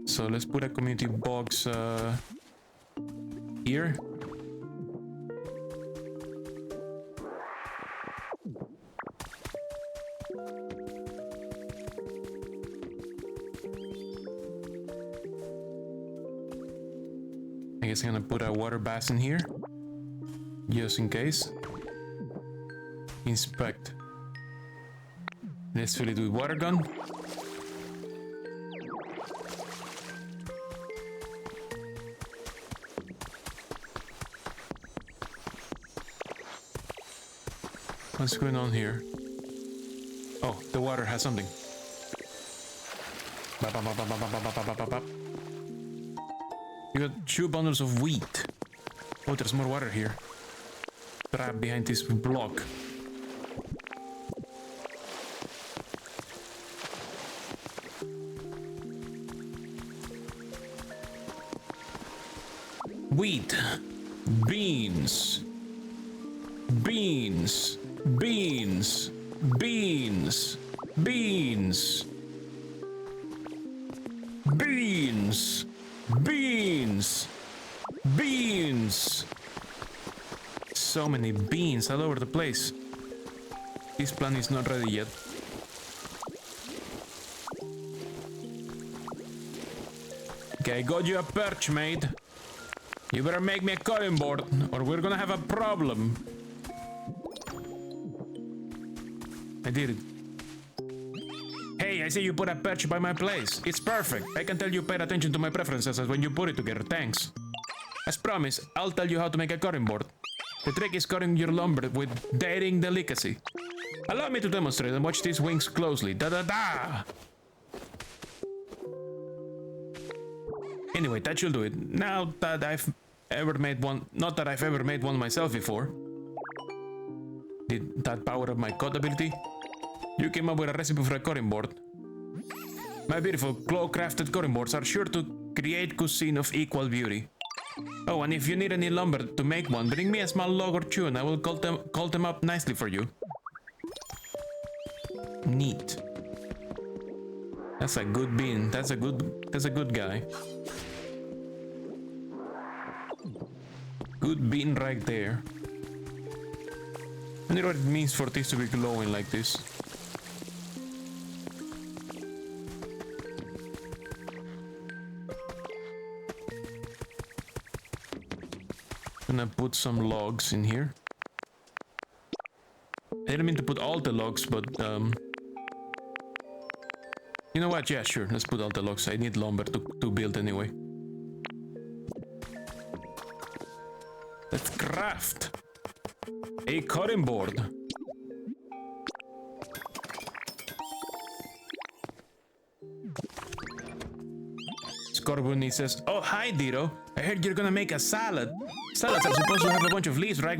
So let's put a community box here. I guess I'm gonna put a water basin here, just in case. Inspect. Let's fill it with water gun. What's going on here? Oh, the water has something. Bop, bop, bop, bop, bop, bop, bop, bop, bop. You got 2 bundles of wheat. Oh, there's more water here. Trapped behind this block. Wheat. Beans. Beans. Beans. Beans. Beans. Beans. Beans. Beans. So many beans all over the place. This plant is not ready yet. Okay, I got you a perch, mate. You better make me a cutting board, or we're gonna have a problem. I did it. Hey, I see you put a perch by my place. It's perfect. I can tell you paid attention to my preferences when you put it together. Thanks. As promised, I'll tell you how to make a cutting board. The trick is cutting your lumber with daring delicacy. Allow me to demonstrate and watch these wings closely. Da-da-da! Anyway, that should do it. Now that I've ever made one... Not that I've ever made one myself before. Did that power up my cut ability? You came up with a recipe for a cutting board. My beautiful claw-crafted cutting boards are sure to create cuisine of equal beauty. Oh, and if you need any lumber to make one, bring me a small log or two and I will cut them up nicely for you. Neat. That's a good bean. That's a good guy. Good bean right there. I wonder what it means for this to be glowing like this. Gonna put some logs in here. I didn't mean to put all the logs, but you know what? Yeah, sure. Let's put all the logs. I need lumber to build anyway. Let's craft a cutting board. Scorbunny says, "Oh, hi, Dito. I heard you're gonna make a salad. Salads are supposed to have a bunch of leaves, right?"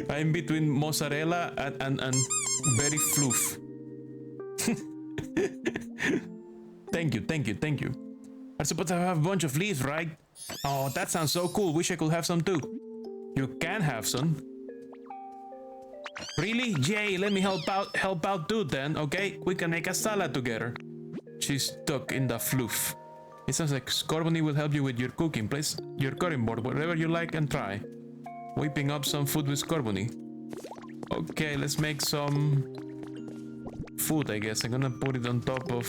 I'm between mozzarella and berry floof. Thank you. Are supposed to have a bunch of leaves, right? Oh, that sounds so cool. Wish I could have some too. You can have some. Really? Yay, let me help out too then, okay? We can make a salad together. She's stuck in the floof. It sounds like Scorbunny will help you with your cooking. Place your cutting board wherever you like and try. Whipping up some food with Scorbunny. Okay, let's make some food, I guess. I'm gonna put it on top of...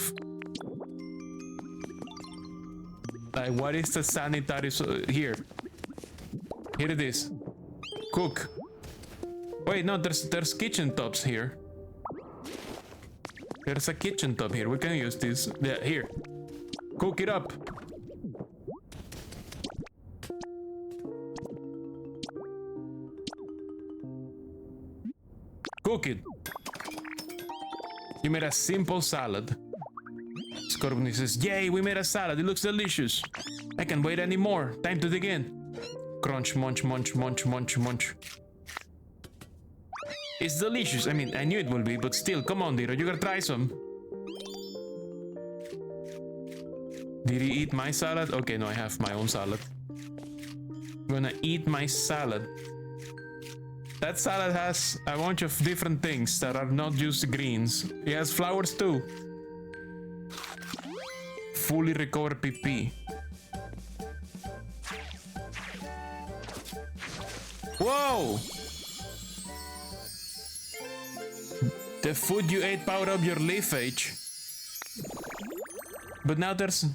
Like, what is the sanitary... Here it is. Cook. Wait, no, there's kitchen tops here. There's a kitchen top here. We can use this. Yeah, here. Cook it up. Cook it. You made a simple salad. Scorbunny says, yay, we made a salad. It looks delicious. I can't wait anymore. Time to dig in. Crunch, munch, munch, munch, munch, munch. It's delicious. I mean, I knew it would be, but still, come on, Diro. You gotta try some. Did he eat my salad? Okay, no, I have my own salad. I'm gonna eat my salad. That salad has a bunch of different things that are not just greens. It has flowers too. Fully recovered PP. Whoa! The food you ate powered up your leafage. But now there's...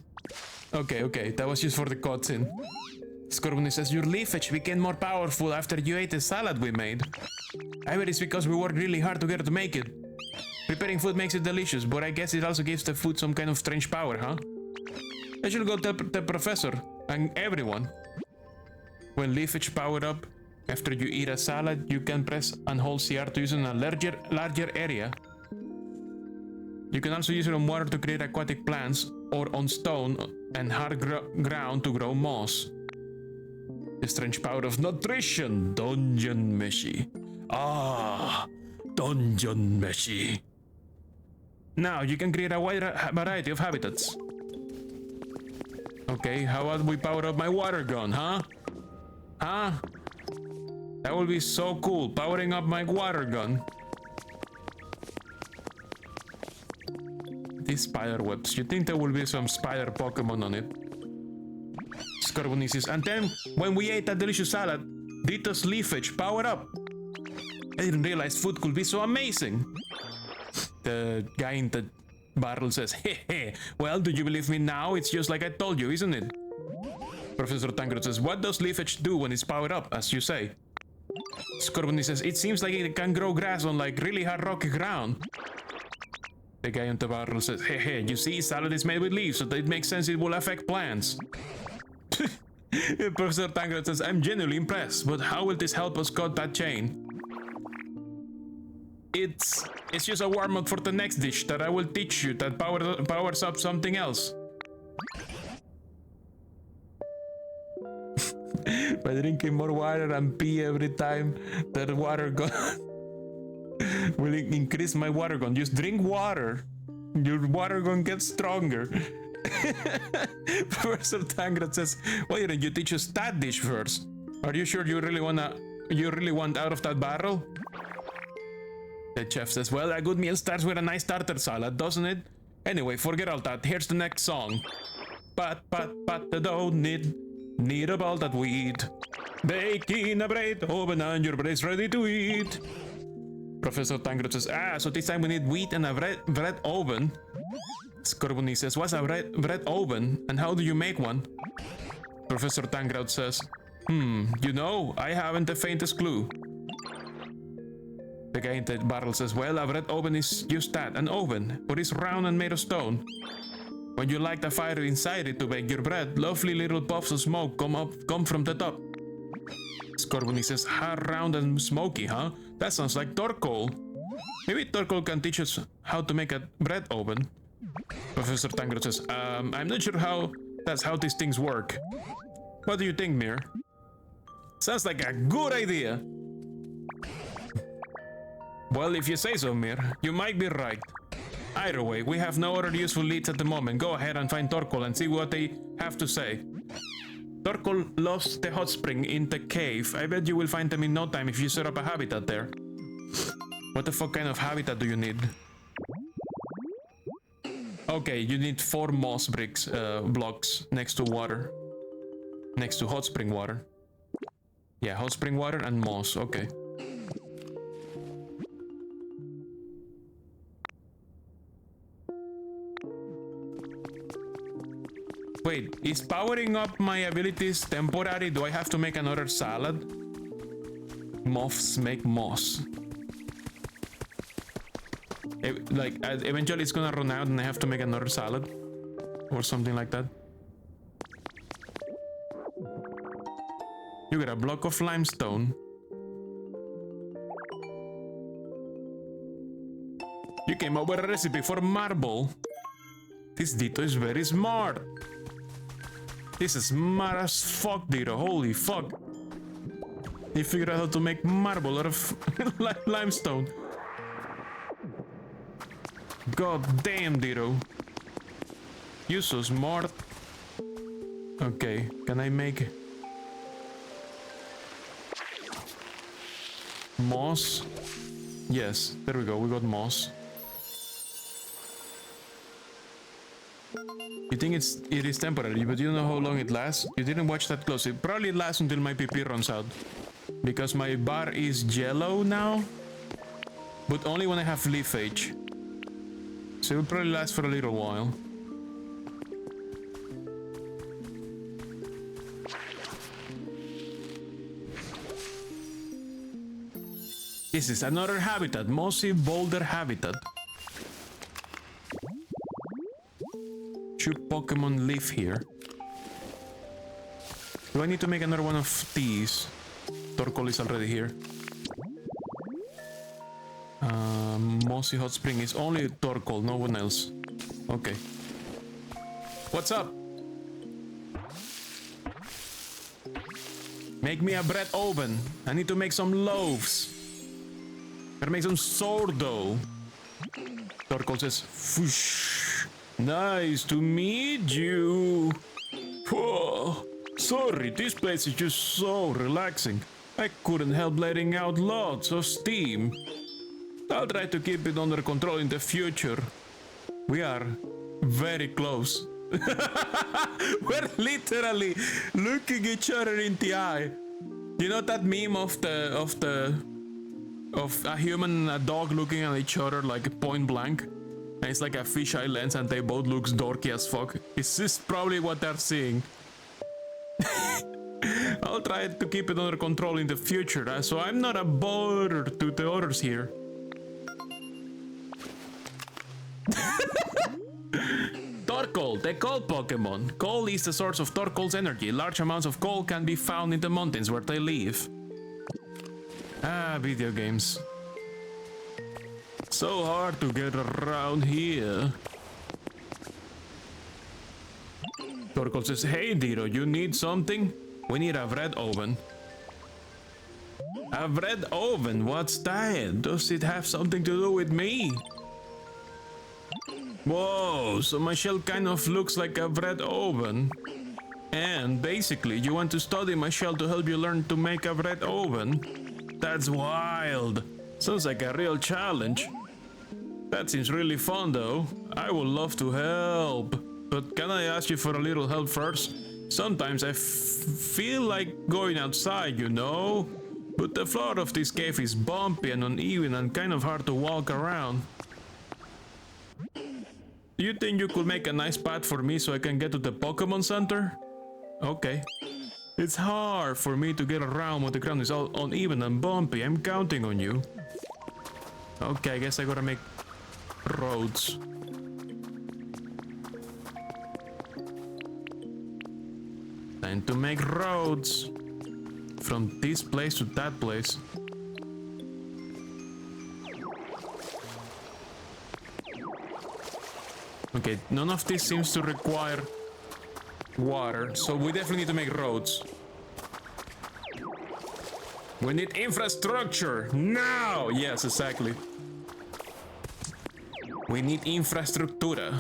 Okay, that was just for the cutscene. Scorbunny says, your leafage became more powerful after you ate the salad we made. I bet it's because we worked really hard together to make it. Preparing food makes it delicious, but I guess it also gives the food some kind of strange power, huh? I should go tell the professor and everyone. When leafage powered up, after you eat a salad, you can press and hold CR to use it in a larger area. You can also use it on water to create aquatic plants, or on stone and hard ground to grow moss. The strange power of nutrition, Dungeon Meshi. Ah, Dungeon Meshi. Now you can create a wide variety of habitats. Okay, how about we power up my water gun, huh? Huh? That would be so cool, powering up my water gun. These spider webs, you think there will be some spider Pokemon on it? Scorbunny says, and then when we ate that delicious salad, Dito's leafage powered up. I didn't realize food could be so amazing. The guy in the barrel says, hey, well, do you believe me now? It's just like I told you, isn't it? Professor Tangrowth says, what does leafage do when it's powered up, as you say? Scorbunny says, it seems like it can grow grass on like really hard rocky ground. The guy on the barrel says, hey, you see, salad is made with leaves, so it makes sense it will affect plants. Professor Tangrowth says, I'm genuinely impressed, but how will this help us cut that chain? It's just a warm-up for the next dish that I will teach you that powers up something else. By drinking more water and pee every time that water gun will increase my water gun. Just drink water. Your water gun gets stronger. Professor Tangrowth says, why didn't you teach us that dish first? Are you sure you really want out of that barrel? The chef says, well, a good meal starts with a nice starter salad, doesn't it? Anyway, forget all that. Here's the next song. Pat, the dough, knead up all that wheat. Bake in a bread oven and your bread's ready to eat. Professor Tangrowth says, so this time we need wheat and a bread oven. Scorbunny says, what's a bread oven and how do you make one? Professor Tangrowth says, you know, I haven't the faintest clue. The guy in the barrel says, well, a bread oven is just that, an oven, but it's round and made of stone. When you light the fire inside it to bake your bread, lovely little puffs of smoke come from the top. Scorbunny says, hard, round, and smoky, huh? That sounds like Torkoal. Maybe Torkoal can teach us how to make a bread oven. Professor Tangrowth says, I'm not sure that's how these things work. What do you think, Mir? Sounds like a good idea. Well, if you say so, Mir, you might be right. Either way, we have no other useful leads at the moment. Go ahead and find Torkoal and see what they have to say. Torkoal loves the hot spring in the cave. I bet you will find them in no time if you set up a habitat there. What the fuck kind of habitat do you need? Okay, you need 4 moss blocks next to water. Next to hot spring water. Yeah, hot spring water and moss, okay. Wait, is powering up my abilities temporary? Do I have to make another salad? Moths make moss. Eventually it's gonna run out and I have to make another salad or something like that. You got a block of limestone. You came up with a recipe for marble. This Dito is very smart. This is smart as fuck, Dito. Holy fuck. He figured out how to make marble out of limestone. God damn, Dito. You're so smart. Okay, can I make moss? Yes, there we go, we got moss. You think it is temporary, but you don't know how long it lasts? You didn't watch that close. It probably lasts until my PP runs out. Because my bar is yellow now. But only when I have leafage. So it will probably last for a little while. This is another habitat, mossy boulder habitat. Should Pokemon live here? Do I need to make another one of these? Torkoal is already here. Mossy hot spring is only Torkoal, no one else. Okay. What's up? Make me a bread oven. I need to make some loaves. Gotta make some sourdough. Torkoal says, "Whoosh. Nice to meet you." Whoa. Sorry, this place is just so relaxing. I couldn't help letting out lots of steam. I'll try to keep it under control in the future. We are very close. We're literally looking each other in the eye. You know that meme of a human and a dog looking at each other like point blank? And it's like a fisheye lens and they both look dorky as fuck. This is probably what they're seeing. I'll try to keep it under control in the future, so I'm not a bother to the others here. Torkoal, the coal Pokemon. Coal is the source of Torkoal's energy. Large amounts of coal can be found in the mountains where they live. Ah, video games. So hard to get around here. Torkoal says, "Hey Dito, you need something? We need a bread oven." A bread oven? What's that? Does it have something to do with me? Whoa, so my shell kind of looks like a bread oven. And basically, you want to study my shell to help you learn to make a bread oven? That's wild. Sounds like a real challenge. That seems really fun though. I would love to help. But can I ask you for a little help first? Sometimes I feel like going outside, you know? But the floor of this cave is bumpy and uneven and kind of hard to walk around. Do you think you could make a nice path for me so I can get to the Pokemon Center? Okay. It's hard for me to get around when the ground is all uneven and bumpy. I'm counting on you. Okay, I guess I gotta make roads. Time to make roads. From this place to that place. Okay, none of this seems to require water, so we definitely need to make roads. We need infrastructure now! Yes, exactly. We need infrastructura.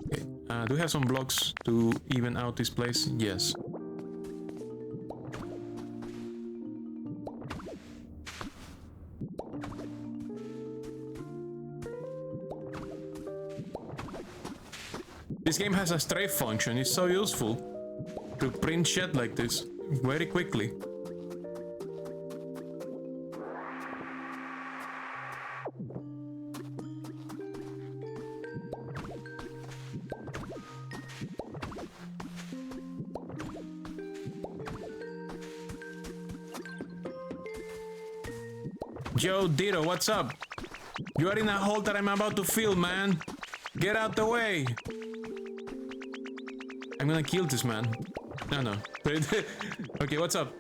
Okay, do we have some blocks to even out this place? Yes. This game has a strafe function. It's so useful to print shit like this very quickly. Joe Ditto, what's up? You are in a hole that I'm about to fill, man. Get out the way. I'm gonna kill this man. No. Okay, what's up?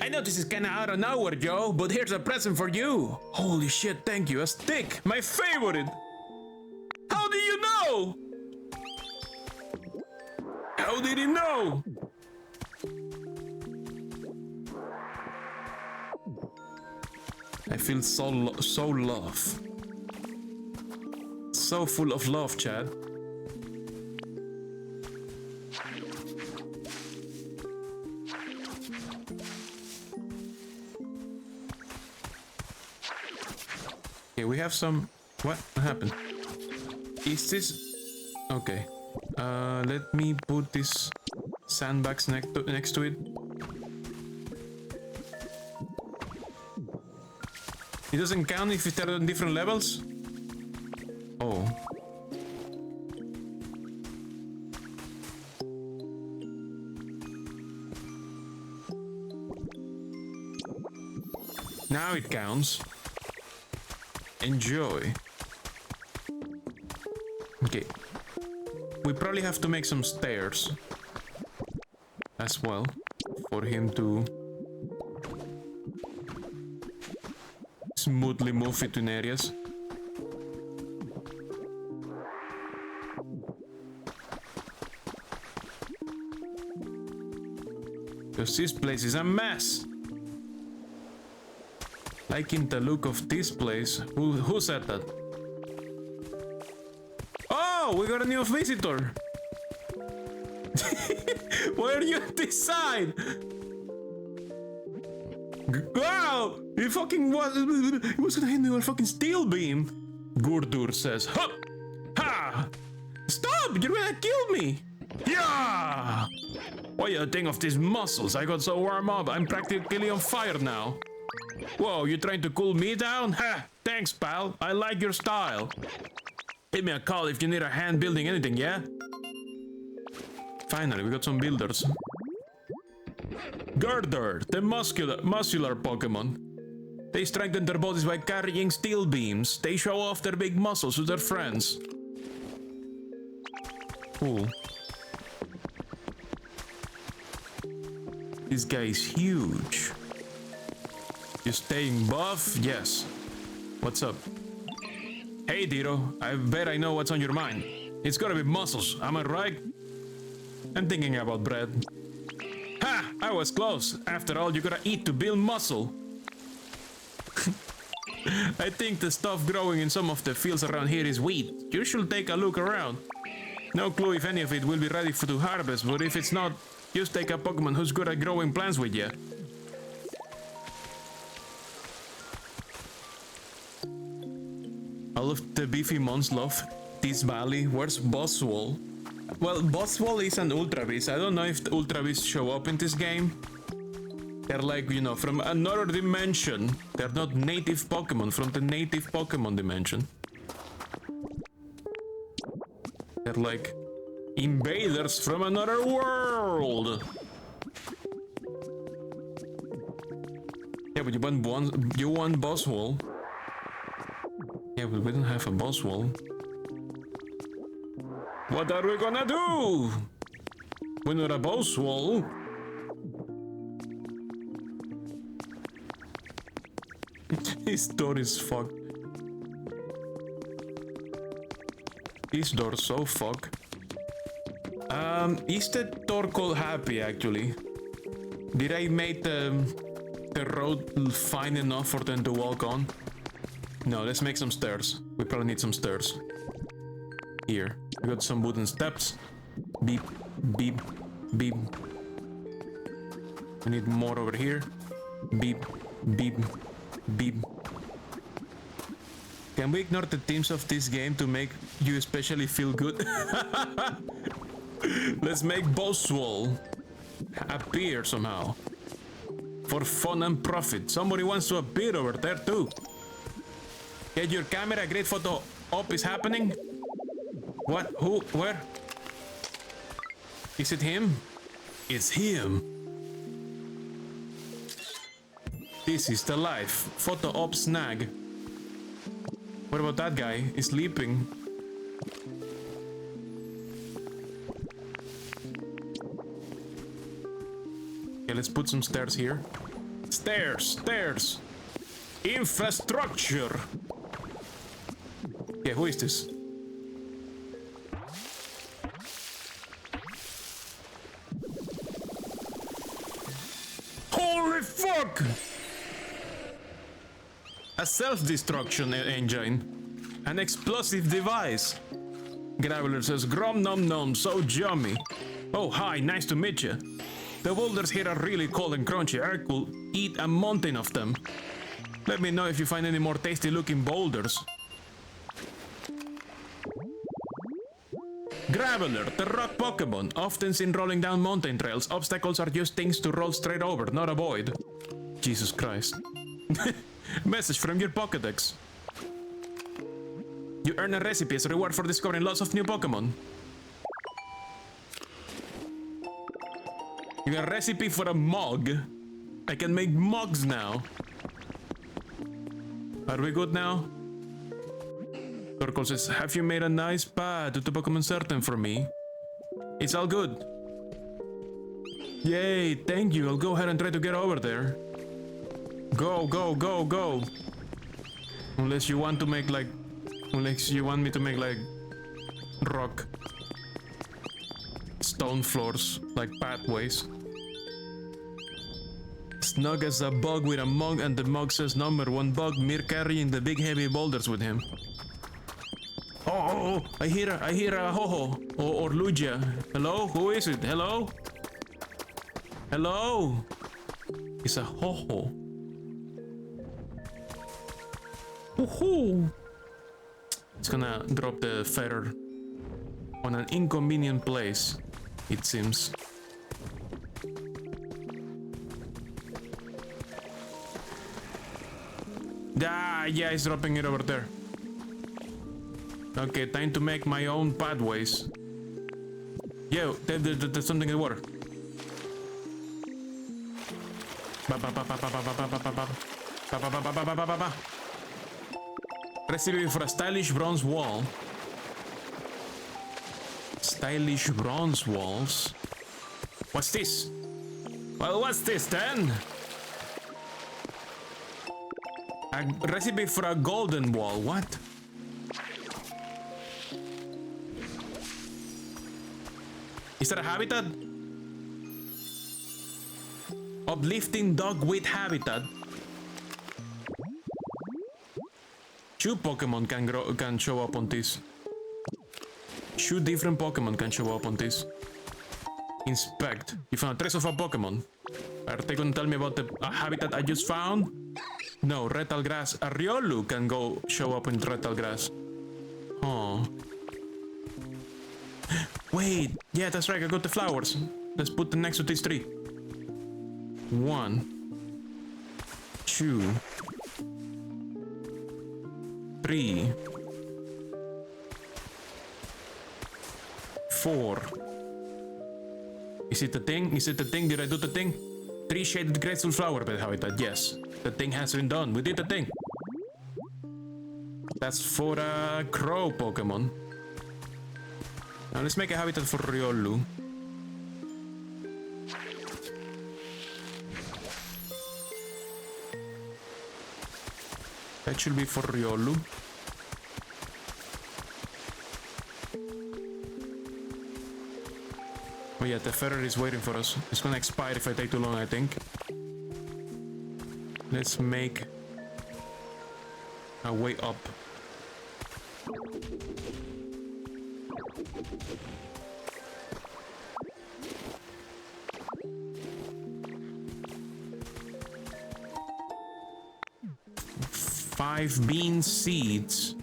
I know this is kinda out of nowhere, Joe, but here's a present for you. Holy shit, thank you. A stick, my favorite. How do you know? How did he know? I feel so love. So full of love, Chad. Okay, we have some... What happened? Is this... Okay. Let me put this sandbags next to it. It doesn't count if they're on different levels? Oh. Now it counts. Enjoy. Okay. We probably have to make some stairs as well for him to smoothly move between areas. Because this place is a mess. Liking the look of this place. Who said that? Oh, we got a new visitor. Why are you at this side? Wow! He fucking was gonna hit me with a fucking steel beam. Gurdur says, "Hup! Ha! Stop! You're gonna kill me! Yeah! What do you think of these muscles? I got so warm up, I'm practically on fire now. Whoa, you trying to cool me down? Ha! Thanks, pal. I like your style. Give me a call if you need a hand building anything, yeah? Finally, we got some builders. Girder, the muscular Pokemon. They strengthen their bodies by carrying steel beams. They show off their big muscles to their friends. Cool. This guy is huge. You staying buff? Yes. What's up? Hey, Ditto. I bet I know what's on your mind. It's gotta be muscles, am I right? I'm thinking about bread. Ha! I was close. After all, you gotta eat to build muscle. I think the stuff growing in some of the fields around here is wheat. You should take a look around. No clue if any of it will be ready to harvest, but if it's not, just take a Pokemon who's good at growing plants with you. All of the beefy mons love this valley. Where's Boswell? Well, Boswell is an Ultra Beast. I don't know if the Ultra Beasts show up in this game. They're like, you know, from another dimension. They're not native Pokemon from the native Pokemon dimension. They're like invaders from another world. Yeah, but you want Boswell. Yeah, but we don't have a Boswell. What are we gonna do? We're not a Boswell. His door is fucked. His door's so fucked. Is the door called Happy actually? Did I make the road fine enough for them to walk on? No, let's make some stairs. We probably need some stairs. Here, we got some wooden steps. Beep, beep, beep. We need more over here. Beep, beep, beep. Can we ignore the themes of this game to make you especially feel good? Let's make Boswell appear somehow. For fun and profit. Somebody wants to appear over there too. Get your camera, great photo op is happening. What? Who? Where? Is it him? It's him. This is the life. Photo op snag. What about that guy? He's sleeping. Okay, let's put some stairs here. Stairs! Infrastructure! Okay, who is this? Holy fuck! A self-destruction engine. An explosive device. Graveler says, Grom nom nom, so yummy. Oh, hi, nice to meet you. The boulders here are really cold and crunchy. I could eat a mountain of them. Let me know if you find any more tasty looking boulders. Graveler, the rock Pokemon, often seen rolling down mountain trails. Obstacles are just things to roll straight over, not avoid. Jesus Christ. Message from your Pokédex. You earn a recipe as a reward for discovering lots of new Pokemon. You got a recipe for a mug. I can make mugs now. Are we good now? Torkoal says, have you made a nice path to the Pokemon certain for me? It's all good. Yay, thank you. I'll go ahead and try to get over there. Go, go, go, go. Unless you want to make like... Unless you want me to make like... rock... stone floors, like pathways. Snug as a bug with a mug, and the mug says number one bug, mere carrying the big heavy boulders with him. Oh, I hear a Ho-Ho or Lugia. Hello, who is it? Hello? Hello? It's a Ho-Ho. Woohoo! It's gonna drop the feather on an inconvenient place, it seems. Ah, yeah, it's dropping it over there. Okay, time to make my own pathways. Yo, there's something in the water. Recipe for a stylish bronze wall. Stylish bronze walls. What's this? Well, what's this then? A recipe for a golden wall. What? Is that a habitat? Uplifting dogweed habitat. Two Pokemon can show up on this. Two different Pokemon can show up on this. Inspect. You found a trace of a Pokemon. Are they gonna tell me about the habitat I just found? No, Retal Grass. A Riolu can go show up in Retal Grass. Oh. Wait, yeah, that's right, I got the flowers. Let's put them next to this tree. 1, 2, 3, 4. Is it the thing? Is it the thing? Did I do the thing? 3 shaded graceful flower bed habitat. Yes, the thing has been done. We did the thing. That's for a crow Pokemon. Now let's make a habitat for Riolu. That should be for Riolu. Oh yeah, the feather is waiting for us. It's gonna expire if I take too long, I think. Let's make a way up. Five bean seeds.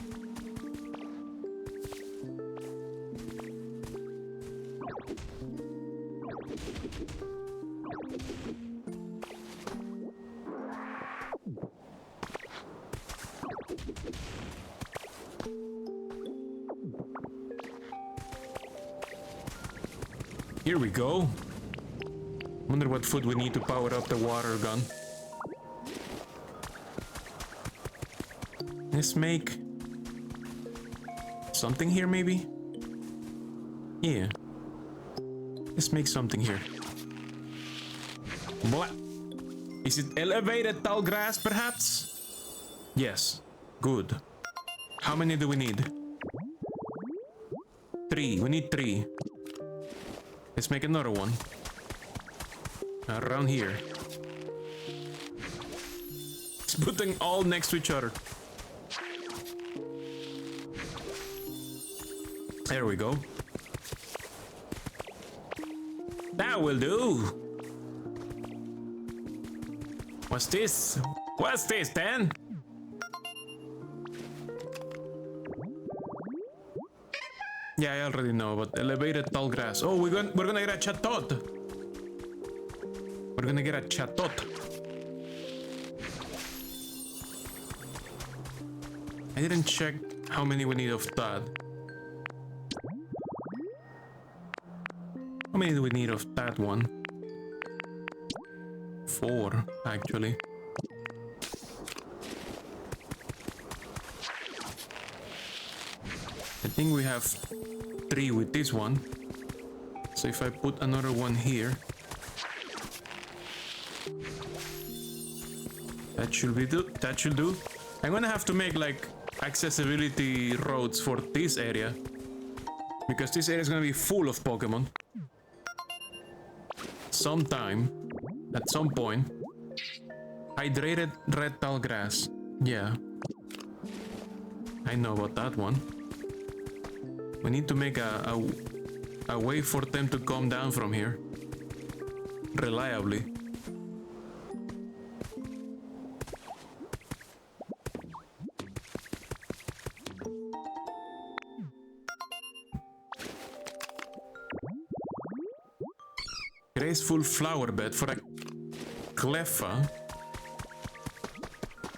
Here we go. Wonder what food we need to power up the water gun. Let's make something here, maybe? Yeah. Let's make something here. What? Is it elevated tall grass, perhaps? Yes. Good. How many do we need? 3. We need 3. Let's make another one. Around here. Let's put them all next to each other. There we go. That will do. What's this? What's this then? Yeah, I already know, but elevated tall grass. Oh, we're gonna get a chatot. We're gonna get a chatot. I didn't check how many we need of that. How many do we need of that one? 4, actually. I think we have 3 with this one. So if I put another one here, that should be do. That should do. I'm gonna have to make like accessibility roads for this area, because this area is gonna be full of Pokemon. Sometime, at some point. Hydrated red tall grass. Yeah. I know about that one. We need to make a way for them to come down from here. Reliably. Graceful flower bed for a Cleffa.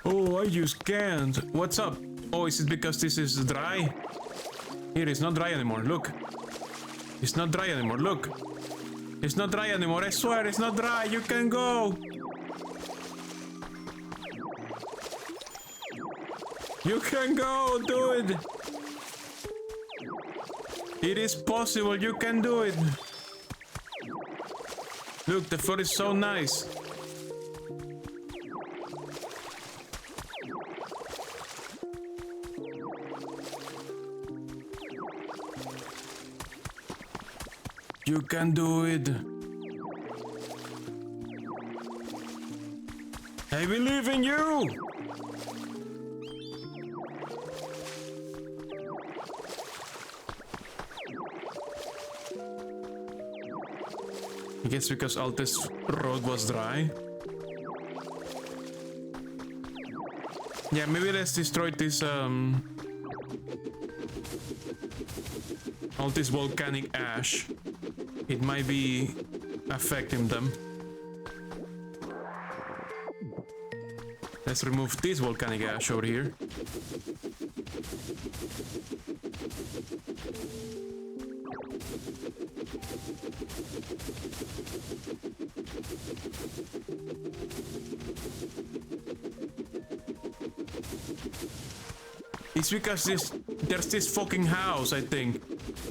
Oh, I just can't. What's up? Oh, is it because this is dry? Here, it's not dry anymore. Look. It's not dry anymore. Look. It's not dry anymore. I swear, it's not dry. You can go. You can go. Do it. It is possible. You can do it. Look, the food is so nice. You can do it. I believe in you. I guess because Altus road was dry. Yeah, maybe let's destroy this all this volcanic ash. It might be affecting them. Let's remove this volcanic ash over here. It's because there's this fucking house, I think.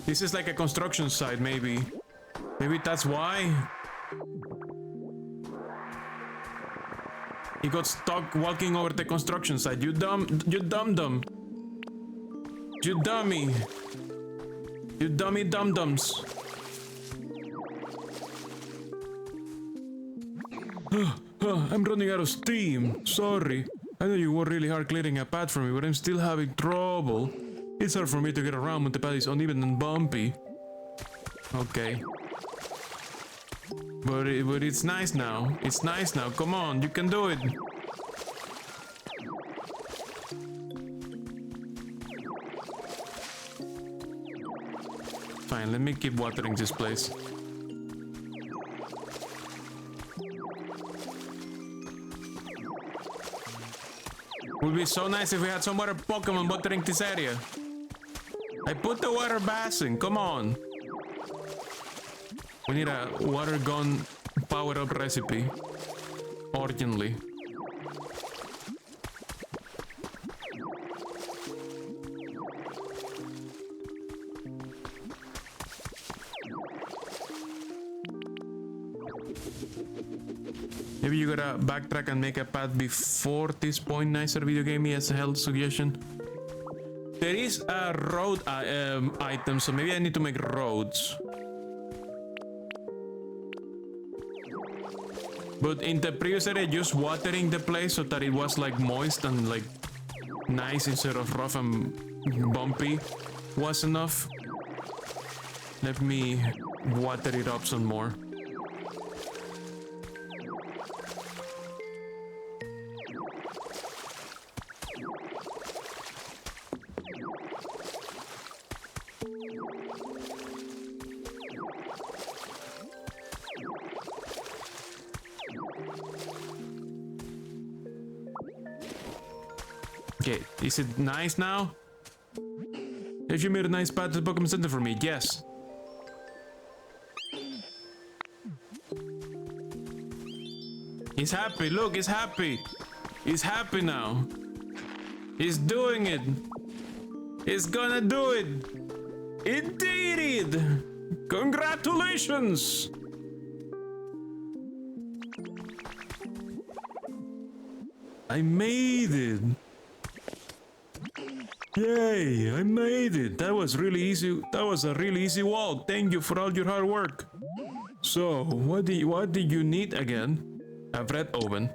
This is like a construction site, maybe. Maybe that's why. He got stuck walking over the construction site. You dum-dum. You dummy. You dummy dum-dums. I'm running out of steam. Sorry. I know you worked really hard clearing a path for me, but I'm still having trouble. It's hard for me to get around when the path is uneven and bumpy. Okay. But it's nice now. It's nice now. Come on, you can do it. Fine, let me keep watering this place. Would be so nice if we had some other Pokemon watering this area. I put the water basin, come on. We need a water gun power-up recipe. Urgently. Maybe you gotta backtrack and make a path before this point. Nicer video game as a health suggestion. There is a road item, so maybe I need to make roads. But in the previous area, just watering the place so that it was like moist and like nice instead of rough and bumpy was enough. Let me water it up some more. Okay, is it nice now? Have you made a nice path to the Pokemon Center for me? Yes. He's happy, look, he's happy. He's happy now. He's doing it. He's gonna do it. He did it! Congratulations! I made it. Yay, I made it. That was really easy. That was a really easy walk. Thank you for all your hard work. So, what did you need again? A bread oven.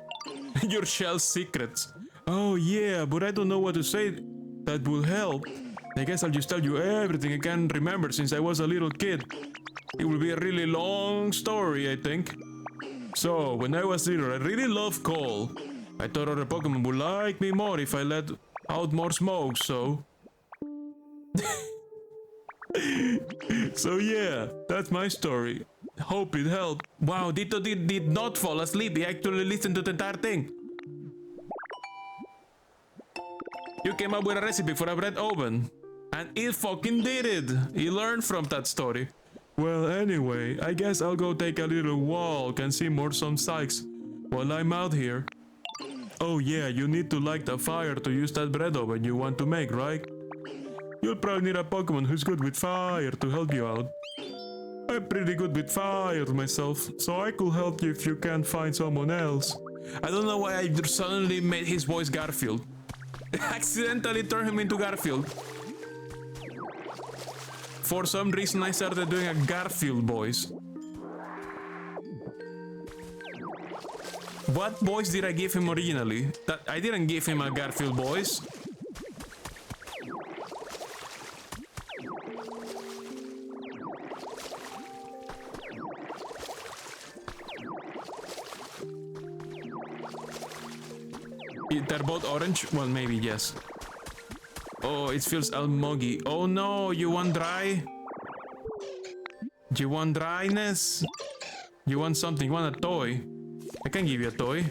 Your shell secrets. Oh yeah, but I don't know what to say that will help. I guess I'll just tell you everything I can remember since I was a little kid. It will be a really long story, I think. So, when I was little, I really loved coal. I thought other Pokemon would like me more if I let out more smoke, so... So yeah, that's my story. Hope it helped. Wow, Ditto did not fall asleep. He actually listened to the entire thing. You came up with a recipe for a bread oven. And it fucking did it. He learned from that story. Well, anyway, I guess I'll go take a little walk and see more some sights while I'm out here. Oh yeah, you need to light a fire to use that bread oven you want to make, right? You'll probably need a Pokemon who's good with fire to help you out. I'm pretty good with fire myself, so I could help you if you can't find someone else. I don't know why I suddenly made his voice Garfield. Accidentally turned him into Garfield. For some reason I started doing a Garfield voice. What voice did I give him originally? That I didn't give him a Garfield voice. They're both orange? Well, maybe, yes. Oh, it feels almoggy. Oh no, you want dry? You want dryness? You want something? You want a toy? I can give you a toy.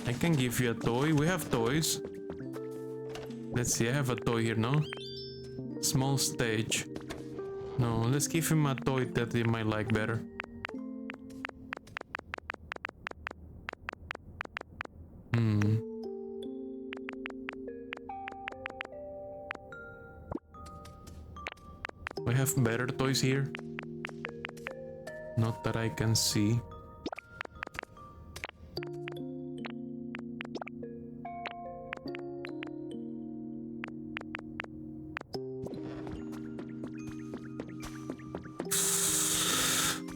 I can give you a toy. We have toys. Let's see, I have a toy here, no? Small stage. No, let's give him a toy that he might like better. We have better toys here. Not that I can see.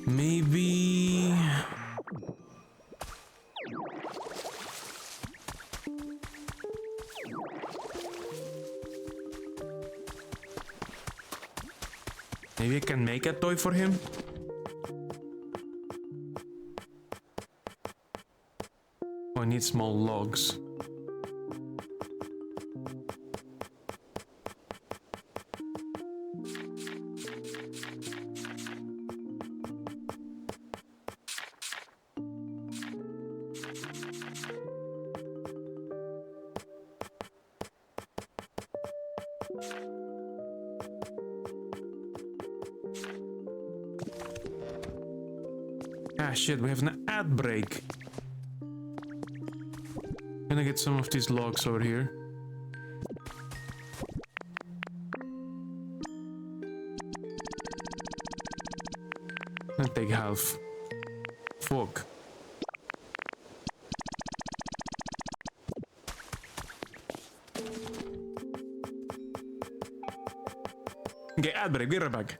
Maybe... Maybe I can make a toy for him? Oh, I need small logs. Ah shit, we have an ad break. Can I get some of these logs over here? And take half. Fuck. Okay, ad break, be right back.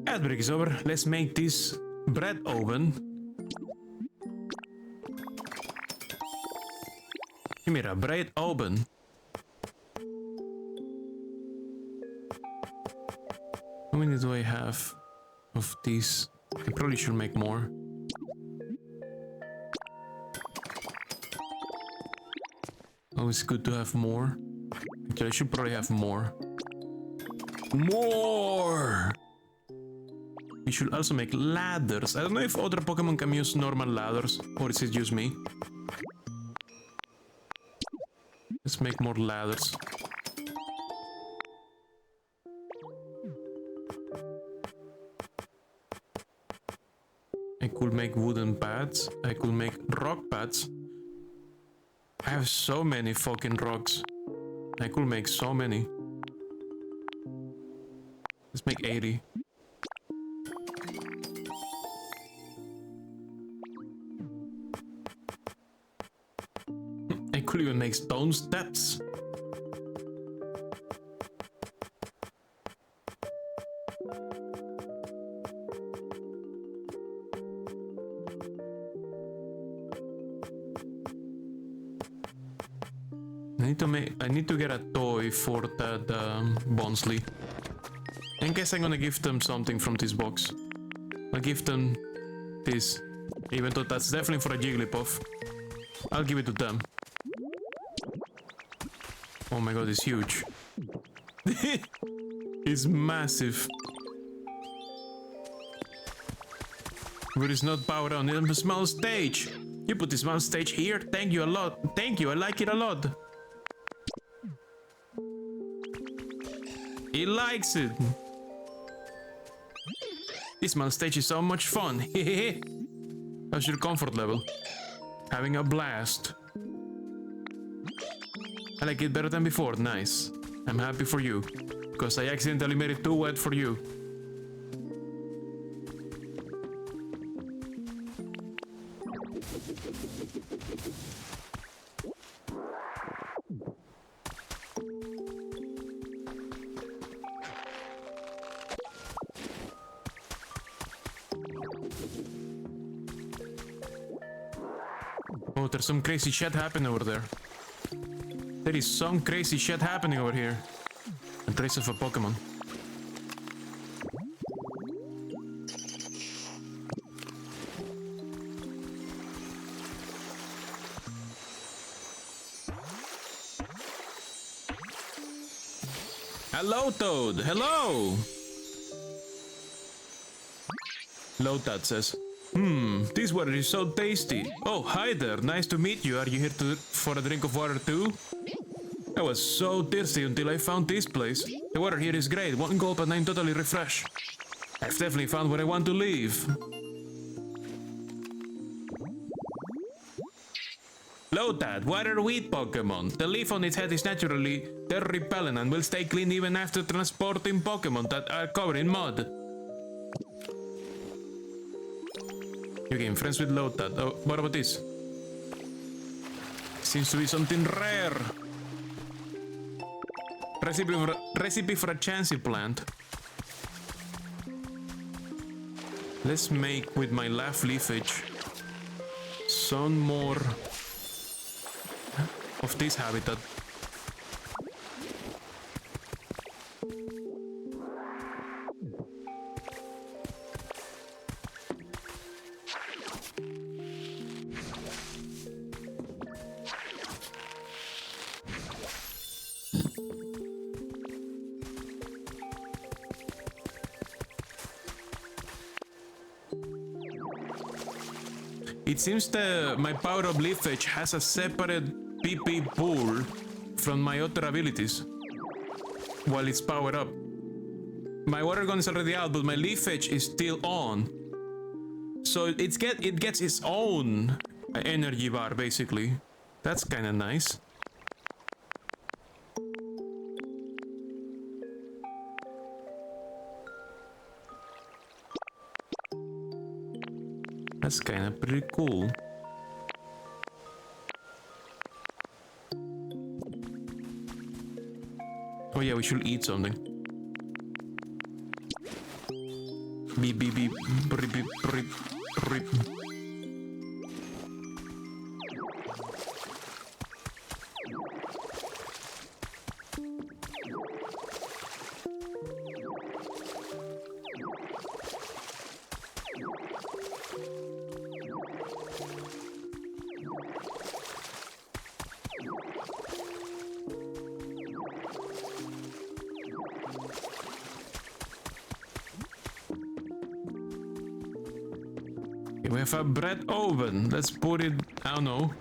Ad break is over. Let's make this bread oven. Give me a bread oven. How many do I have of these? I probably should make more. Always good to have more. Actually, I should probably have more. More! We should also make ladders. I don't know if other Pokemon can use normal ladders, or is it just me? Let's make more ladders. I could make wooden pads. I could make rock pads. I have so many fucking rocks. I could make so many. Let's make 80. I could even make stone steps. I need to get a toy for that Bonsley. In case I'm gonna give them something from this box. I'll give them this. Even though that's definitely for a Jigglypuff. I'll give it to them. Oh my god, it's huge. It's massive. But it's not powered on. It's a small stage. You put this small stage here? Thank you a lot. Thank you, I like it a lot. He likes it. This small stage is so much fun. How's your comfort level? Having a blast. I like it better than before. Nice. I'm happy for you. Because I accidentally made it too wet for you. Oh, there's some crazy shit happening over there. There is some crazy shit happening over here. A trace of a Pokemon. Hello, Toad. Hello. Lotad says, this water is so tasty. Oh, hi there. Nice to meet you. Are you here for a drink of water too? I was so thirsty until I found this place. The water here is great. One gulp and I'm totally refreshed. I've definitely found where I want to live. Lotad, water weed Pokemon. The leaf on its head is naturally dirt repellent and will stay clean even after transporting Pokemon that are covered in mud. You became friends with Lotad. Oh, what about this? Seems to be something rare. Recipe for a Chansey plant. Let's make with my laugh leafage some more of this habitat. It seems my power-up leafage has a separate PP pool from my other abilities while it's powered up. My water gun is already out, but my leafage is still on. So it gets its own energy bar, basically. That's kind of nice. That's kind of pretty cool. Oh yeah, we should eat something. Beep beep beep. Beep beep beep beep. We have a bread oven. Let's put it, I don't know,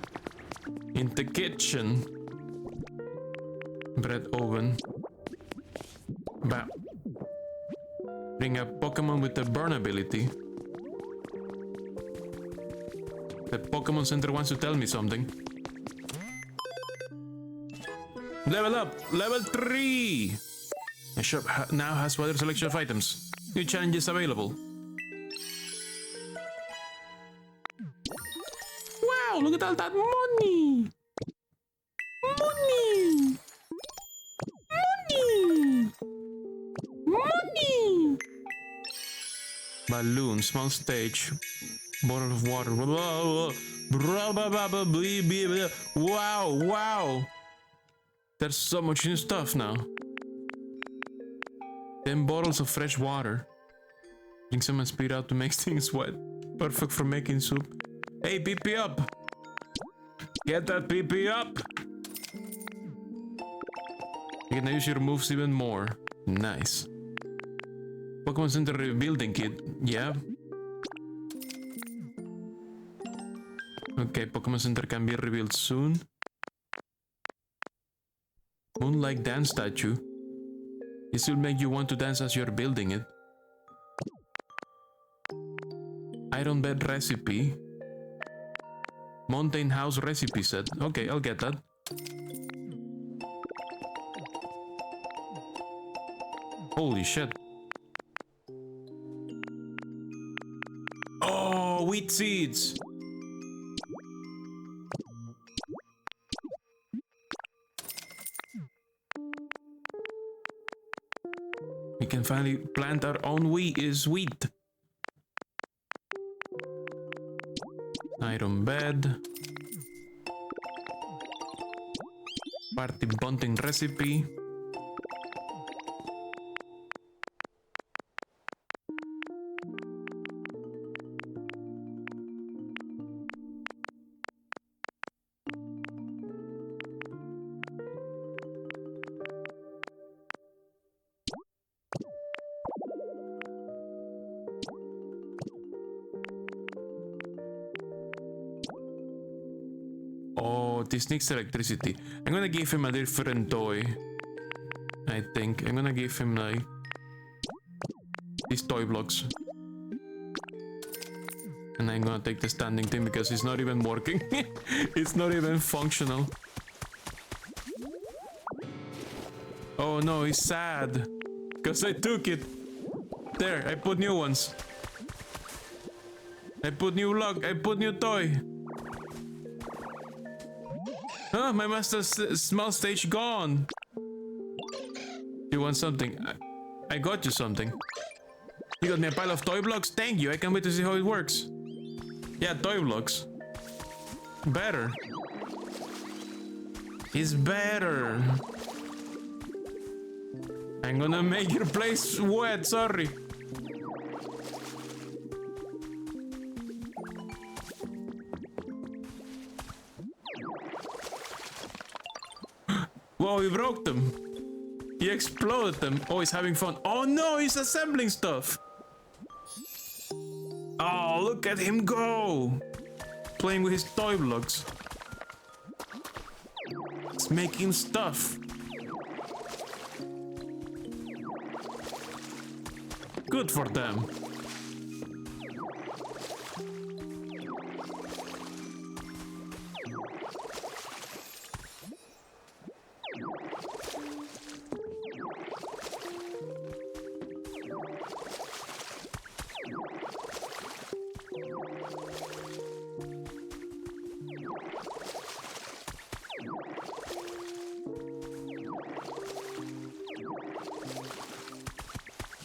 in the kitchen. Bread oven. Bah. Bring a Pokemon with the burn ability. The Pokemon Center wants to tell me something. Level up! Level 3! The shop now has wider selection of items. New challenges available. Wow, look at all that money! Money! Money! Money! Balloon, small stage, bottle of water. Wow, wow! There's so much new stuff now. 10 bottles of fresh water. Drink some and spit out to make things wet. Perfect for making soup. Hey, PP up! Get that PP up! You can use your moves even more. Nice. Pokemon Center rebuilding kit. Yeah. Okay, Pokemon Center can be rebuilt soon. Moonlight dance statue. It will make you want to dance as you're building it. Iron bed recipe. Mountain house recipe set. Okay, I'll get that. Holy shit. Oh, wheat seeds. We can finally plant our own wheat. Iron bed. Party bunting recipe. Oh, this needs electricity. I'm gonna give him a different toy. I think. I'm gonna give him like these toy blocks. And I'm gonna take the standing thing because it's not even working. It's not even functional. Oh no, he's sad. Because I took it. There, I put new ones. I put new lock, I put new toy. Huh, my master small stage gone. You want something? I got you something. You got me a pile of toy blocks? Thank you, I can't wait to see how it works. Yeah, toy blocks. Better. It's better. I'm gonna make your place wet, sorry. Whoa, he broke them. He exploded them. Oh, he's having fun. Oh no, he's assembling stuff. Oh, look at him go. Playing with his toy blocks. He's making stuff. Good for them.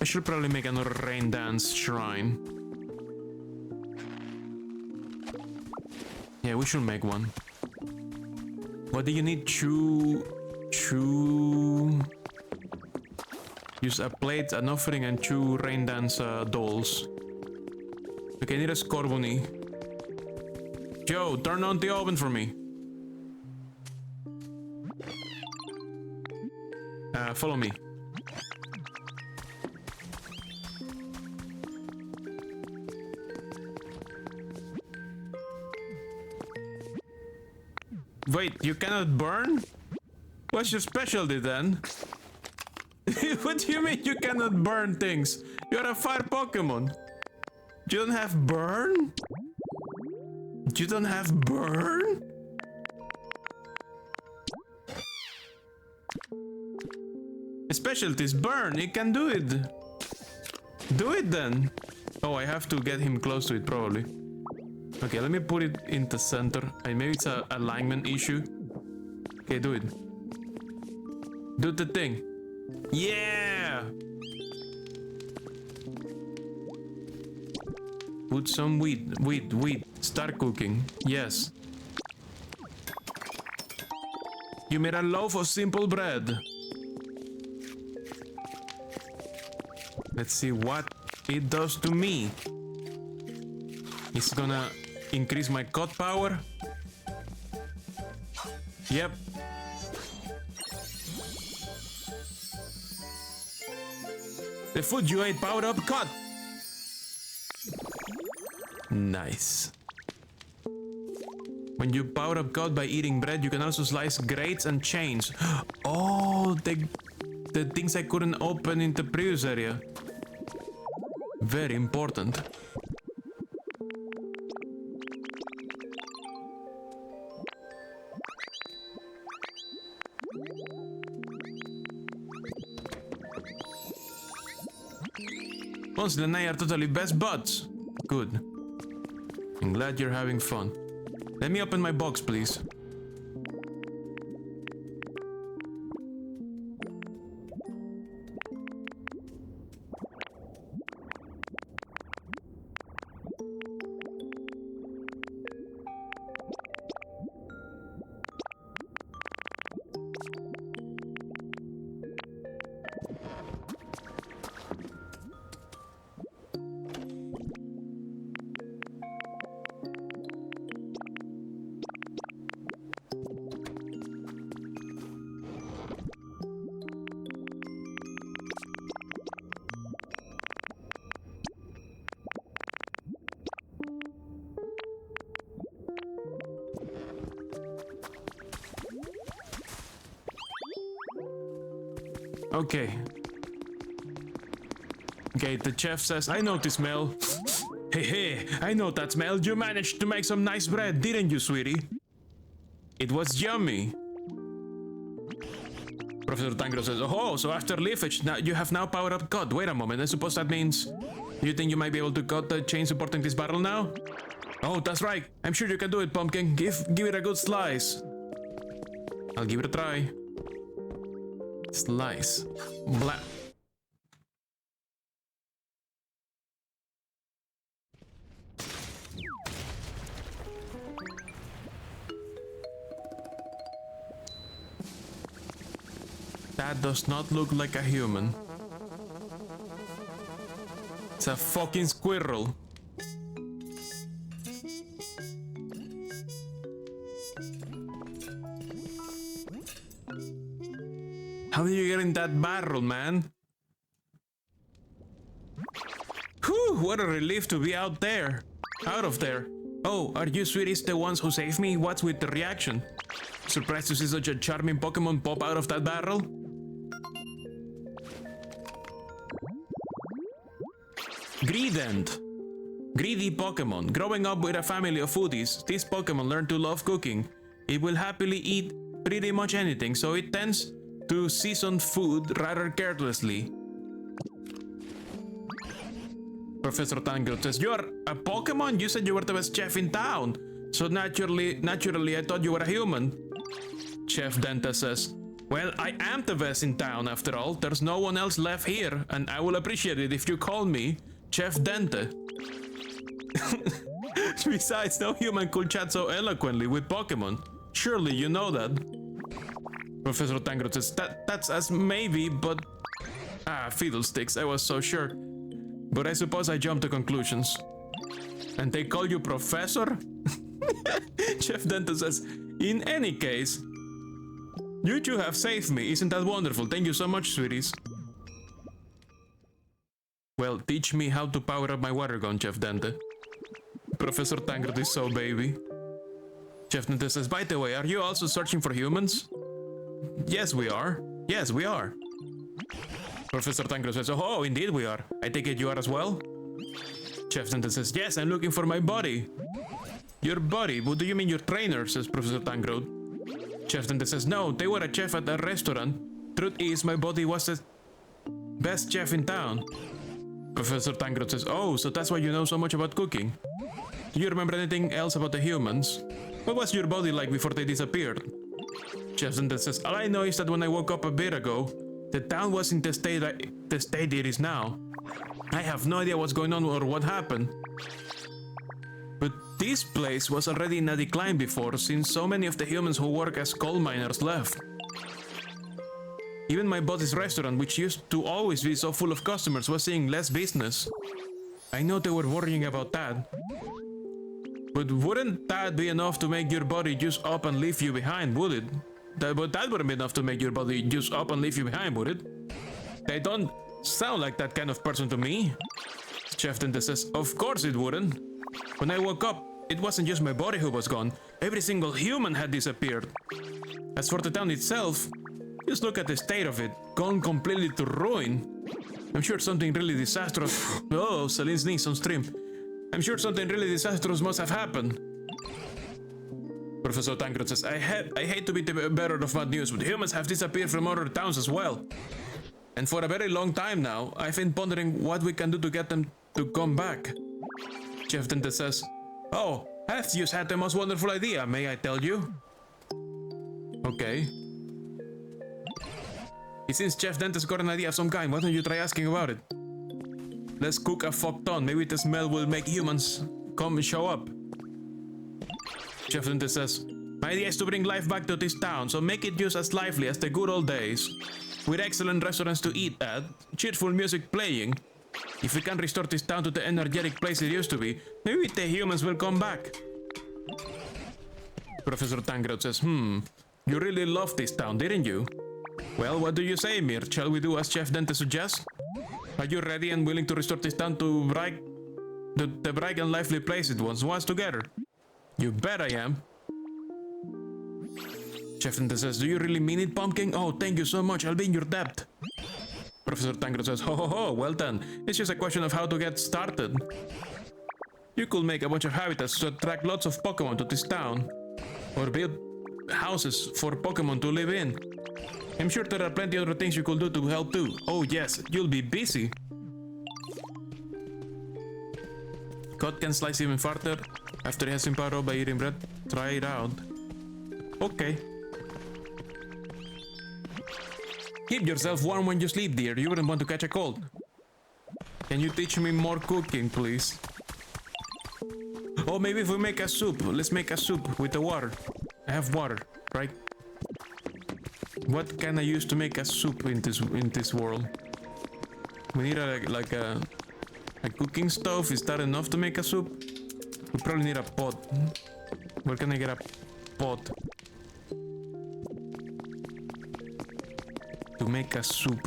I should probably make another rain dance shrine. Yeah, we should make one. What do you need? Use a plate, an offering, and 2 rain dance dolls. Okay, I need a Scorbunny. Joe, turn on the oven for me. Follow me. Wait, you cannot burn? What's your specialty then? What do you mean you cannot burn things? You're a fire Pokemon. You don't have burn? You don't have burn? His specialty is burn. He can do it. Do it then. Oh, I have to get him close to it probably. Okay, let me put it in the center. Maybe it's a alignment issue. Okay, do it. Do the thing. Yeah! Put some wheat. Start cooking. Yes. You made a loaf of simple bread. Let's see what it does to me. It's gonna increase my cut power. Yep. The food you ate powered up cut. Nice. When you power up cut by eating bread, you can also slice grates and chains. Oh, the things I couldn't open in the previous area. Very important. Monsty and I are totally best buds. Good. I'm glad you're having fun. Let me open my box, please. Okay. Okay, the chef says, I know this smell. Hey, I know that smell. You managed to make some nice bread, didn't you, sweetie? It was yummy. Professor Tangro says, oh, so after leafage, now you have now powered up cut. Wait a moment, I suppose that means you think you might be able to cut the chain supporting this barrel now? Oh, that's right. I'm sure you can do it, Pumpkin. Give it a good slice. I'll give it a try. Slice. Blah. That does not look like a human. It's a fucking squirrel. How did you get in that barrel, man? Whew, what a relief to be out there. Out of there. Oh, are you sweeties the ones who saved me? What's with the reaction? Surprised to see such a charming Pokemon pop out of that barrel? Greedent. Greedy Pokemon. Growing up with a family of foodies, this Pokemon learned to love cooking. It will happily eat pretty much anything, so it tends to season food rather carelessly. Professor Tangrowth says, you're a Pokemon? You said you were the best chef in town. So naturally, I thought you were a human. Chef Dente says, well, I am the best in town after all. There's no one else left here, and I will appreciate it if you call me Chef Dente. Besides, no human could chat so eloquently with Pokemon. Surely you know that. Professor Tangrowth says, that's as maybe, but... Ah, fiddlesticks, I was so sure. But I suppose I jumped to conclusions. And they call you Professor? Chef Dente says, in any case, you two have saved me. Isn't that wonderful? Thank you so much, sweeties. Well, teach me how to power up my water gun, Chef Dente. Professor Tangrowth is so baby. Chef Dente says, by the way, are you also searching for humans? Yes, we are. Yes, we are. Professor Tangrowth says, oh, indeed we are. I take it you are as well? Chef Dente says, yes, I'm looking for my buddy. Your buddy? What do you mean your trainer? Says Professor Tangrowth. Chef Dente says, no, they were a chef at a restaurant. Truth is, my buddy was the best chef in town. Professor Tangrowth says, oh, so that's why you know so much about cooking. Do you remember anything else about the humans? What was your body like before they disappeared? Chef Dente says, all I know is that when I woke up a bit ago, the town was in the state it is now. I have no idea what's going on or what happened. But this place was already in a decline before, since so many of the humans who work as coal miners left. Even my buddy's restaurant, which used to always be so full of customers, was seeing less business. I know they were worrying about that. But wouldn't that be enough to make your body just up and leave you behind, would it? But that wouldn't be enough to make your body just up and leave you behind, would it? They don't sound like that kind of person to me. Chef Dente says, of course it wouldn't. When I woke up, it wasn't just my body who was gone. Every single human had disappeared. As for the town itself, just look at the state of it, gone completely to ruin. I'm sure something really disastrous... Oh, Celine sneezed on stream. I'm sure something really disastrous must have happened. Professor Tangrowth says, I hate to be the bearer of bad news, but humans have disappeared from other towns as well. And for a very long time now, I've been pondering what we can do to get them to come back. Chef Dentist says, "Oh, I've just had the most wonderful idea, may I tell you?" Okay. It seems Chef Dentist got an idea of some kind. Why don't you try asking about it? Let's cook a fuck ton. Maybe the smell will make humans come and show up. Chef Dentist says, "My idea is to bring life back to this town, so make it just as lively as the good old days. With excellent restaurants to eat at, cheerful music playing. If we can restore this town to the energetic place it used to be, maybe the humans will come back." Professor Tangrowth says, "You really loved this town, didn't you? Well, what do you say, Mir? Shall we do as Chef Dentist suggests? Are you ready and willing to restore this town to the bright and lively place it once was together?" "You bet I am." Chef Dentist says, "Do you really mean it, Pumpkin? Oh, thank you so much. I'll be in your debt." Professor Tangrowth says, "Ho ho ho, well done. It's just a question of how to get started. You could make a bunch of habitats to attract lots of Pokemon to this town. Or build houses for Pokemon to live in. I'm sure there are plenty other things you could do to help too. Oh yes, you'll be busy." Cut can slice even farther after he has been powered up by eating bread. Try it out. Okay. Keep yourself warm when you sleep, dear. You wouldn't want to catch a cold. Can you teach me more cooking, please? Oh, maybe if we make a soup. Let's make a soup with the water. I have water, right? What can I use to make a soup in this world? We need a cooking stove. Is that enough to make a soup? We probably need a pot. Where can I get a pot to make a soup?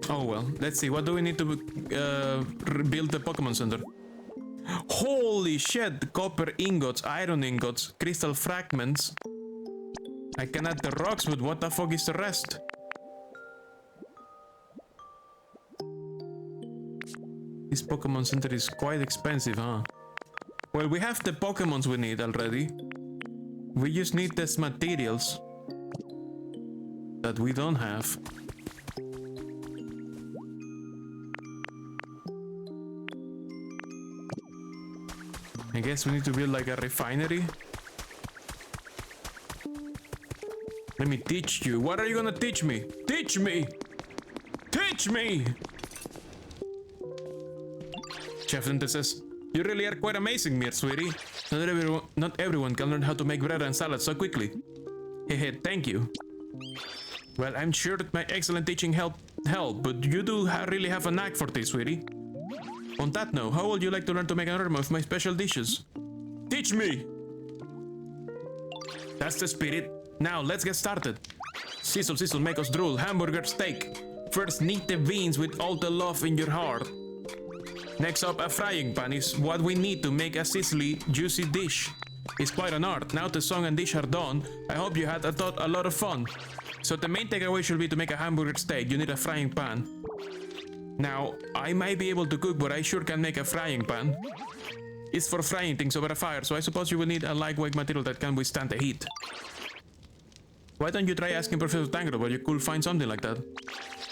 Oh well, let's see. What do we need to build the Pokemon Center? Holy shit! Copper ingots, iron ingots, crystal fragments. I can add the rocks, but what the fuck is the rest? This Pokemon Center is quite expensive, huh? Well, we have the Pokemons we need already. We just need these materials that we don't have. I guess we need to build like a refinery. Let me teach you. What are you gonna teach me? Teach me! Teach me! Chef Dentist says, "You really are quite amazing, Mir, sweetie. Not everyone can learn how to make bread and salad so quickly." Hehe, thank you. Well, I'm sure that my excellent teaching helped, but you do really have a knack for this, sweetie. On that note, how would you like to learn to make another of my special dishes? Teach me! That's the spirit. Now, let's get started. Sizzle, sizzle, make us drool. Hamburger steak. First, knead the beans with all the love in your heart. Next up, a frying pan is what we need to make a sizzly, juicy dish. It's quite an art. Now the song and dish are done, I hope you had a lot of fun. So the main takeaway should be to make a hamburger steak, you need a frying pan. Now, I might be able to cook, but I sure can make a frying pan. It's for frying things over a fire, so I suppose you will need a lightweight material that can withstand the heat. Why don't you try asking Professor Tangrowth where you could find something like that?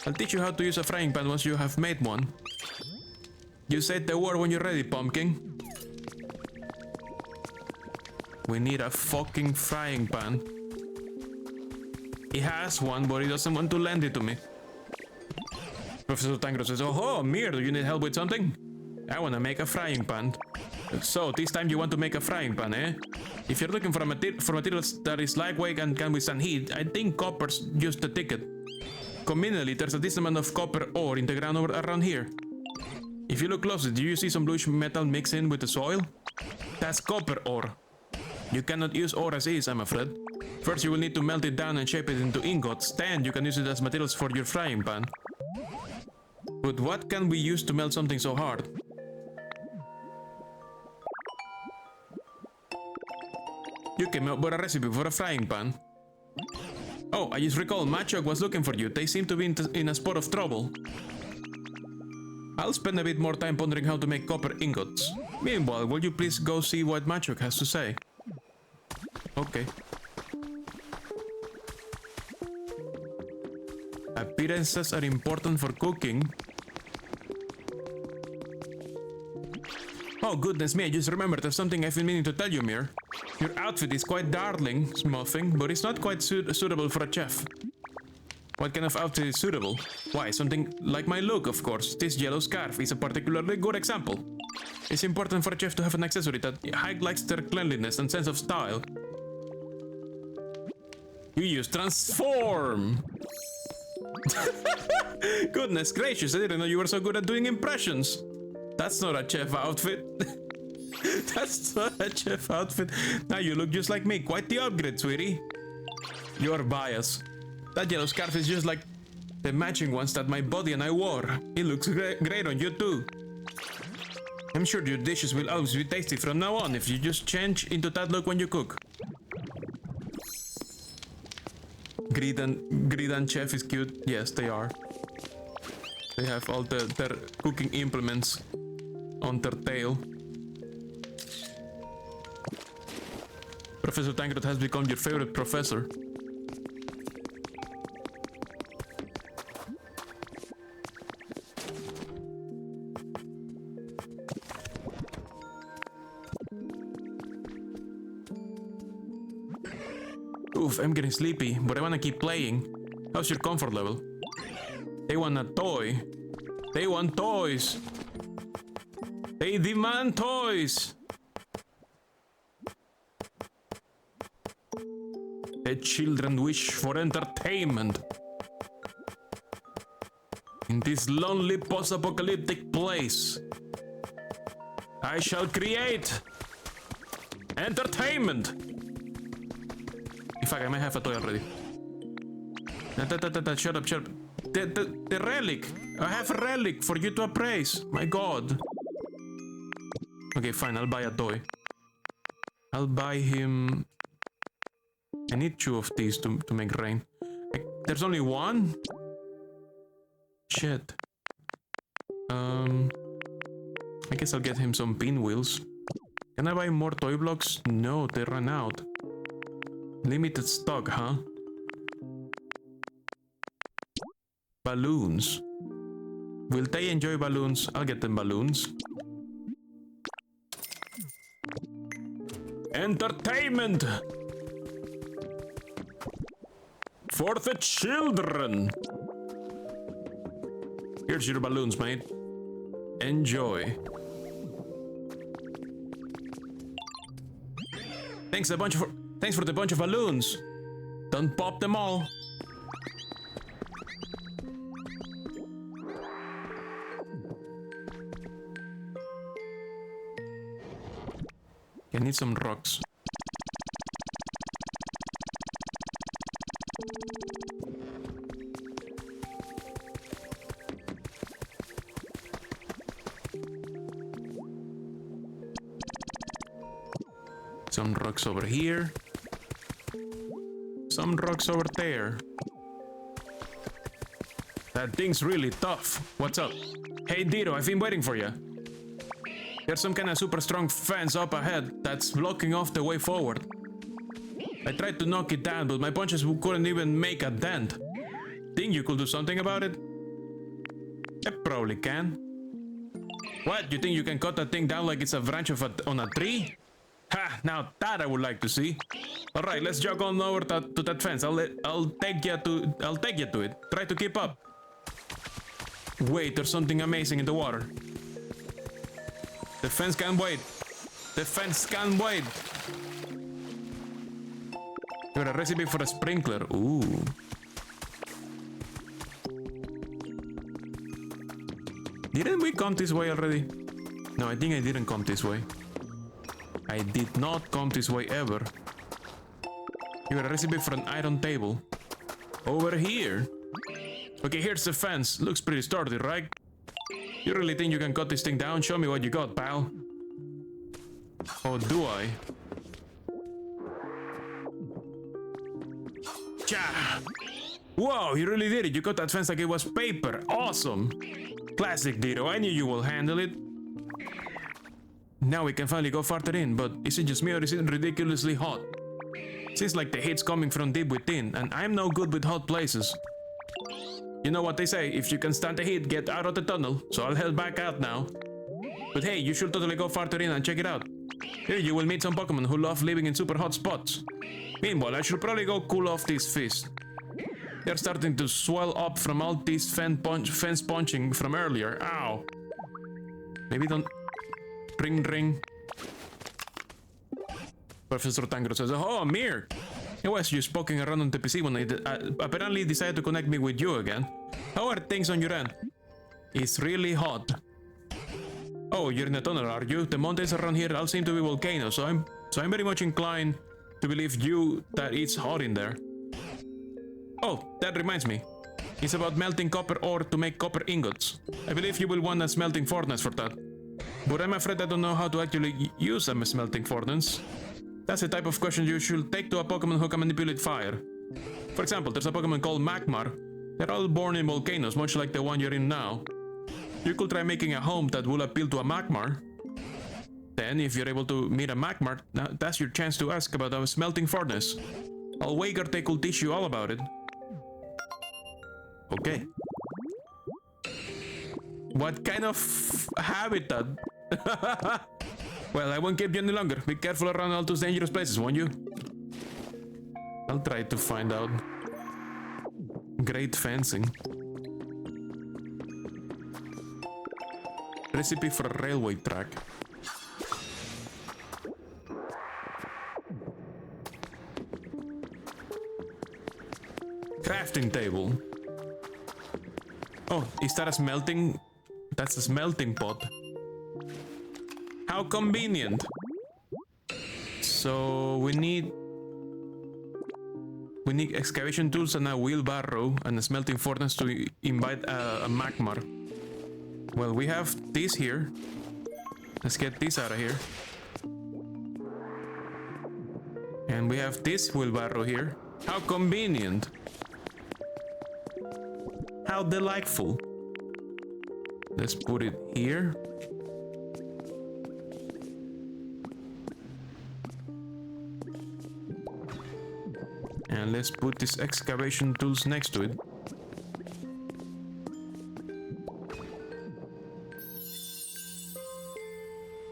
I'll teach you how to use a frying pan once you have made one. You said the word when you're ready, Pumpkin. We need a fucking frying pan. He has one, but he doesn't want to lend it to me. Professor Tangrowth says, "Oh, Mir, do you need help with something? I want to make a frying pan." So, this time you want to make a frying pan, eh? If you're looking for materials that is lightweight and can withstand heat, I think copper's just the ticket. Conveniently, there's a decent amount of copper ore in the ground around here. If you look closely, do you see some bluish metal mixed in with the soil? That's copper ore. You cannot use ore as is, I'm afraid. First, you will need to melt it down and shape it into ingots. Then, you can use it as materials for your frying pan. But what can we use to melt something so hard? You came up with a recipe for a frying pan. Oh, I just recalled Machok was looking for you. They seem to be in a spot of trouble. I'll spend a bit more time pondering how to make copper ingots. Meanwhile, will you please go see what Machok has to say? Okay. Appearances are important for cooking. Oh, goodness me, I just remembered there's something I've been meaning to tell you, Mir. Your outfit is quite darling, Smothing, but it's not quite suitable for a chef. What kind of outfit is suitable? Why, something like my look, of course. This yellow scarf is a particularly good example. It's important for a chef to have an accessory that highlights their cleanliness and sense of style. You use transform! Goodness gracious, I didn't know you were so good at doing impressions. That's not a chef outfit. That's not a chef outfit. Now you look just like me. Quite the upgrade, sweetie. You're biased. That yellow scarf is just like the matching ones that my body and I wore. It looks great on you too. I'm sure your dishes will always be tasty from now on if you just change into that look when you cook. Greed and Chef is cute. Yes, they are. They have all their cooking implements on their tail. Professor Tangrot has become your favorite professor. Oof, I'm getting sleepy, but I wanna keep playing. How's your comfort level? They want a toy. They want toys. They demand toys. The children wish for entertainment. In this lonely post-apocalyptic place, I shall create entertainment. In fact, I might have a toy already. Shut up, shut up. The relic. I have a relic for you to appraise. My god. Okay, fine, I'll buy a toy. I'll buy him... I need 2 of these to make rain. There's only 1? Shit. I guess I'll get him some pinwheels. Can I buy more toy blocks? No, they ran out. Limited stock, huh? Balloons. Will they enjoy balloons? I'll get them balloons. Entertainment! For the children! Here's your balloons, mate. Enjoy. Thanks for the bunch of balloons. Don't pop them all. I need some rocks. Some rocks over here. Some rocks over there. That thing's really tough. What's up? Hey Dito, I've been waiting for you. There's some kind of super strong fence up ahead that's blocking off the way forward. I tried to knock it down, but my punches couldn't even make a dent. Think you could do something about it? I probably can. What? You think you can cut that thing down like it's a branch on a tree? Ha! Now that I would like to see. All right, let's jog on over to that fence. I'll take you to it. Try to keep up. Wait, there's something amazing in the water. The fence can't wait. The fence can't wait. Got a recipe for a sprinkler. Ooh. Didn't we come this way already? No, I think I didn't come this way. I did not come this way ever. You got a recipe for an iron table. Over here. Okay, here's the fence. Looks pretty sturdy, right? You really think you can cut this thing down? Show me what you got, pal. Oh, do I? Cha! Whoa, you really did it. You cut that fence like it was paper. Awesome. Classic, Dito. I knew you will handle it. Now we can finally go farther in, but is it just me or is it ridiculously hot? Seems like the heat's coming from deep within, and I'm no good with hot places. You know what they say, if you can stand the heat, get out of the tunnel, so I'll head back out now. But hey, you should totally go farther in and check it out. Here you will meet some Pokemon who love living in super hot spots. Meanwhile, I should probably go cool off these fists. They're starting to swell up from all this fence punching from earlier. Ow. Maybe don't... Ring. Professor Tangro says, oh, Mir! I was just poking around on the PC when I apparently decided to connect me with you again. How are things on your end? It's really hot. Oh, you're in a tunnel, are you? The mountains around here all seem to be volcanoes, so I'm very much inclined to believe you that it's hot in there. Oh, that reminds me. It's about melting copper ore to make copper ingots. I believe you will want a smelting furnace for that. But I'm afraid I don't know how to actually use a smelting furnace. That's the type of question you should take to a Pokemon who can manipulate fire. For example, there's a Pokemon called Magmar. They're all born in volcanoes, much like the one you're in now. You could try making a home that will appeal to a Magmar. Then, if you're able to meet a Magmar, that's your chance to ask about a smelting furnace. I'll wager they could teach you all about it. Okay. What kind of habitat? Well, I won't keep you any longer. Be careful around all those dangerous places, won't you? I'll try to find out. Great fencing. Recipe for a railway track. Crafting table. Oh, is that a smelting? That's a smelting pot. How convenient. So we need excavation tools and a wheelbarrow and a smelting furnace to invite a Magmar. Well, we have this here. Let's get this out of here. And we have this wheelbarrow here. How convenient. How delightful. Let's put it here. And let's put these excavation tools next to it.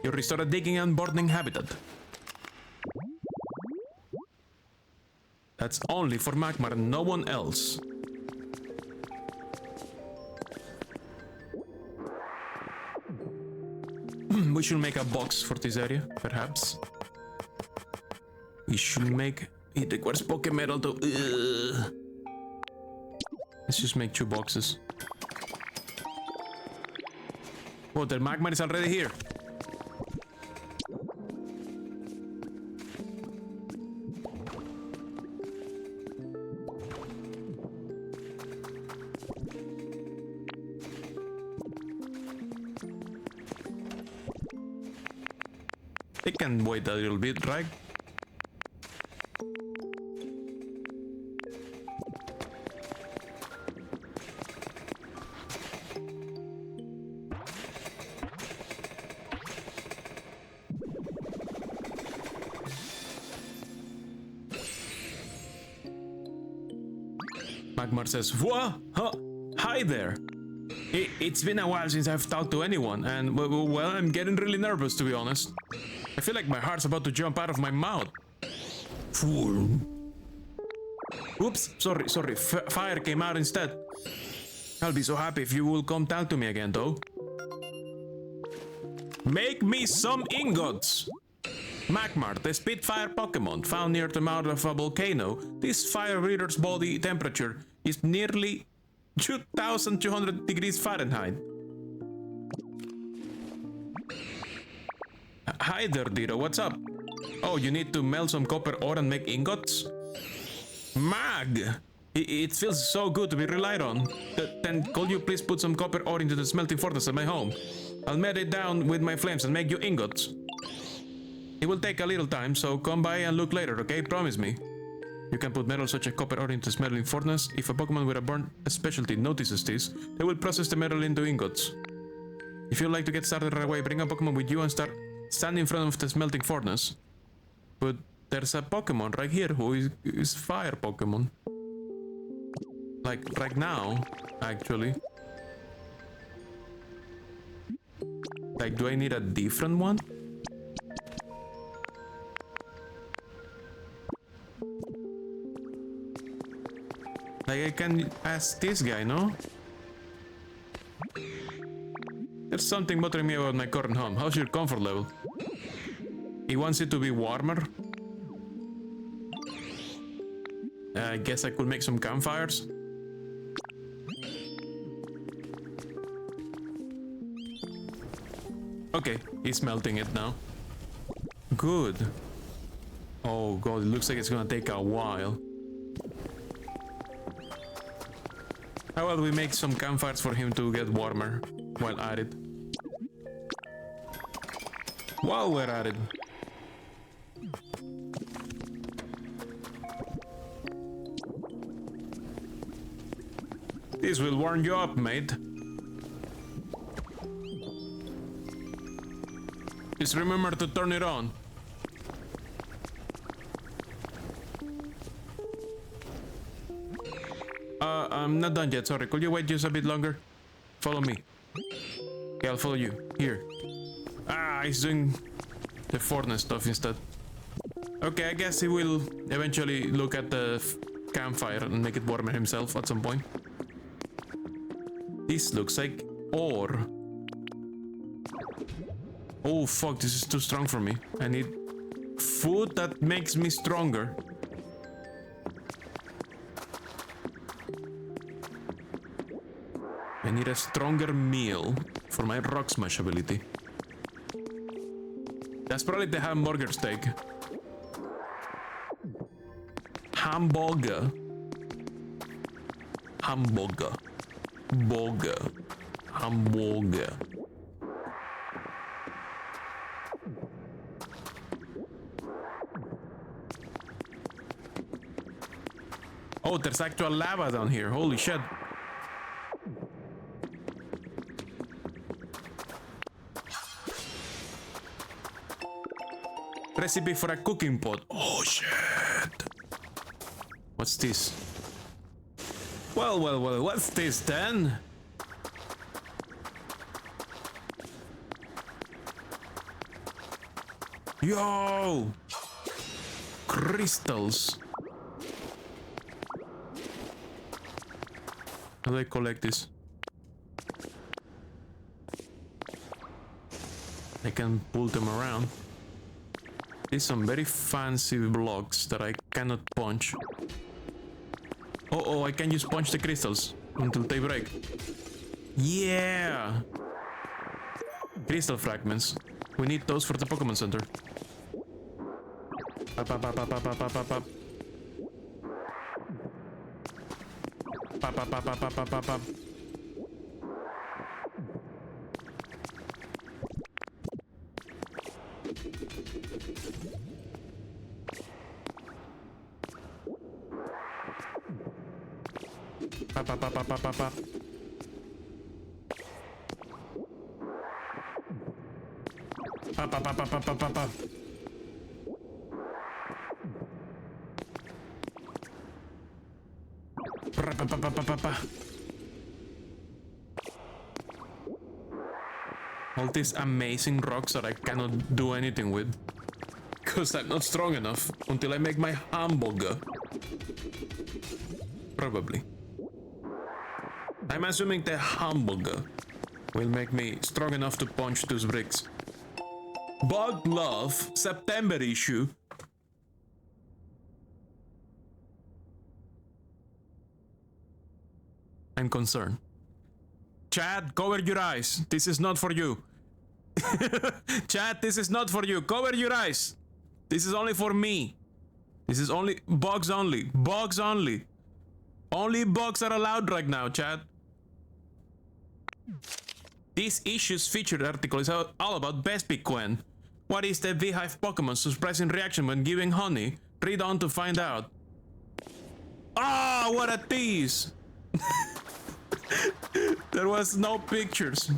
You restore a digging and burning habitat. That's only for Magmar and no one else. We should make a box for this area, perhaps. We should make... It requires Pokemetal to... Let's just make 2 boxes. Oh, the Magmar is already here. They can wait a little bit, right? Magmar says, "What? Huh? Hi there. It's been a while since I've talked to anyone, and well, I'm getting really nervous, to be honest. I feel like my heart's about to jump out of my mouth." Fool. Oops, sorry. Fire came out instead. I'll be so happy if you will come talk to me again, though. Make me some ingots! Magmar, the Spitfire Pokemon found near the mouth of a volcano. This fire breather's body temperature is nearly 2,200 degrees Fahrenheit. Hi there, Diro, what's up? Oh, you need to melt some copper ore and make ingots? Mag! It feels so good to be relied on. Then could you please put some copper ore into the smelting furnace at my home? I'll melt it down with my flames and make you ingots. It will take a little time, so come by and look later, okay? Promise me. You can put metal such as copper ore into the smelting furnace. If a Pokemon with a burn specialty notices this, they will process the metal into ingots. If you'd like to get started right away, bring a Pokemon with you and start stand in front of the smelting furnace. But there's a Pokemon right here who is fire Pokemon. Like right now, actually. Like, do I need a different one? Like, I can ask this guy, no? There's something bothering me about my current home. How's your comfort level? He wants it to be warmer. I guess I could make some campfires. Okay, he's melting it now. Good. Oh god, it looks like it's gonna take a while. How about we make some campfires for him to get warmer while at it? While we're at it. This will warm you up, mate. Just remember to turn it on. I'm not done yet, sorry. Could you wait just a bit longer? Follow me. Okay, I'll follow you. Here. Ah, he's doing the furnace stuff instead. Okay, I guess he will eventually look at the campfire and make it warmer himself at some point. This looks like ore. Oh fuck, this is too strong for me. I need food that makes me stronger. I need a stronger meal for my rock smash ability. That's probably the hamburger steak. Hamburger. Hamburger. Burger. Hamburger. Oh, there's actual lava down here. Holy shit. Recipe for a cooking pot. Oh shit. What's this? Well, what's this then? Yo! Crystals. How do I collect this? I can pull them around. These some very fancy blocks that I cannot punch. Oh, I can just punch the crystals until they break. Yeah! Crystal fragments. We need those for the Pokemon Center. Pop, pop, pop, pop, pop, pop, pop, pop. Pop, pop, pop, pop, pop, pop, pop. Pop, pop, pop, pop, pop, pop, pop. Pop, pop, pop, pop, pop, pop, pop, pop. Pa, pa, pa, pa, pa, pa. All these amazing rocks that I cannot do anything with. Because I'm not strong enough until I make my hamburger. Probably. I'm assuming the hamburger will make me strong enough to punch those bricks. Bug Love, September issue. I'm concerned. Chad, cover your eyes. This is not for you. Chad, this is not for you. Cover your eyes. This is only for me. This is only bugs only. Bugs only. Only bugs are allowed right now, Chad. This issue's featured article is all about Bespik Quen. What is the Beehive Pokemon's surprising reaction when giving honey? Read on to find out. Ah, oh, what a tease! There was no pictures.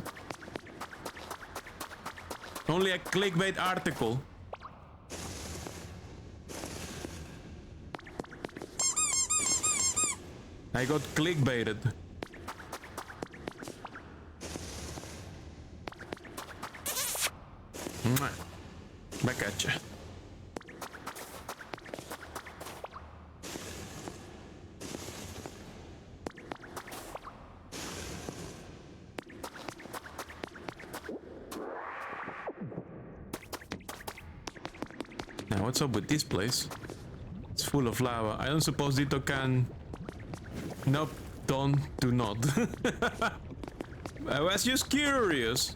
Only a clickbait article. I got clickbaited. Mwah. Back at ya. Now what's up with this place? It's full of lava. I don't suppose Dito can... Nope, do not. I was just curious.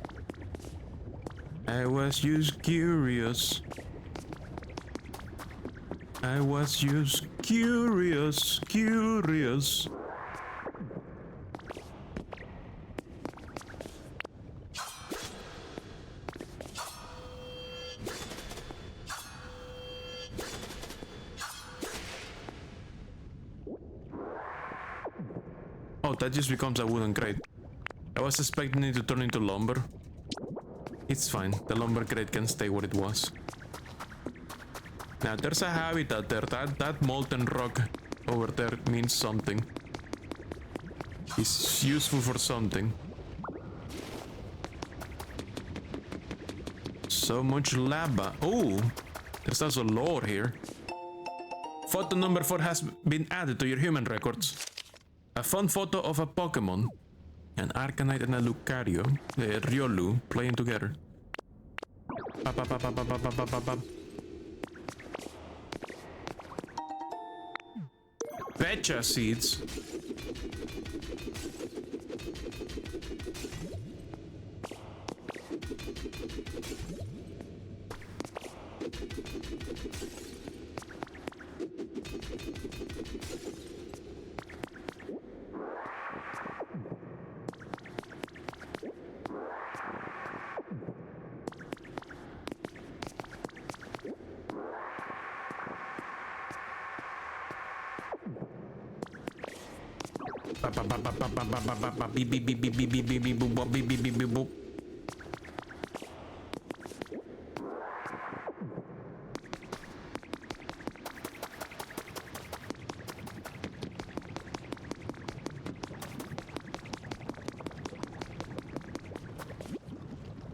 I was just curious. I was just curious. Oh, that just becomes a wooden crate. I was expecting it to turn into lumber. It's fine, the lumber crate can stay where it was. Now there's a habitat there. That molten rock over there means something. It's useful for something. So much lava. Oh, there's also lore here. Photo number 4 has been added to your human records. A fun photo of a Pokemon. An Arcanine and a Lucario, Riolu, playing together. Pecha seeds.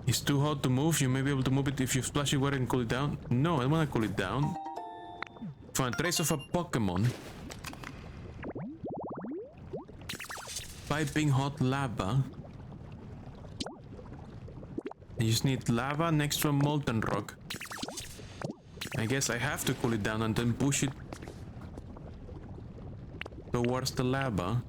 It's too hot to move. You may be able to move it if you splash it water and cool it down. No, I don't want to cool it down. Find a trace of a Pokemon. Piping hot lava. I just need lava next to a molten rock. I guess I have to cool it down and then push it towards the lava.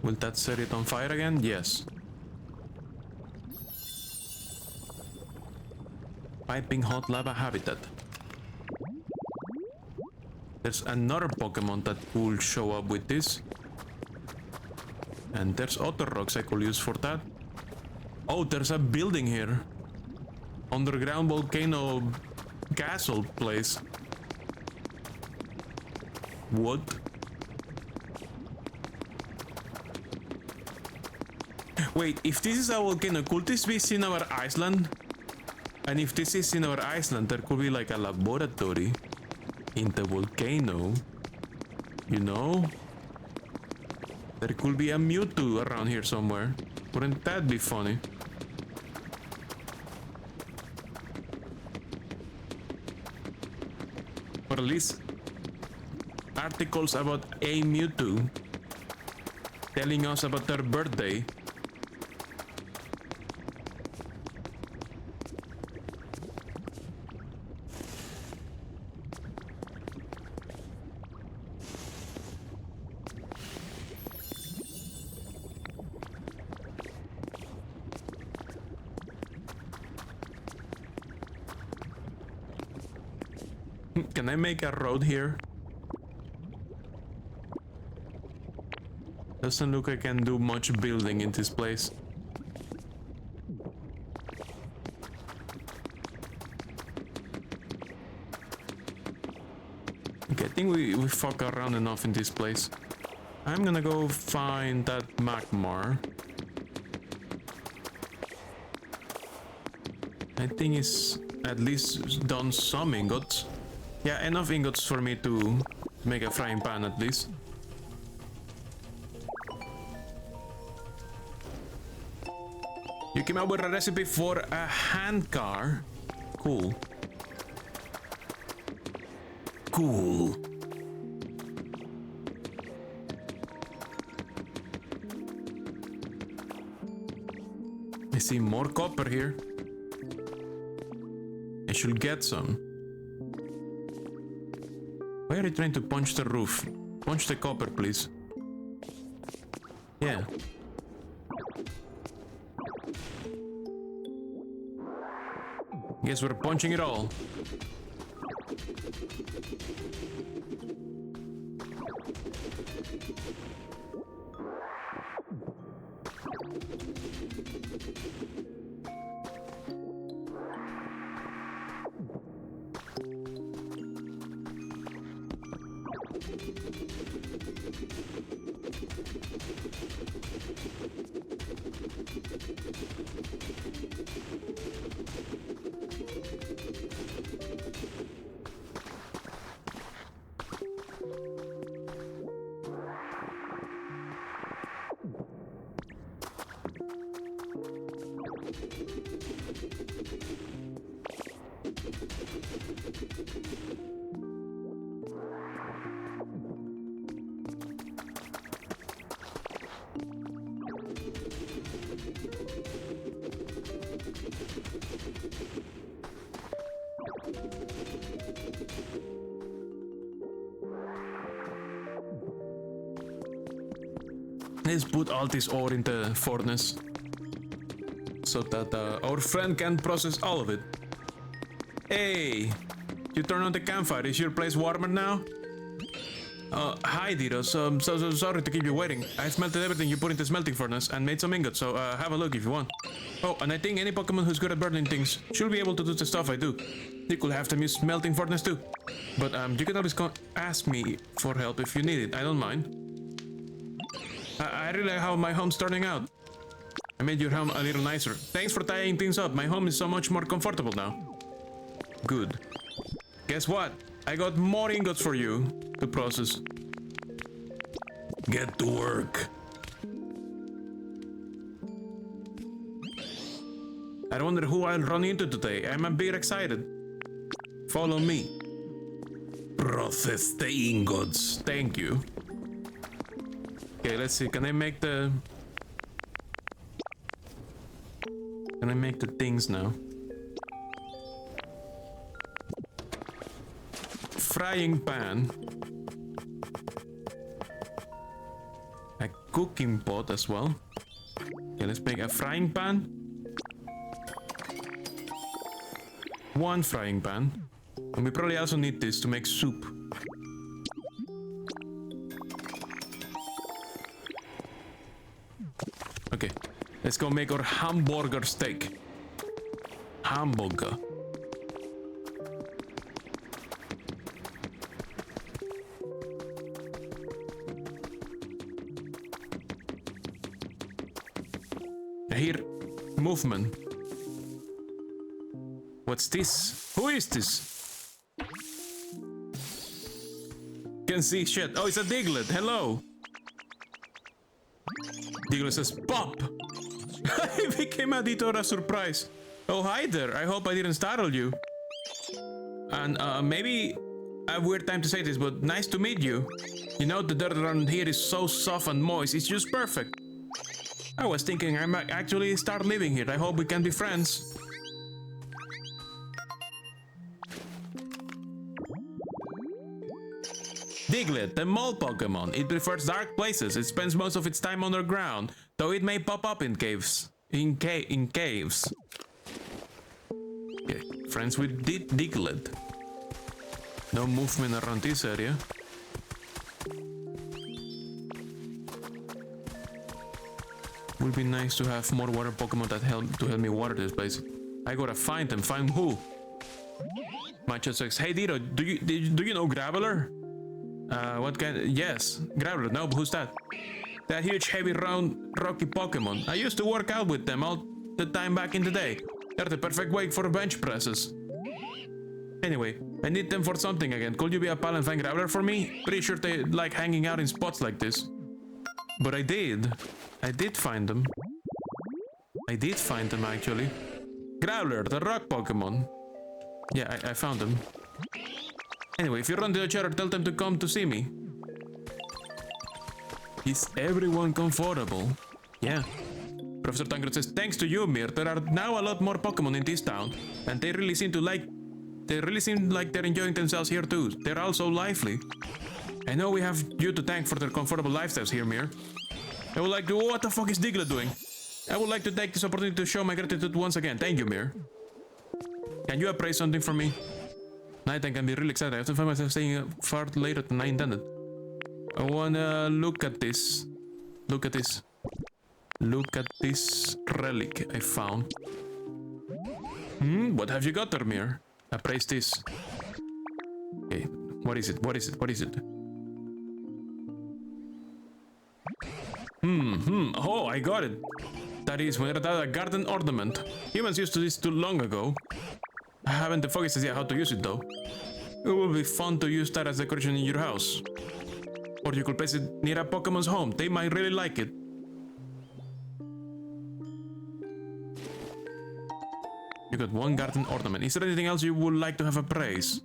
Will that set it on fire again? Yes. Piping hot lava habitat. There's another Pokemon that will show up with this. And there's other rocks I could use for that. Oh, there's a building here. Underground volcano castle place. What? Wait, if this is a volcano, could this be in our island? And if this is in our island, there could be like a laboratory in the volcano. You know? There could be a Mewtwo around here somewhere. Wouldn't that be funny? Or at least articles about a Mewtwo telling us about their birthday. Can I make a road here? Doesn't look like I can do much building in this place. Okay, I think we fuck around enough in this place. I'm gonna go find that Magmar. I think it's at least done some ingots. Yeah, enough ingots for me to make a frying pan at least. You came up with a recipe for a hand car. Cool. Cool. I see more copper here. I should get some. Why are you trying to punch the roof? Punch the copper, please. Yeah. Guess we're punching it all. Let's put all this ore in the furnace so that our friend can process all of it. Hey, you turn on the campfire. Is your place warmer now? Hi, Diros. So sorry to keep you waiting. I smelted everything you put in the smelting furnace and made some ingots, so have a look if you want. Oh, and I think any Pokemon who's good at burning things should be able to do the stuff I do. You could have them use smelting furnace too. But you can always ask me for help if you need it. I don't mind. I really like how my home's turning out. I made your home a little nicer. Thanks for tying things up. My home is so much more comfortable now. Good. Guess what? I got more ingots for you to process. Get to work. I wonder who I'll run into today. I'm a bit excited. Follow me. Process the ingots. Thank you. Okay, let's see. Can I make the things now? Frying pan. A cooking pot as well. Okay, let's make a frying pan. One frying pan. And we probably also need this to make soup. Okay, let's go make our hamburger steak. Hamburger. I hear movement. What's this? Who is this? Can't see shit. Oh, it's a Diglett. Hello. Diglett says, "Pop!" I became a Ditora surprise. Oh, hi there. I hope I didn't startle you. And maybe a weird time to say this, but nice to meet you. You know, the dirt around here is so soft and moist. It's just perfect. I was thinking I might actually start living here. I hope we can be friends. Diglett, the mole Pokemon. It prefers dark places. It spends most of its time underground, though it may pop up in caves. In caves. Okay, friends with Diglett. No movement around this area. Would be nice to have more water Pokemon that help me water this place. I gotta find them. Find who? Macho says, "Hey Dito, do you know Graveler?" What kind? Yes, Growler. No, who's that? That huge, heavy, round, rocky Pokemon. I used to work out with them all the time back in the day. They're the perfect weight for bench presses. Anyway, I need them for something again. Could you be a pal and find Growler for me? Pretty sure they like hanging out in spots like this. But I did. I did find them. I did find them, actually. Growler, the rock Pokemon. Yeah, I found them. Anyway, if you run to the chair, tell them to come to see me. Is everyone comfortable? Yeah. Professor Tancred says, thanks to you, Mir, there are now a lot more Pokemon in this town. And they really seem like they're enjoying themselves here too. They're all so lively. I know we have you to thank for their comfortable lifestyles here, Mir. I would like to... What the fuck is Diglett doing? I would like to take this opportunity to show my gratitude once again. Thank you, Mir. Can you appraise something for me? Nighttime can be really exciting. I often find myself staying far later than I intended. I wanna look at this. Look at this. Look at this relic I found. What have you got there, Mir? Appraise this. Okay, what is it? What is it? What is it? Oh, I got it. That is without a garden ornament. Humans used to this too long ago. I haven't the foggiest idea how to use it though. It will be fun to use that as decoration in your house. Or you could place it near a Pokemon's home. They might really like it. You got one garden ornament. Is there anything else you would like to have appraised?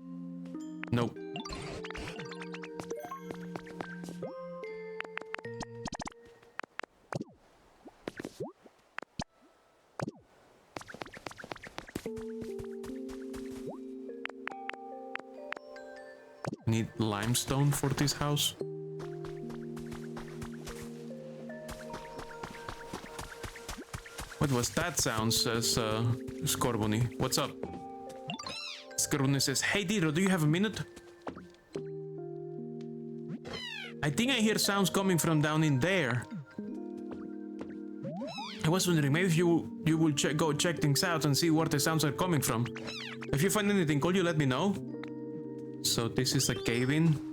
No. Need limestone for this house? What was that sound, says Scorbunny. What's up? Scorbunny says, hey Didro, do you have a minute? I think I hear sounds coming from down in there. I was wondering, maybe if you will go check things out and see where the sounds are coming from. If you find anything, could you let me know? So this is a cave-in.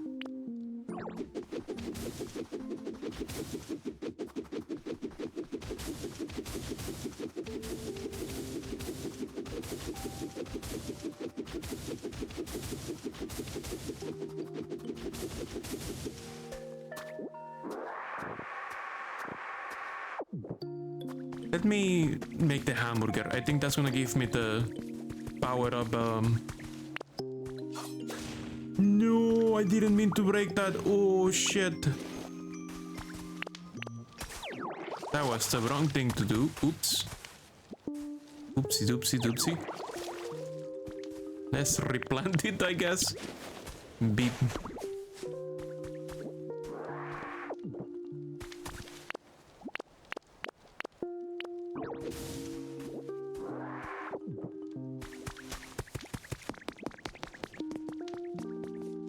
Let me make the hamburger. I think that's gonna give me the power up. No, I didn't mean to break that. Oh shit. That was the wrong thing to do. Oops. Oopsie doopsie doopsie. Let's replant it, I guess. Beep.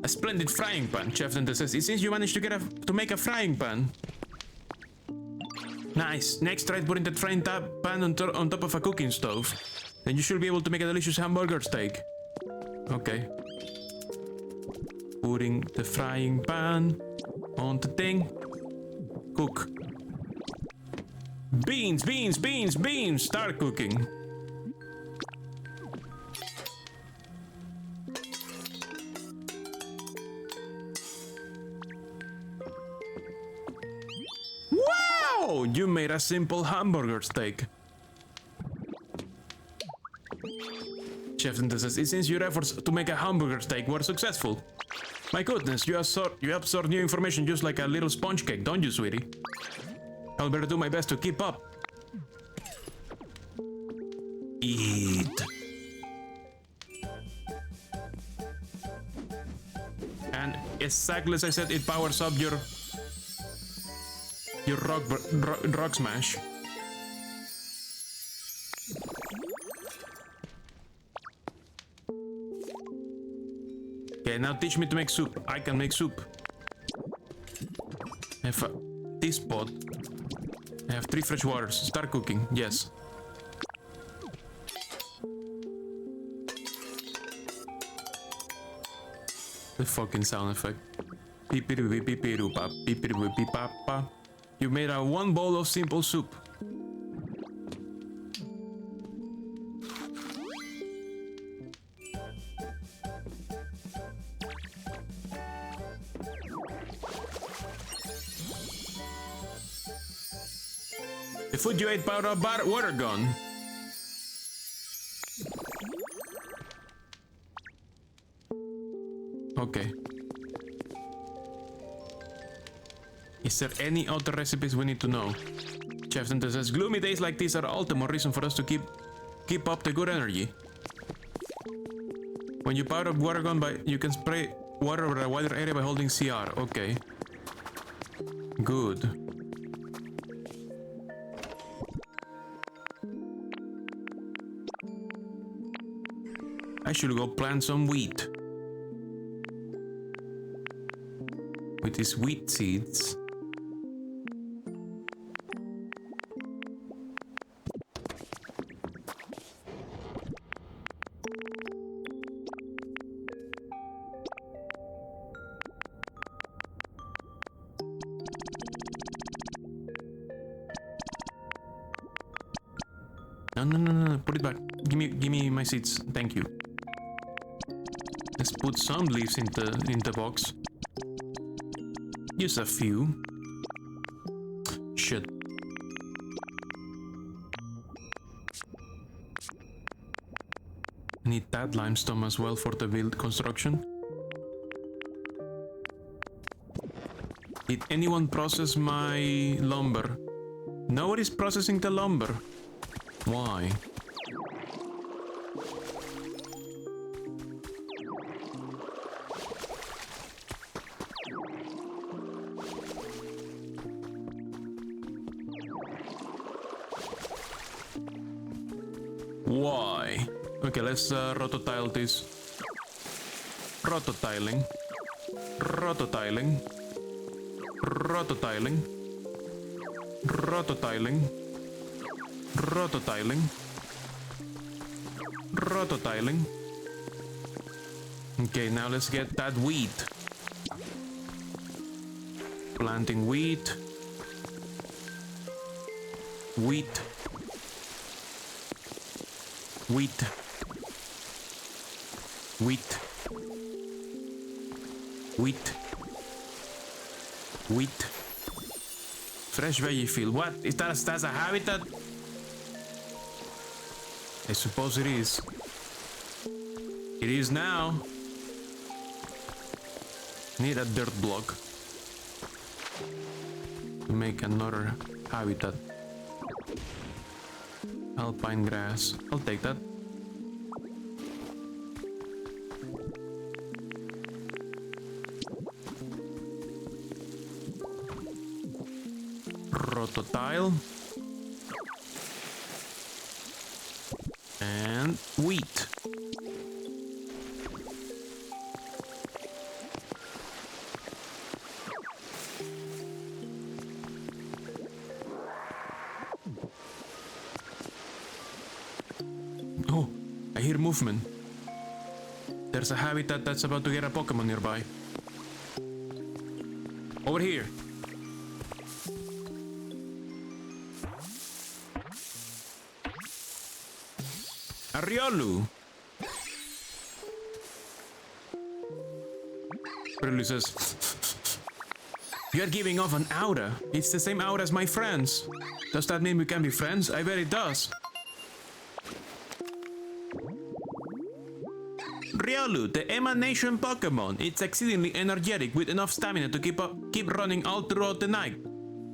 A splendid frying pan, Chef Dente says. It seems you managed to make a frying pan. Nice. Next, try putting that frying pan on top of a cooking stove. Then you should be able to make a delicious hamburger steak. Okay. Putting the frying pan on the thing. Cook. Beans, beans, beans, beans. Start cooking. Wow! You made a simple hamburger steak. Chef Dente says, it seems your efforts to make a hamburger steak were successful. My goodness, you absorb new information just like a little sponge cake, don't you, sweetie? I'll better do my best to keep up. Eat. And exactly as I said, it powers up your rock smash. Okay, now teach me to make soup. I can make soup. I have a teapot. I have 3 fresh waters. Start cooking. Yes. The fucking sound effect. Pipirupipirupa, pipirupipapa. You made a one bowl of simple soup. The food you ate powder water gun. Okay. Is there any other recipes we need to know? Chef Center says gloomy days like these are all the more reason for us to keep up the good energy. When you power up water gun, you can spray water over a wider area by holding CR. Okay. Good. I should go plant some wheat. With these wheat seeds. No. Put it back. Give me my seeds. Thank you. Let's put some leaves in the box. Just a few. Shit. Need that limestone as well for the build construction. Did anyone process my lumber? Nobody's processing the lumber. Why? Why? Okay, let's rototile this. Rototiling. Rototiling. Rototiling. Rototiling. Rototiling. Rototiling. Okay, now let's get that wheat. Planting wheat. Wheat. Wheat. Wheat. Wheat. Wheat. Fresh veggie field. What? Is that a habitat? I suppose it is. It is now. Need a dirt block to make another habitat. Alpine grass. I'll take that. Rototile. And wheat. Oh, I hear movement. There's a habitat that's about to get a Pokemon nearby. Over here. A Riolu. Riolu says, "You are giving off an aura. It's the same aura as my friends. Does that mean we can be friends? I bet it does." Riolu, the emanation Pokemon. It's exceedingly energetic with enough stamina to keep running all throughout the night.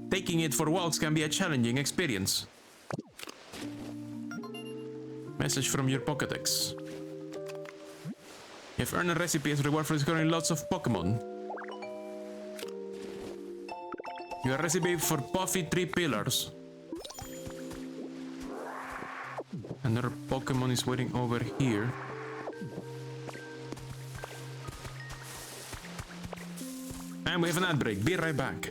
Taking it for walks can be a challenging experience. Message from your Pokédex. You've earned a recipe as reward for discovering lots of Pokemon. Your recipe for Puffy 3 Pillars. Another Pokemon is waiting over here. And we have an ad break. Be right back.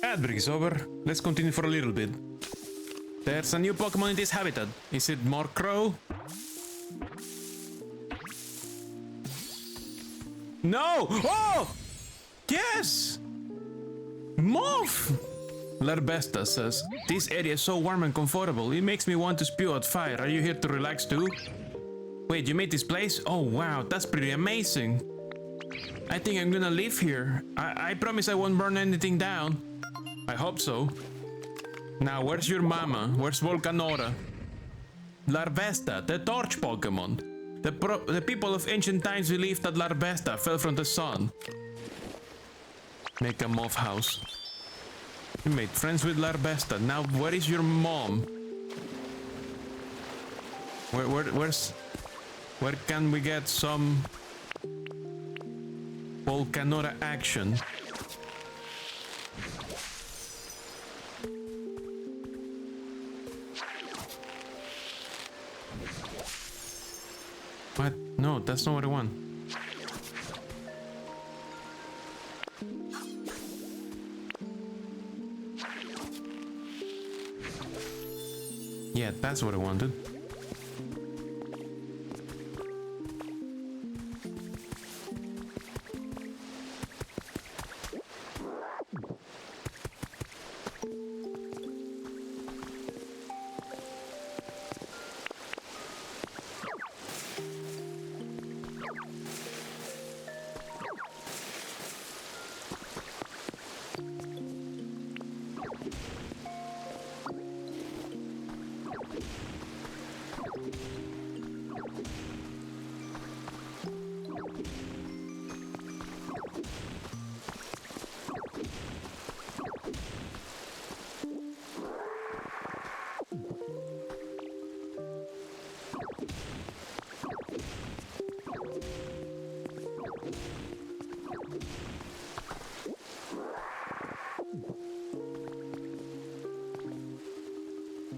Ad break is over. Let's continue for a little bit. There's a new Pokemon in this habitat. Is it more crow? No! Oh! Yes! Moth! Larbesta says, this area is so warm and comfortable. It makes me want to spew out fire. Are you here to relax too? Wait, you made this place? Oh wow, that's pretty amazing. I think I'm gonna live here. I promise I won't burn anything down. I hope so. Now, where's your mama? Where's Volcanora? Larvesta, the torch Pokemon. The people of ancient times believed that Larvesta fell from the sun. Make a moth house. You made friends with Larvesta. Now, where is your mom? Where can we get some Volcanora action? What? No, that's not what I want. Yeah, that's what I wanted.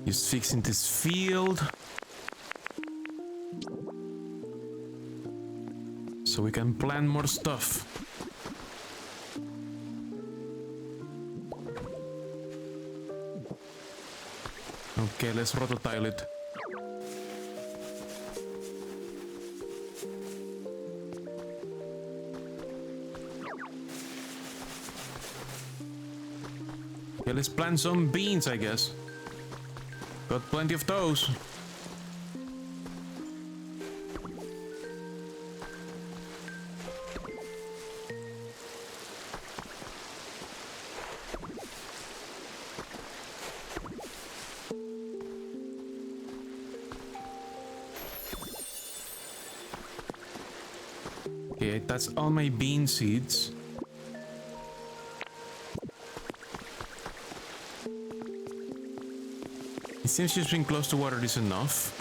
Just fixing this field so we can plant more stuff. Okay, let's rototile it. Okay, let's plant some beans, I guess. Got plenty of those. Okay, that's all my bean seeds. It seems just being close to water is enough.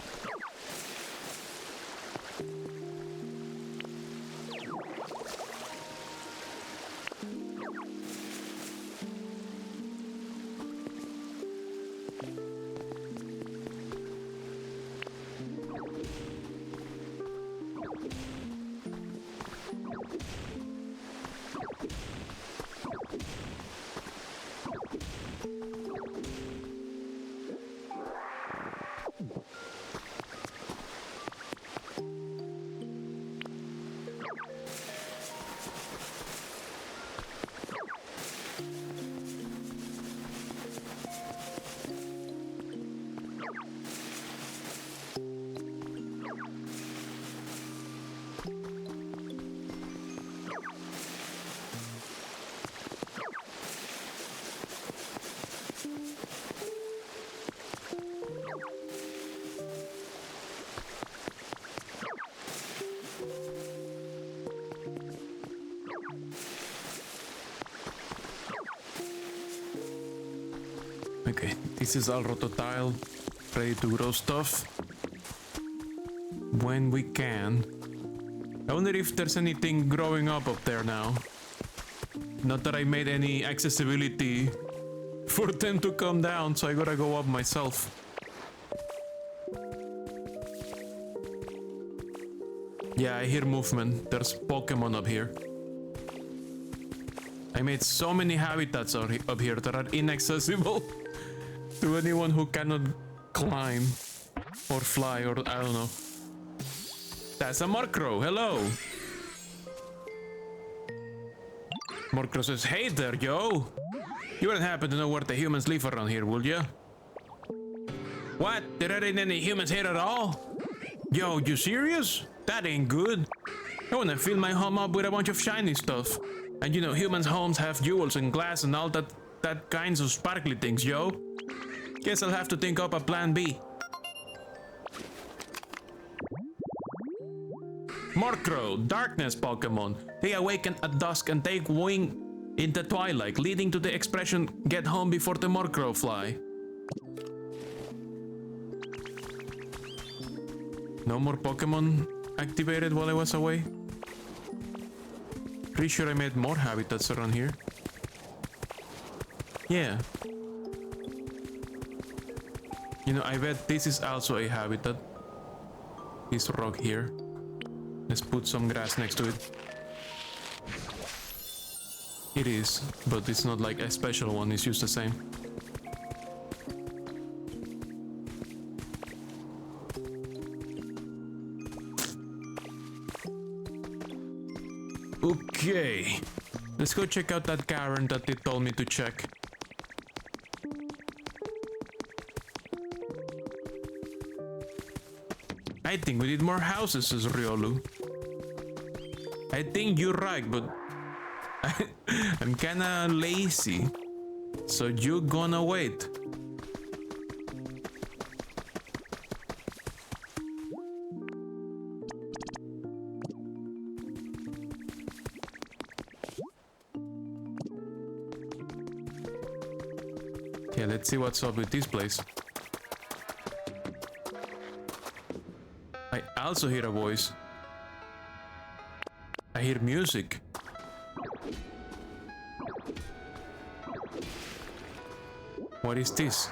Okay, this is all rototile, ready to grow stuff when we can. I wonder if there's anything growing up there now. Not that I made any accessibility for them to come down, so I gotta go up myself. Yeah, I hear movement. There's Pokemon up here. I made so many habitats up here that are inaccessible to anyone who cannot climb or fly or I don't know. That's a Murkrow. Hello. Murkrow says, hey there, yo. You wouldn't happen to know where the humans live around here, will ya? What? There aren't any humans here at all? Yo, you serious? That ain't good. I wanna fill my home up with a bunch of shiny stuff. And you know, humans' homes have jewels and glass and all that kinds of sparkly things, yo. Guess I'll have to think up a plan B. Murkrow, darkness Pokemon. They awaken at dusk and take wing in the twilight, leading to the expression, get home before the Murkrow fly. No more Pokemon activated while I was away? Pretty sure I made more habitats around here. Yeah. You know, I bet this is also a habitat. This rock here. Let's put some grass next to it. It is, but it's not like a special one, it's just the same. Okay, let's go check out that cavern that they told me to check. I think we need more houses, says Riolu. I think you're right, but I'm kinda lazy. So you're gonna wait. Yeah, let's see what's up with this place. I also hear a voice. I hear music. What is this?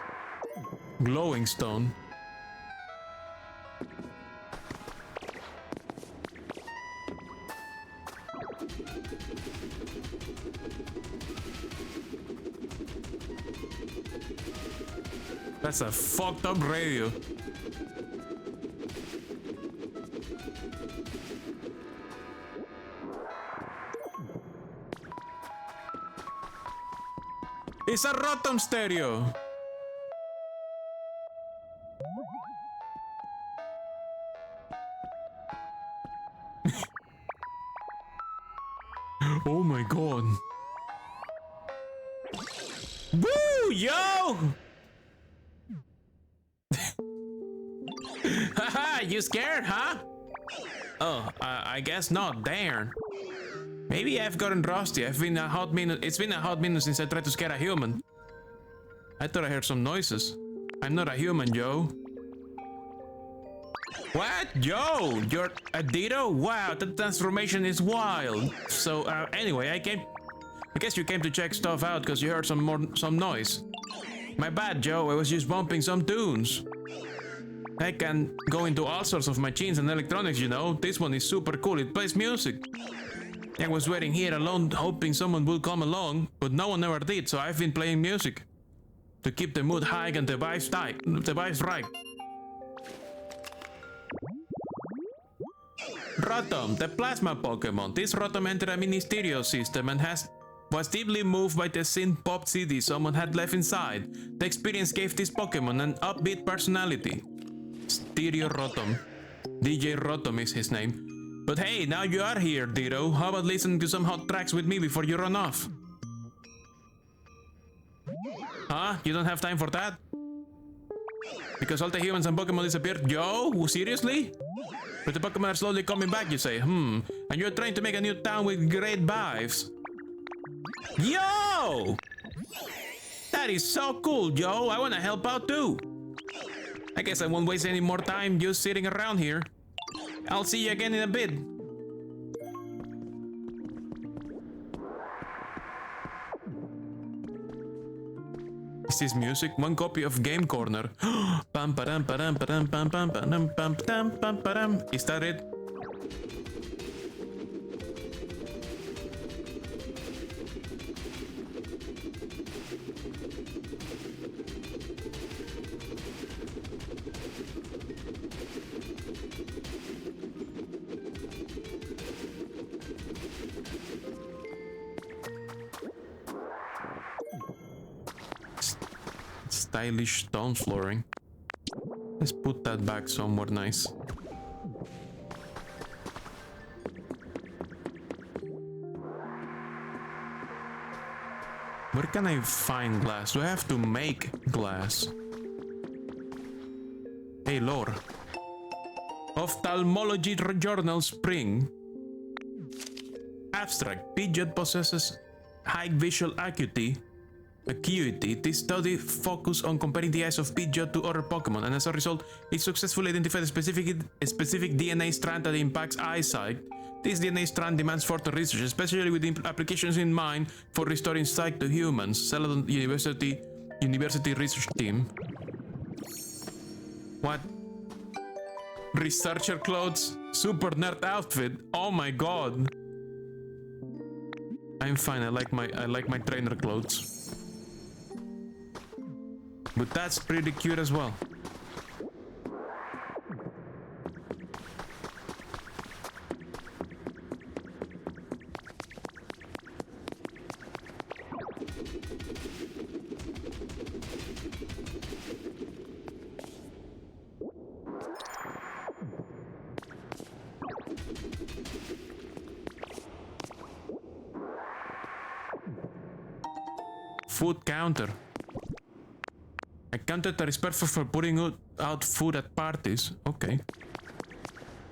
Glowing stone. That's a fucked up radio. It's a Rotom stereo. Oh my god. Woo, yo! Haha, you scared, huh? Oh, I guess not. Darn. Maybe I've gotten rusty. It's been a hot minute since I tried to scare a human. I thought I heard some noises. I'm not a human, yo. What? Yo, you're a Ditto? Wow, that transformation is wild. So, anyway, I guess you came to check stuff out because you heard some noise. My bad, Joe. I was just bumping some tunes. I can go into all sorts of machines and electronics, you know. This one is super cool. It plays music. I was waiting here alone, hoping someone would come along, but no one ever did, so I've been playing music to keep the mood high and the vibes right. Rotom, the plasma Pokemon. This Rotom entered a mini stereo system and was deeply moved by the synth pop CD someone had left inside. The experience gave this Pokemon an upbeat personality. Stereo Rotom. DJ Rotom is his name. But hey, now you are here, Ditto. How about listening to some hot tracks with me before you run off? Huh? You don't have time for that? Because all the humans and Pokemon disappeared? Yo, seriously? But the Pokemon are slowly coming back, you say? And you're trying to make a new town with great vibes. Yo! That is so cool, yo. I wanna help out too. I guess I won't waste any more time just sitting around here. I'll see you again in a bit. Is this music? One copy of Game Corner. Pam padam padam padam pam pam padam pam pam pam padam. Is that it? stylish stone flooring. Let's put that back somewhere nice. Where can I find glass? Do I have to make glass? Hey, lore. Ophthalmology Journal Spring. Abstract. Pidgeot possesses high visual acuity. This study focused on comparing the eyes of Pidgeot to other Pokemon, and as a result, it successfully identified a specific DNA strand that impacts eyesight. This DNA strand demands further research, especially with applications in mind for restoring sight to humans. Celadon University research team. What? Researcher clothes? Super nerd outfit? Oh my god! I'm fine. I like my trainer clothes. But that's pretty cute as well. Food counter. A counter that is perfect for putting out food at parties. Okay.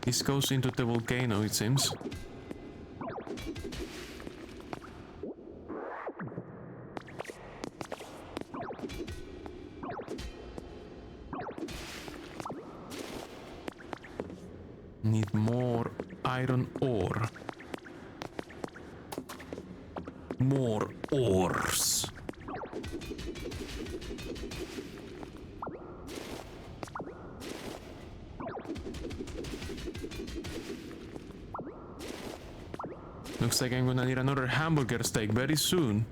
This goes into the volcano, it seems. Need more iron ore. More ores. Looks like I'm gonna need another hamburger steak very soon.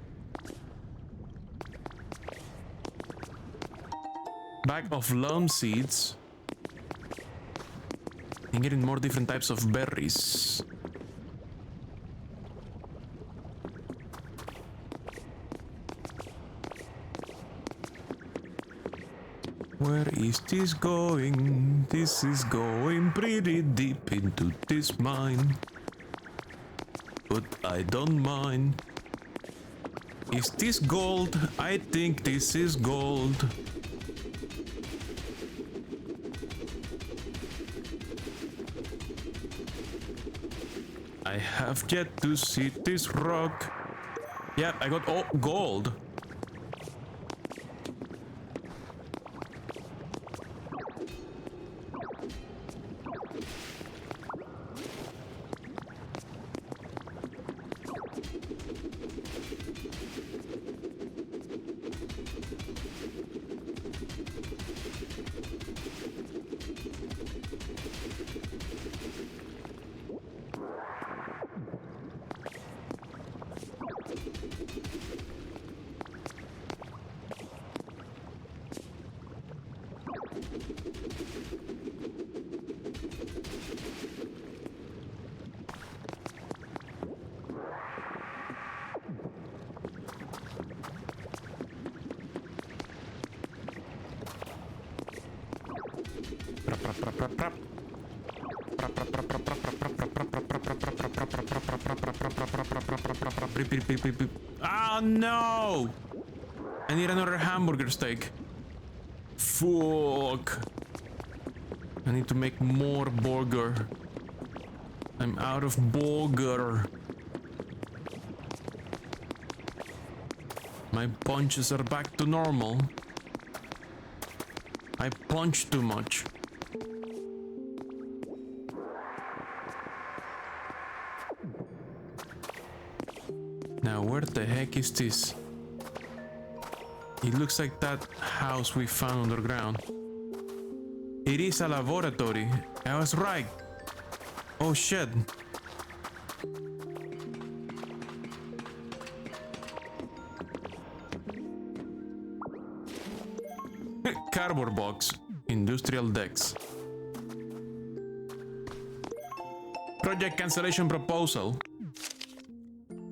Bag of lum seeds. And getting more different types of berries. Where is this going? This is going pretty deep into this mine. But I don't mind. Is this gold? I think this is gold. I have yet to see this rock. Yeah, I got all gold. Oh no! I need another hamburger steak. Fuck. I need to make more burger. I'm out of burger. My punches are back to normal. I punch too much. Now, where the heck is this? It looks like that house we found underground. It is a laboratory. I was right. Oh shit. Cardboard box. Industrial decks. Project cancellation proposal.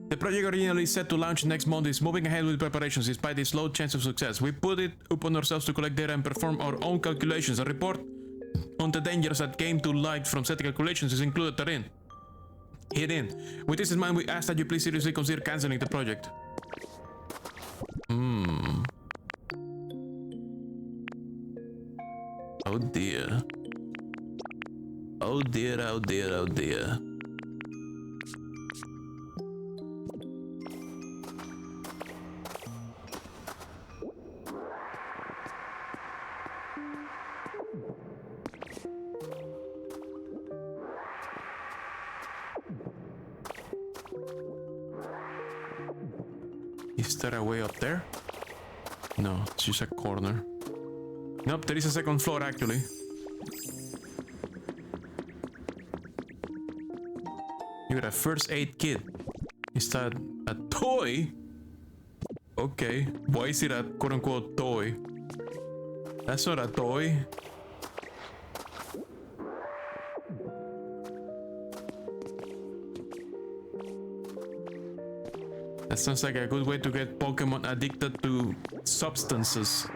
The project originally set to launch next month is moving ahead with preparations despite its low chance of success. We put it upon ourselves to collect data and perform our own calculations. A report on the dangers that came to light from set calculations is included therein. Herein. With this in mind, we ask that you please seriously consider cancelling the project. Oh dear. Oh dear, oh dear, oh dear. Is there a way up there? No, it's just a corner. Nope, there is a second floor actually. You're a first aid kit. Is that a toy? Okay, why is it a quote-unquote toy? That's not a toy. That sounds like a good way to get Pokemon addicted to substances.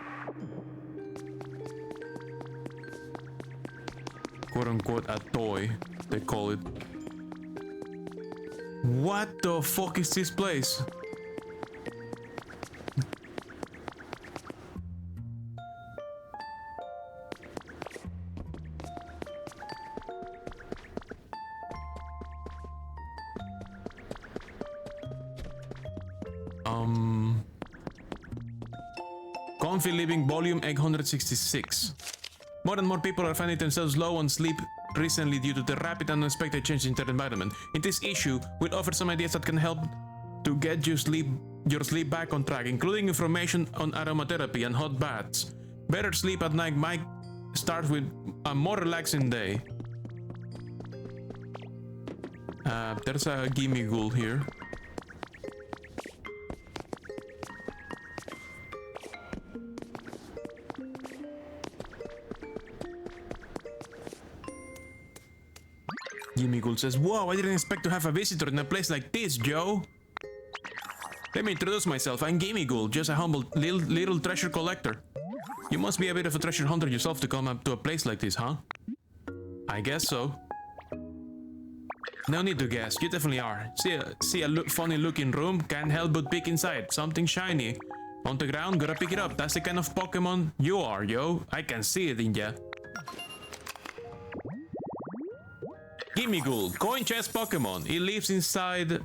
Quote-unquote a toy, they call it. What the fuck is this place? Comfy Living Volume 866. More and more people are finding themselves low on sleep recently due to the rapid and unexpected change in their environment. In this issue, we'll offer some ideas that can help to get your sleep back on track, including information on aromatherapy and hot baths. Better sleep at night might start with a more relaxing day. There's a gimme ghoul here. Gimme ghoul says, "Whoa, I didn't expect to have a visitor in a place like this, Joe. Let me introduce myself. I'm Gimme Ghoul, just a humble little treasure collector. You must be a bit of a treasure hunter yourself to come up to a place like this, huh?" "I guess so." "No need to guess, you definitely are. See a funny looking room? Can't help but peek inside. Something shiny. On the ground, gotta pick it up. That's the kind of Pokemon you are, yo. I can see it in ya." Gimme Ghoul, coin chest Pokemon. It lives inside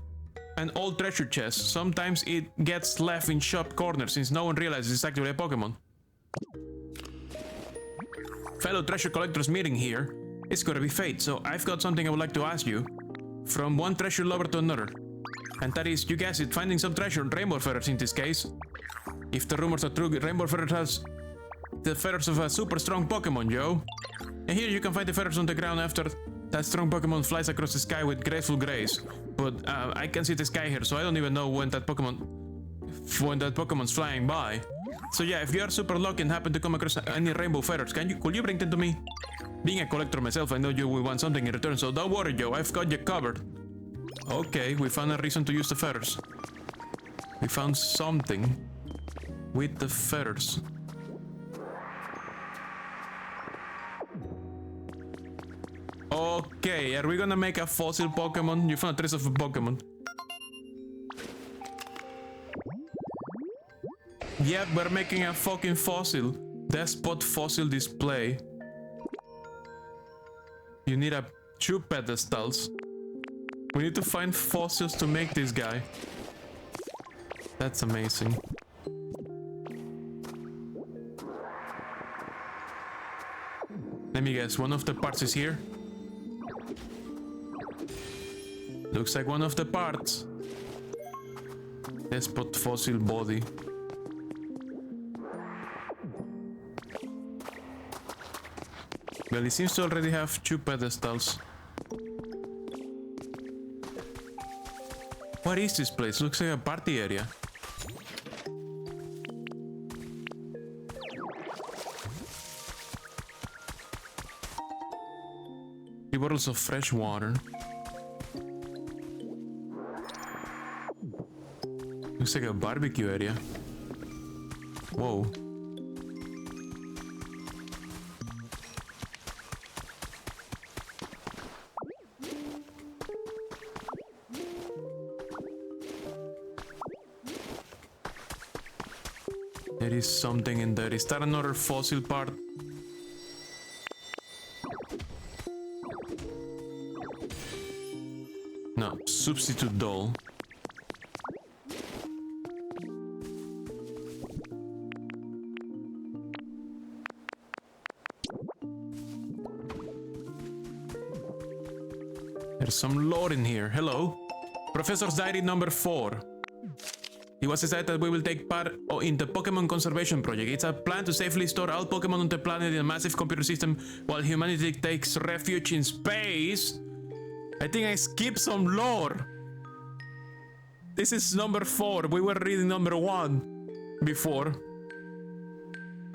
an old treasure chest. Sometimes it gets left in shop corners since no one realizes it's actually a Pokemon. Fellow treasure collectors meeting here. It's gotta be fate, so I've got something I would like to ask you. From one treasure lover to another. And that is, you guessed it, finding some treasure, rainbow feathers in this case. If the rumors are true, rainbow feathers has the feathers of a super strong Pokemon, yo. And here you can find the feathers on the ground after that strong Pokemon flies across the sky with graceful grace. But I can see the sky here, so I don't even know when that Pokemon's flying by. So yeah, if you are super lucky and happen to come across any rainbow feathers, could you bring them to me? Being a collector myself, I know you will want something in return, so don't worry, Joe, I've got you covered. Okay, we found a reason to use the feathers. We found something with the feathers. Okay, are we gonna make a fossil Pokemon? You found a trace of a Pokemon. Yep, we're making a fucking fossil. Despot fossil display. You need a 2 pedestals. We need to find fossils to make this guy. That's amazing. Let me guess, one of the parts is here? Looks like one of the parts. Despot fossil body. Well, it seems to already have 2 pedestals. What is this place? Looks like a party area. The bottles of fresh water. Looks like a barbecue area. Whoa. There is something in there. Is that another fossil part? No, substitute doll. There's some lore in here. Hello. Professor's Diary number 4. It was decided that we will take part in the Pokemon Conservation Project. It's a plan to safely store all Pokemon on the planet in a massive computer system while humanity takes refuge in space. I think I skipped some lore. This is number 4. We were reading number 1 before.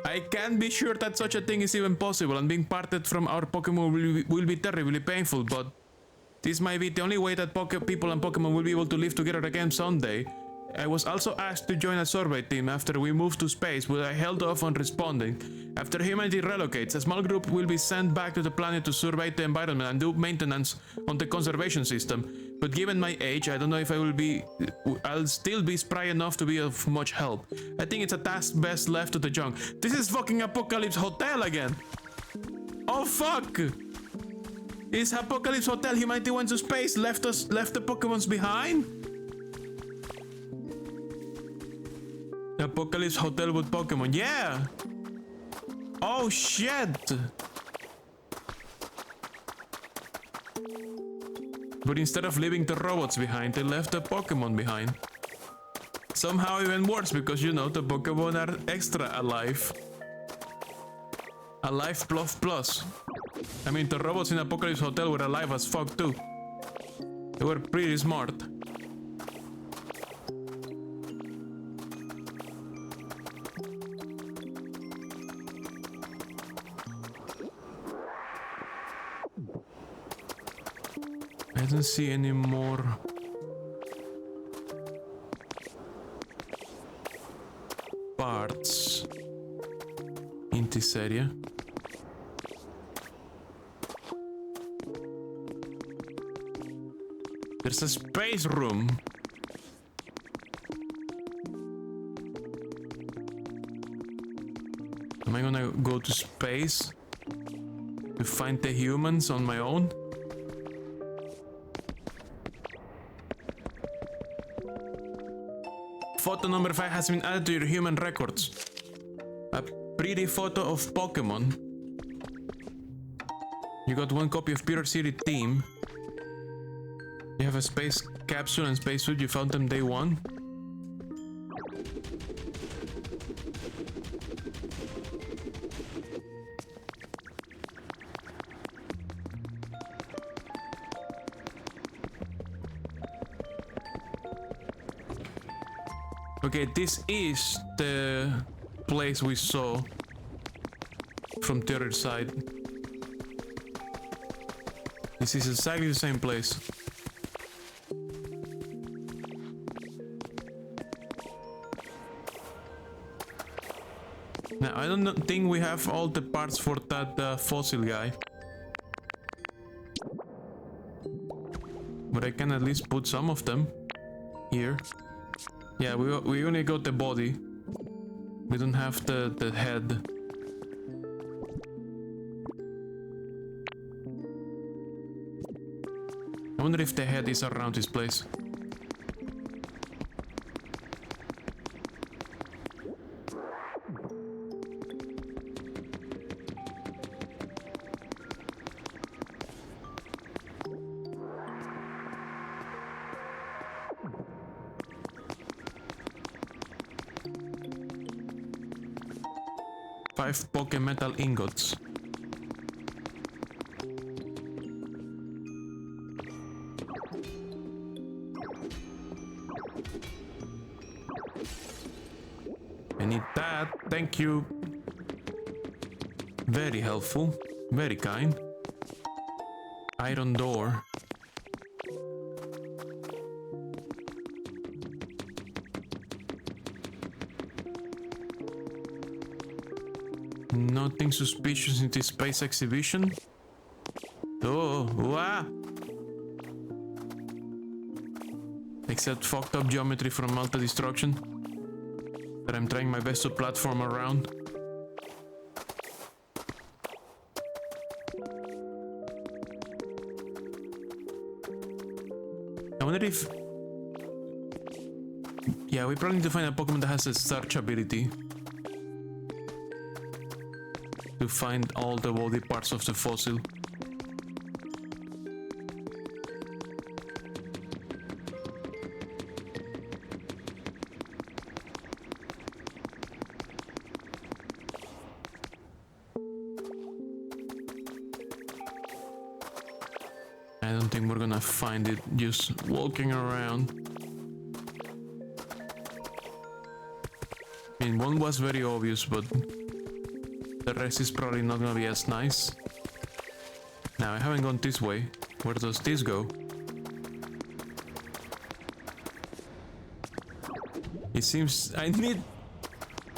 I can't be sure that such a thing is even possible, and being parted from our Pokemon will be terribly painful, but this might be the only way that people and Pokemon will be able to live together again someday. I was also asked to join a survey team after we moved to space, but I held off on responding. After humanity relocates, a small group will be sent back to the planet to survey the environment and do maintenance on the conservation system. But given my age, I don't know if I'll still be spry enough to be of much help. I think it's a task best left to the junk. This is fucking Apocalypse Hotel again! Oh fuck! It's Apocalypse Hotel. Humanity went to space, left the Pokemons behind? Apocalypse Hotel with Pokemon, yeah! Oh shit! But instead of leaving the robots behind, they left the Pokemon behind. Somehow even worse, because you know, the Pokemon are extra alive. Alive plus. I mean, the robots in Apocalypse Hotel were alive as fuck too. They were pretty smart. I don't see any more parts in this area. There's a space room. Am I gonna go to space to find the humans on my own? Photo number 5 has been added to your human records. A pretty photo of Pokemon. You got 1 copy of Peter City Team. You have a space capsule and spacesuit. You found them day 1. Okay, this is the place we saw from the other side. This is exactly the same place. Now, I don't think we have all the parts for that fossil guy. But I can at least put some of them here. Yeah, we only got the body. We don't have the head. I wonder if the head is around this place. Five Pokemetal ingots. I need that. Thank you. Very helpful. Very kind. Iron door. Nothing suspicious in this space exhibition. Oh, wow. Except fucked up geometry from Malta Destruction that I'm trying my best to platform around. I wonder if... Yeah, we probably need to find a Pokemon that has a search ability to find all the body parts of the fossil. I don't think we're gonna find it just walking around. I mean, one was very obvious, but the rest is probably not gonna be as nice. Now, I haven't gone this way. Where does this go? It seems I need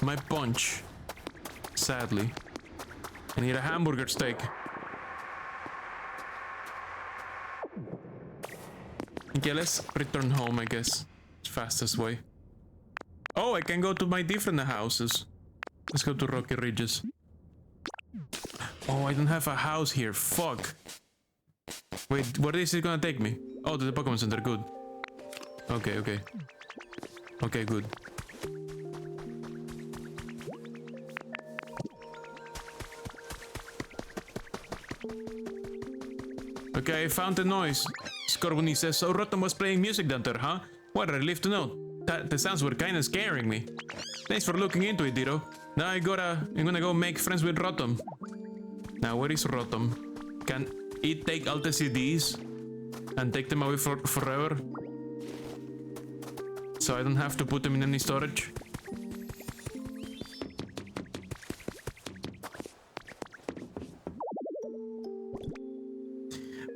my punch. Sadly. I need a hamburger steak. Okay, let's return home, I guess. It's fastest way. Oh, I can go to my different houses. Let's go to Rocky Ridges. Oh, I don't have a house here. Fuck. Wait, where is it gonna take me? Oh, to the Pokemon Center. Good. Okay, okay. Okay, good. Okay, I found the noise. Scorbunny says, so Rotom was playing music down there, huh? What a relief to know. The sounds were kinda scaring me. Thanks for looking into it, Ditto. Now I'm gonna go make friends with Rotom. Now, where is Rotom? Can it take all the CDs and take them away forever? So I don't have to put them in any storage?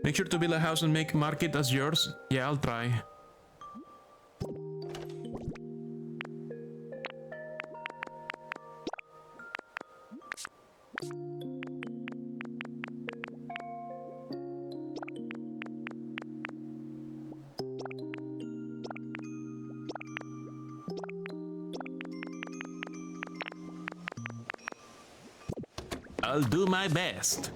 Make sure to build a house and make market as yours. Yeah, I'll try. I'll do my best.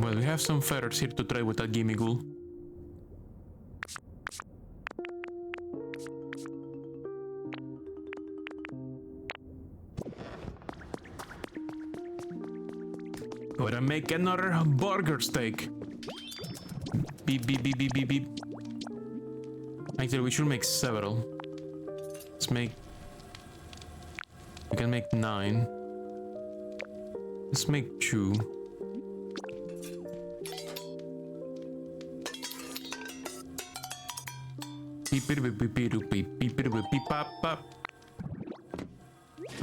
Well, we have some feathers here to trade with that Gimmighoul. Gotta make another burger steak. Beep, beep, beep, beep, beep, beep. Actually, we should make several. Let's make... We can make 9. Let's make 2.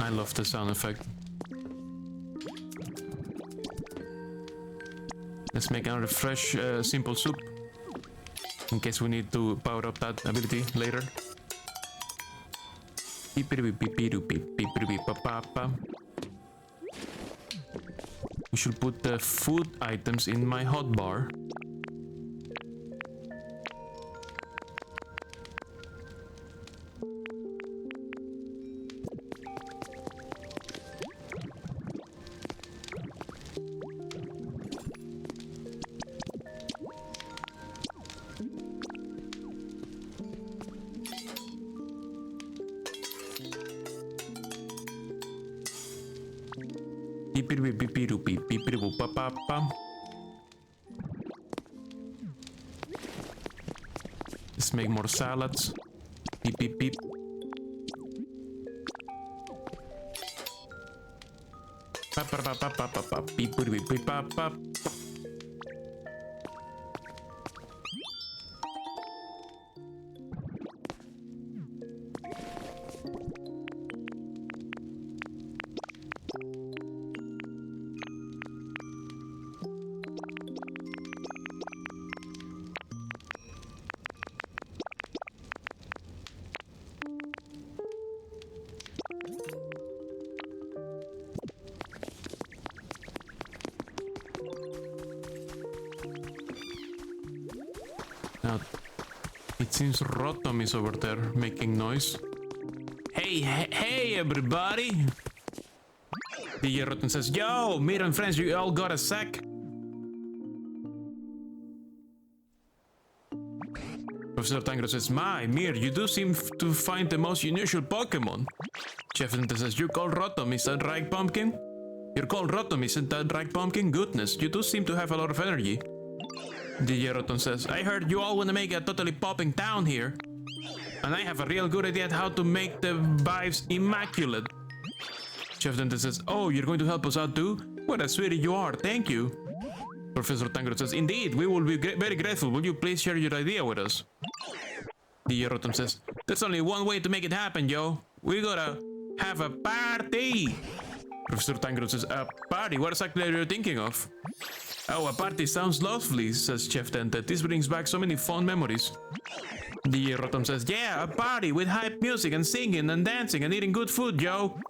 I love the sound effect. Let's make another fresh, simple soup. In case we need to power up that ability later. We should put the food items in my hotbar. Let's make more salads. Beep, beep, beep. Beep, beep, beep, beep, beep. out. It seems Rotom is over there making noise. Hey, everybody! DJ Rotom says, yo, Mir and friends, you all got a sec? Professor Tangrowth says, my, Mir, you do seem to find the most unusual Pokemon. Chef Dente says, you call Rotom, is that right, Pumpkin? You're called Rotom, isn't that right, Pumpkin? Goodness, you do seem to have a lot of energy. DJ Rotom says, I heard you all want to make a totally popping town here. And I have a real good idea how to make the vibes immaculate. Chef Dente says, oh, you're going to help us out too? What a sweetie you are, thank you. Professor Tangrowth says, indeed, we will be very grateful. Will you please share your idea with us? DJ Rotom says, there's only one way to make it happen, yo. We gotta have a party. Professor Tangrowth says, a party? What exactly are you thinking of? Oh, a party sounds lovely, says Chef Dente. This brings back so many fond memories. DJ Rotom says, yeah, a party with hype music and singing and dancing and eating good food, yo.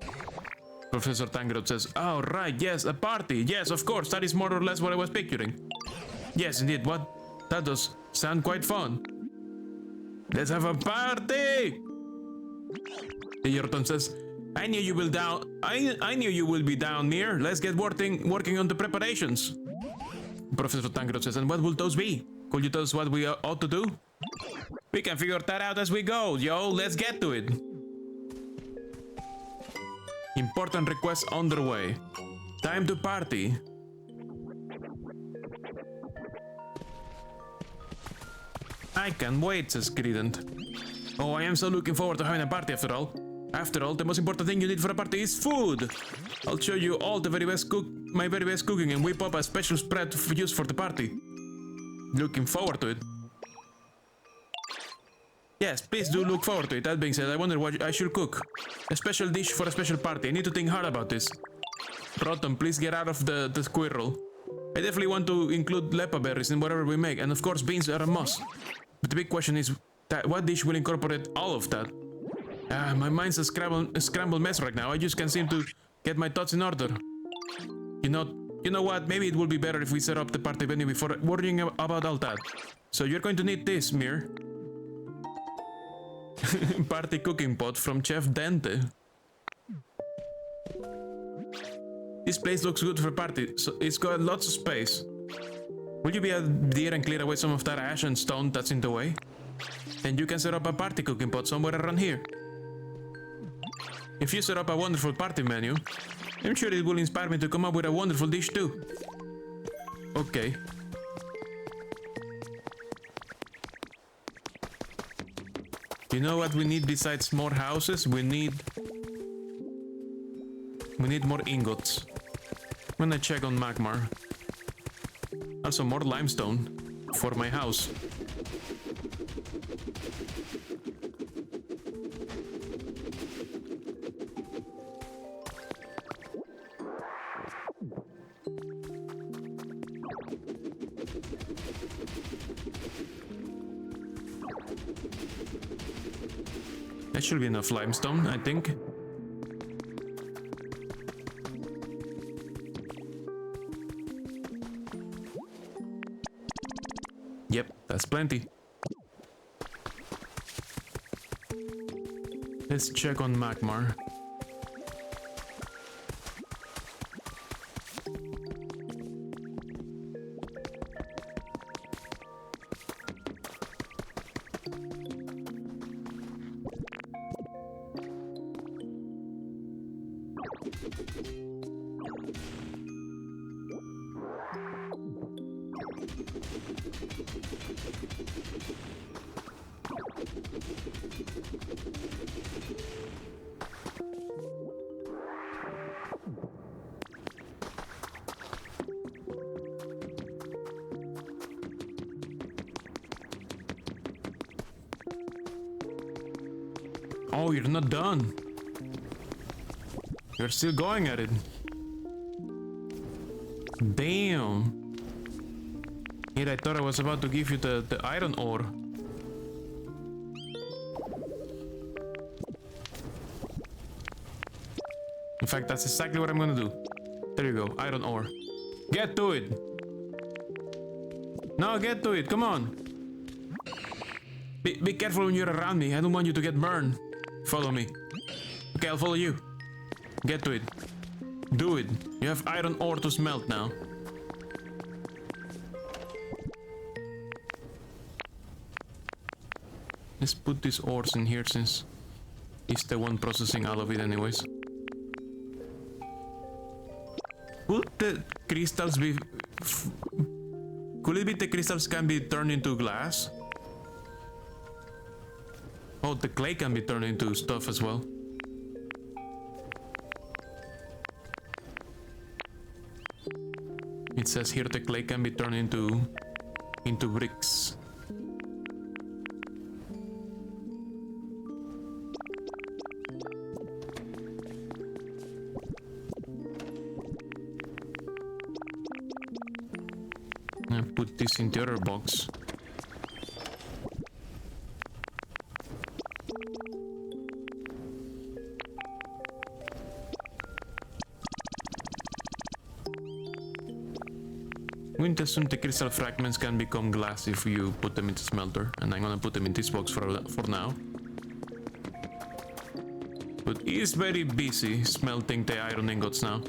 Professor Tangrowth says, oh, right, yes, a party. Yes, of course, that is more or less what I was picturing. Yes, indeed, what? That does sound quite fun. Let's have a party! DJ Rotom says, I knew you will be down, Mir. Let's get working on the preparations. Professor Tangrowth says, and what will those be? Could you tell us what we ought to do? We can figure that out as we go, yo. Let's get to it. Important request underway. Time to party. I can't wait, says Credent. Oh, I am so looking forward to having a party after all. After all, the most important thing you need for a party is food. I'll show you all the my very best cooking and whip up a special spread to use for the party. Looking forward to it. Yes, please do look forward to it. That being said, I wonder what I should cook. A special dish for a special party. I need to think hard about this. Rotom, please get out of the squirrel. I definitely want to include lepa berries in whatever we make, and of course beans are a must. But the big question is, what dish will incorporate all of that? My mind's a scrambled mess right now. I just can't seem to get my thoughts in order. You know what? Maybe it would be better if we set up the party venue before worrying about all that. So you're going to need this, Mir. Party cooking pot from Chef Dente. This place looks good for a party, so it's got lots of space. Will you be a dear and clear away some of that ash and stone that's in the way? And you can set up a party cooking pot somewhere around here. If you set up a wonderful party menu, I'm sure it will inspire me to come up with a wonderful dish too. Okay. You know what we need besides more houses? We need more ingots. I'm gonna check on Magmar. Also more limestone for my house. That should be enough limestone, I think. Yep, that's plenty. Let's check on Magmar. Oh, you're not done. You're still going at it. Damn. Here, I thought I was about to give you the iron ore. In fact, that's exactly what I'm gonna do. There you go, iron ore. Get to it. No, get to it, come on. Be careful when you're around me. I don't want you to get burned. Follow me. Okay, I'll follow you. Get to it. Do it. You have iron ore to smelt now. Let's put these ores in here since he's the one processing all of it anyways. Could the crystals be... Could it be the crystals can be turned into glass? Oh, the clay can be turned into stuff as well. It says here the clay can be turned into bricks. I put this in the other box. Wind assume the crystal fragments can become glass if you put them into smelter, and I'm gonna put them in this box for now. But he's very busy smelting the iron ingots now.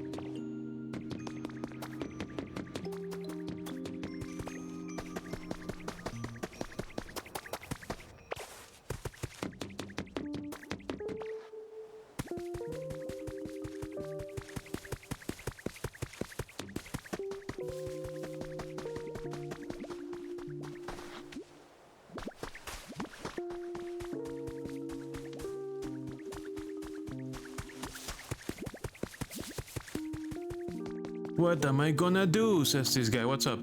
What am I gonna do? Says this guy. What's up?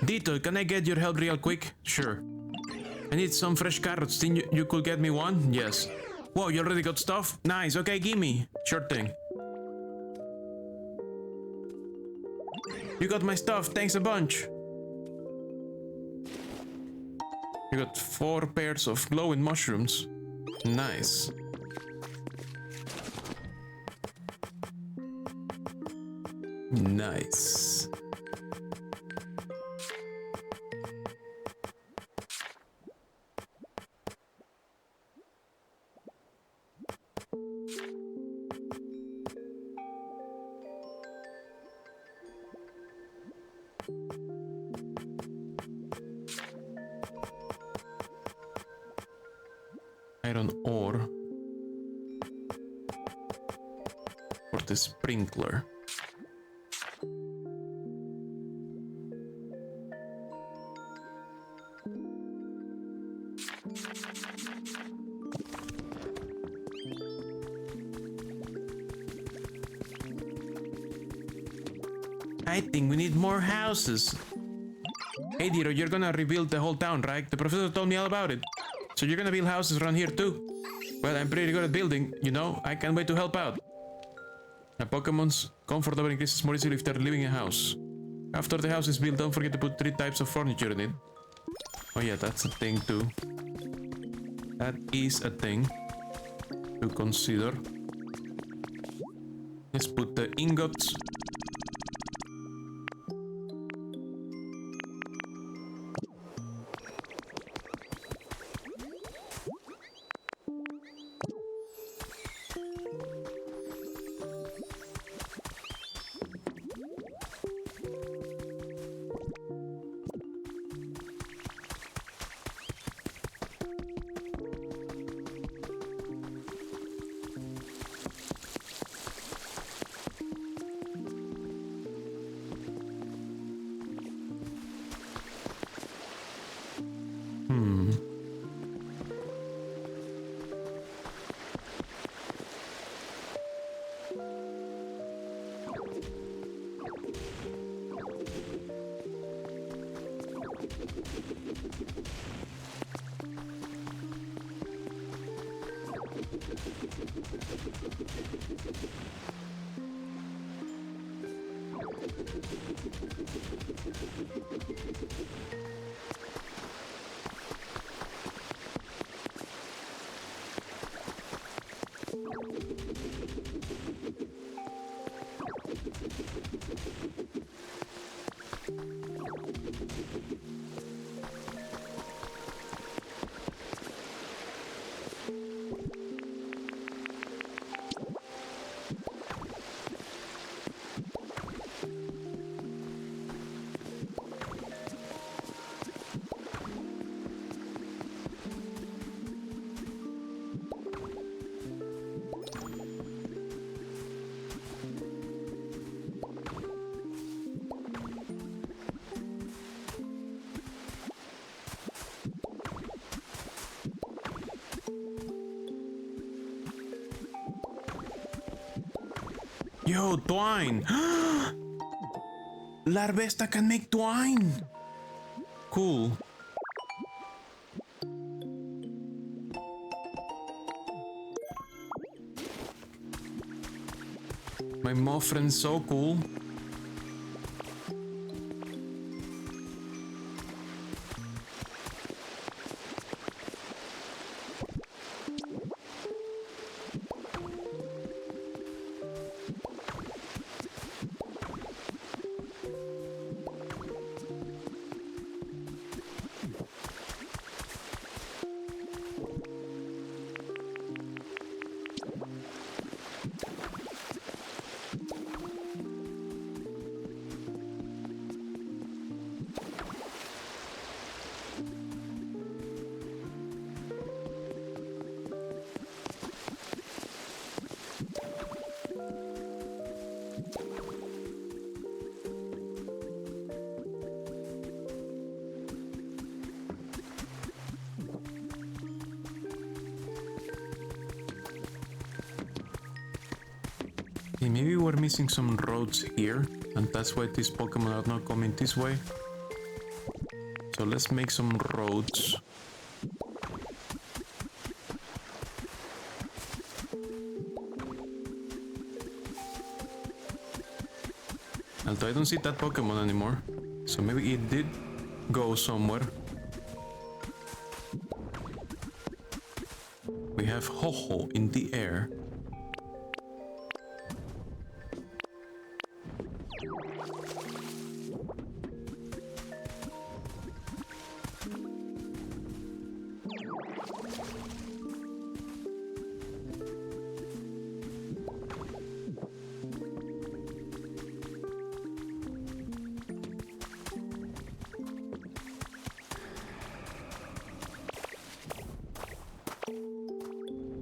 Dito, can I get your help real quick? Sure. I need some fresh carrots. Think you could get me one? Yes. Whoa, you already got stuff? Nice. Okay, gimme. Sure thing. You got my stuff. Thanks a bunch. You got 4 pairs of glowing mushrooms. Nice. Nice. Iron ore for the sprinkler. I think we need more houses. Hey Diro, you're gonna rebuild the whole town, right? The professor told me all about it. So you're gonna build houses around here too? Well, I'm pretty good at building, you know. I can't wait to help out. A Pokemon's comfortable increases more easily if they're living in a house. After the house is built, don't forget to put 3 types of furniture in it. Oh yeah, that's a thing too. That is a thing to consider. Let's put the ingots. Yo, twine! Larvesta can make twine! Cool. My moth friend's so cool. Okay, maybe we're missing some roads here, and that's why these Pokemon are not coming this way. So let's make some roads. Although I don't see that Pokemon anymore, so maybe it did go somewhere. We have Ho-Ho in the air.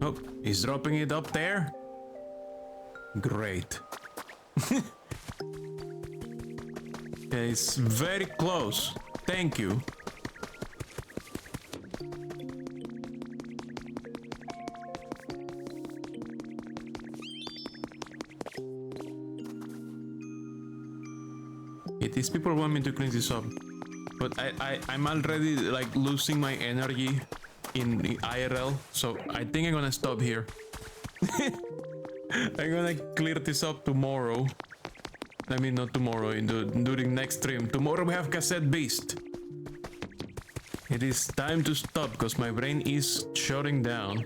Oh, he's dropping it up there? Great. Okay, it's very close. Thank you. Yeah, these people want me to clean this up. But I'm already like losing my energy in the IRL, so I think I'm gonna stop here. I'm gonna clear this up tomorrow. I mean, not tomorrow, during next stream. Tomorrow we have Cassette Beast. It is time to stop because my brain is shutting down.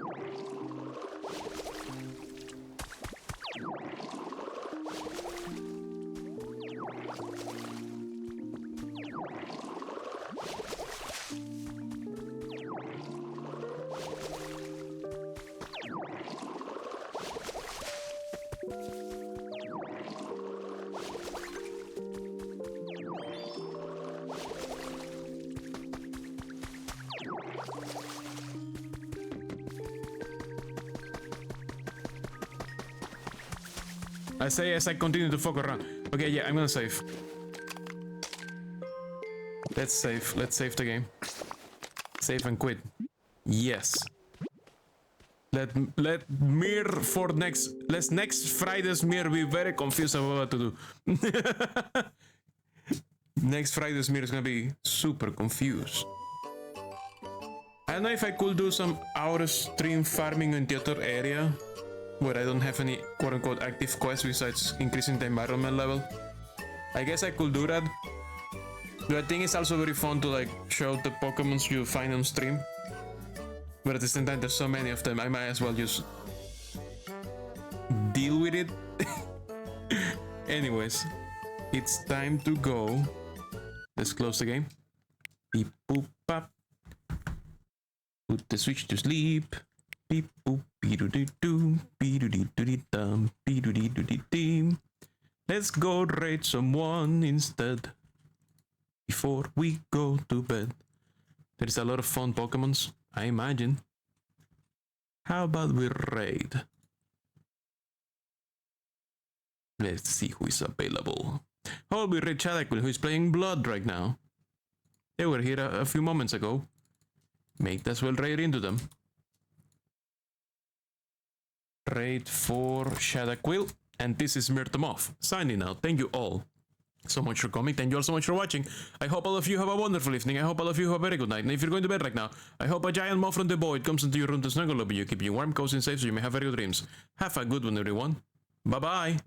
I say as I continue to fuck around. Okay, yeah, I'm gonna save. Let's save. Let's save the game. Save and quit. Yes. Let Mir for next. Let's next Friday's Mir be very confused about what to do. Next Friday's Mir is gonna be super confused. I don't know if I could do some out of stream farming in the other area where I don't have any quote-unquote active quests besides increasing the environment level. I guess I could do that. But I think it's also very fun to like show the Pokemons you find on stream. But at the same time, there's so many of them, I might as well just deal with it. Anyways, it's time to go. Let's close the game. Beep boop pop. Put the switch to sleep. Beep boop be-do-dee-doo, be-do-dee-doo-dee-dum, be-do-dee-doo-dee-dee. Let's go raid someone instead before we go to bed. There's a lot of fun Pokemons, I imagine. How about we raid? Let's see who is available. Oh, we raid Shadowquill, who is playing Blood right now. They were here a few moments ago. Might as well raid into them. Raid for Shadowquill, And this is Mir the Moth, signing out. Thank you all so much for coming. Thank you all so much for watching. I hope all of you have a wonderful evening. I hope all of you have a very good night. And if you're going to bed right now, I hope a giant moth from the void comes into your room to snuggle up you, keep you warm, cozy, and safe so you may have very good dreams. Have a good one, everyone. Bye-bye.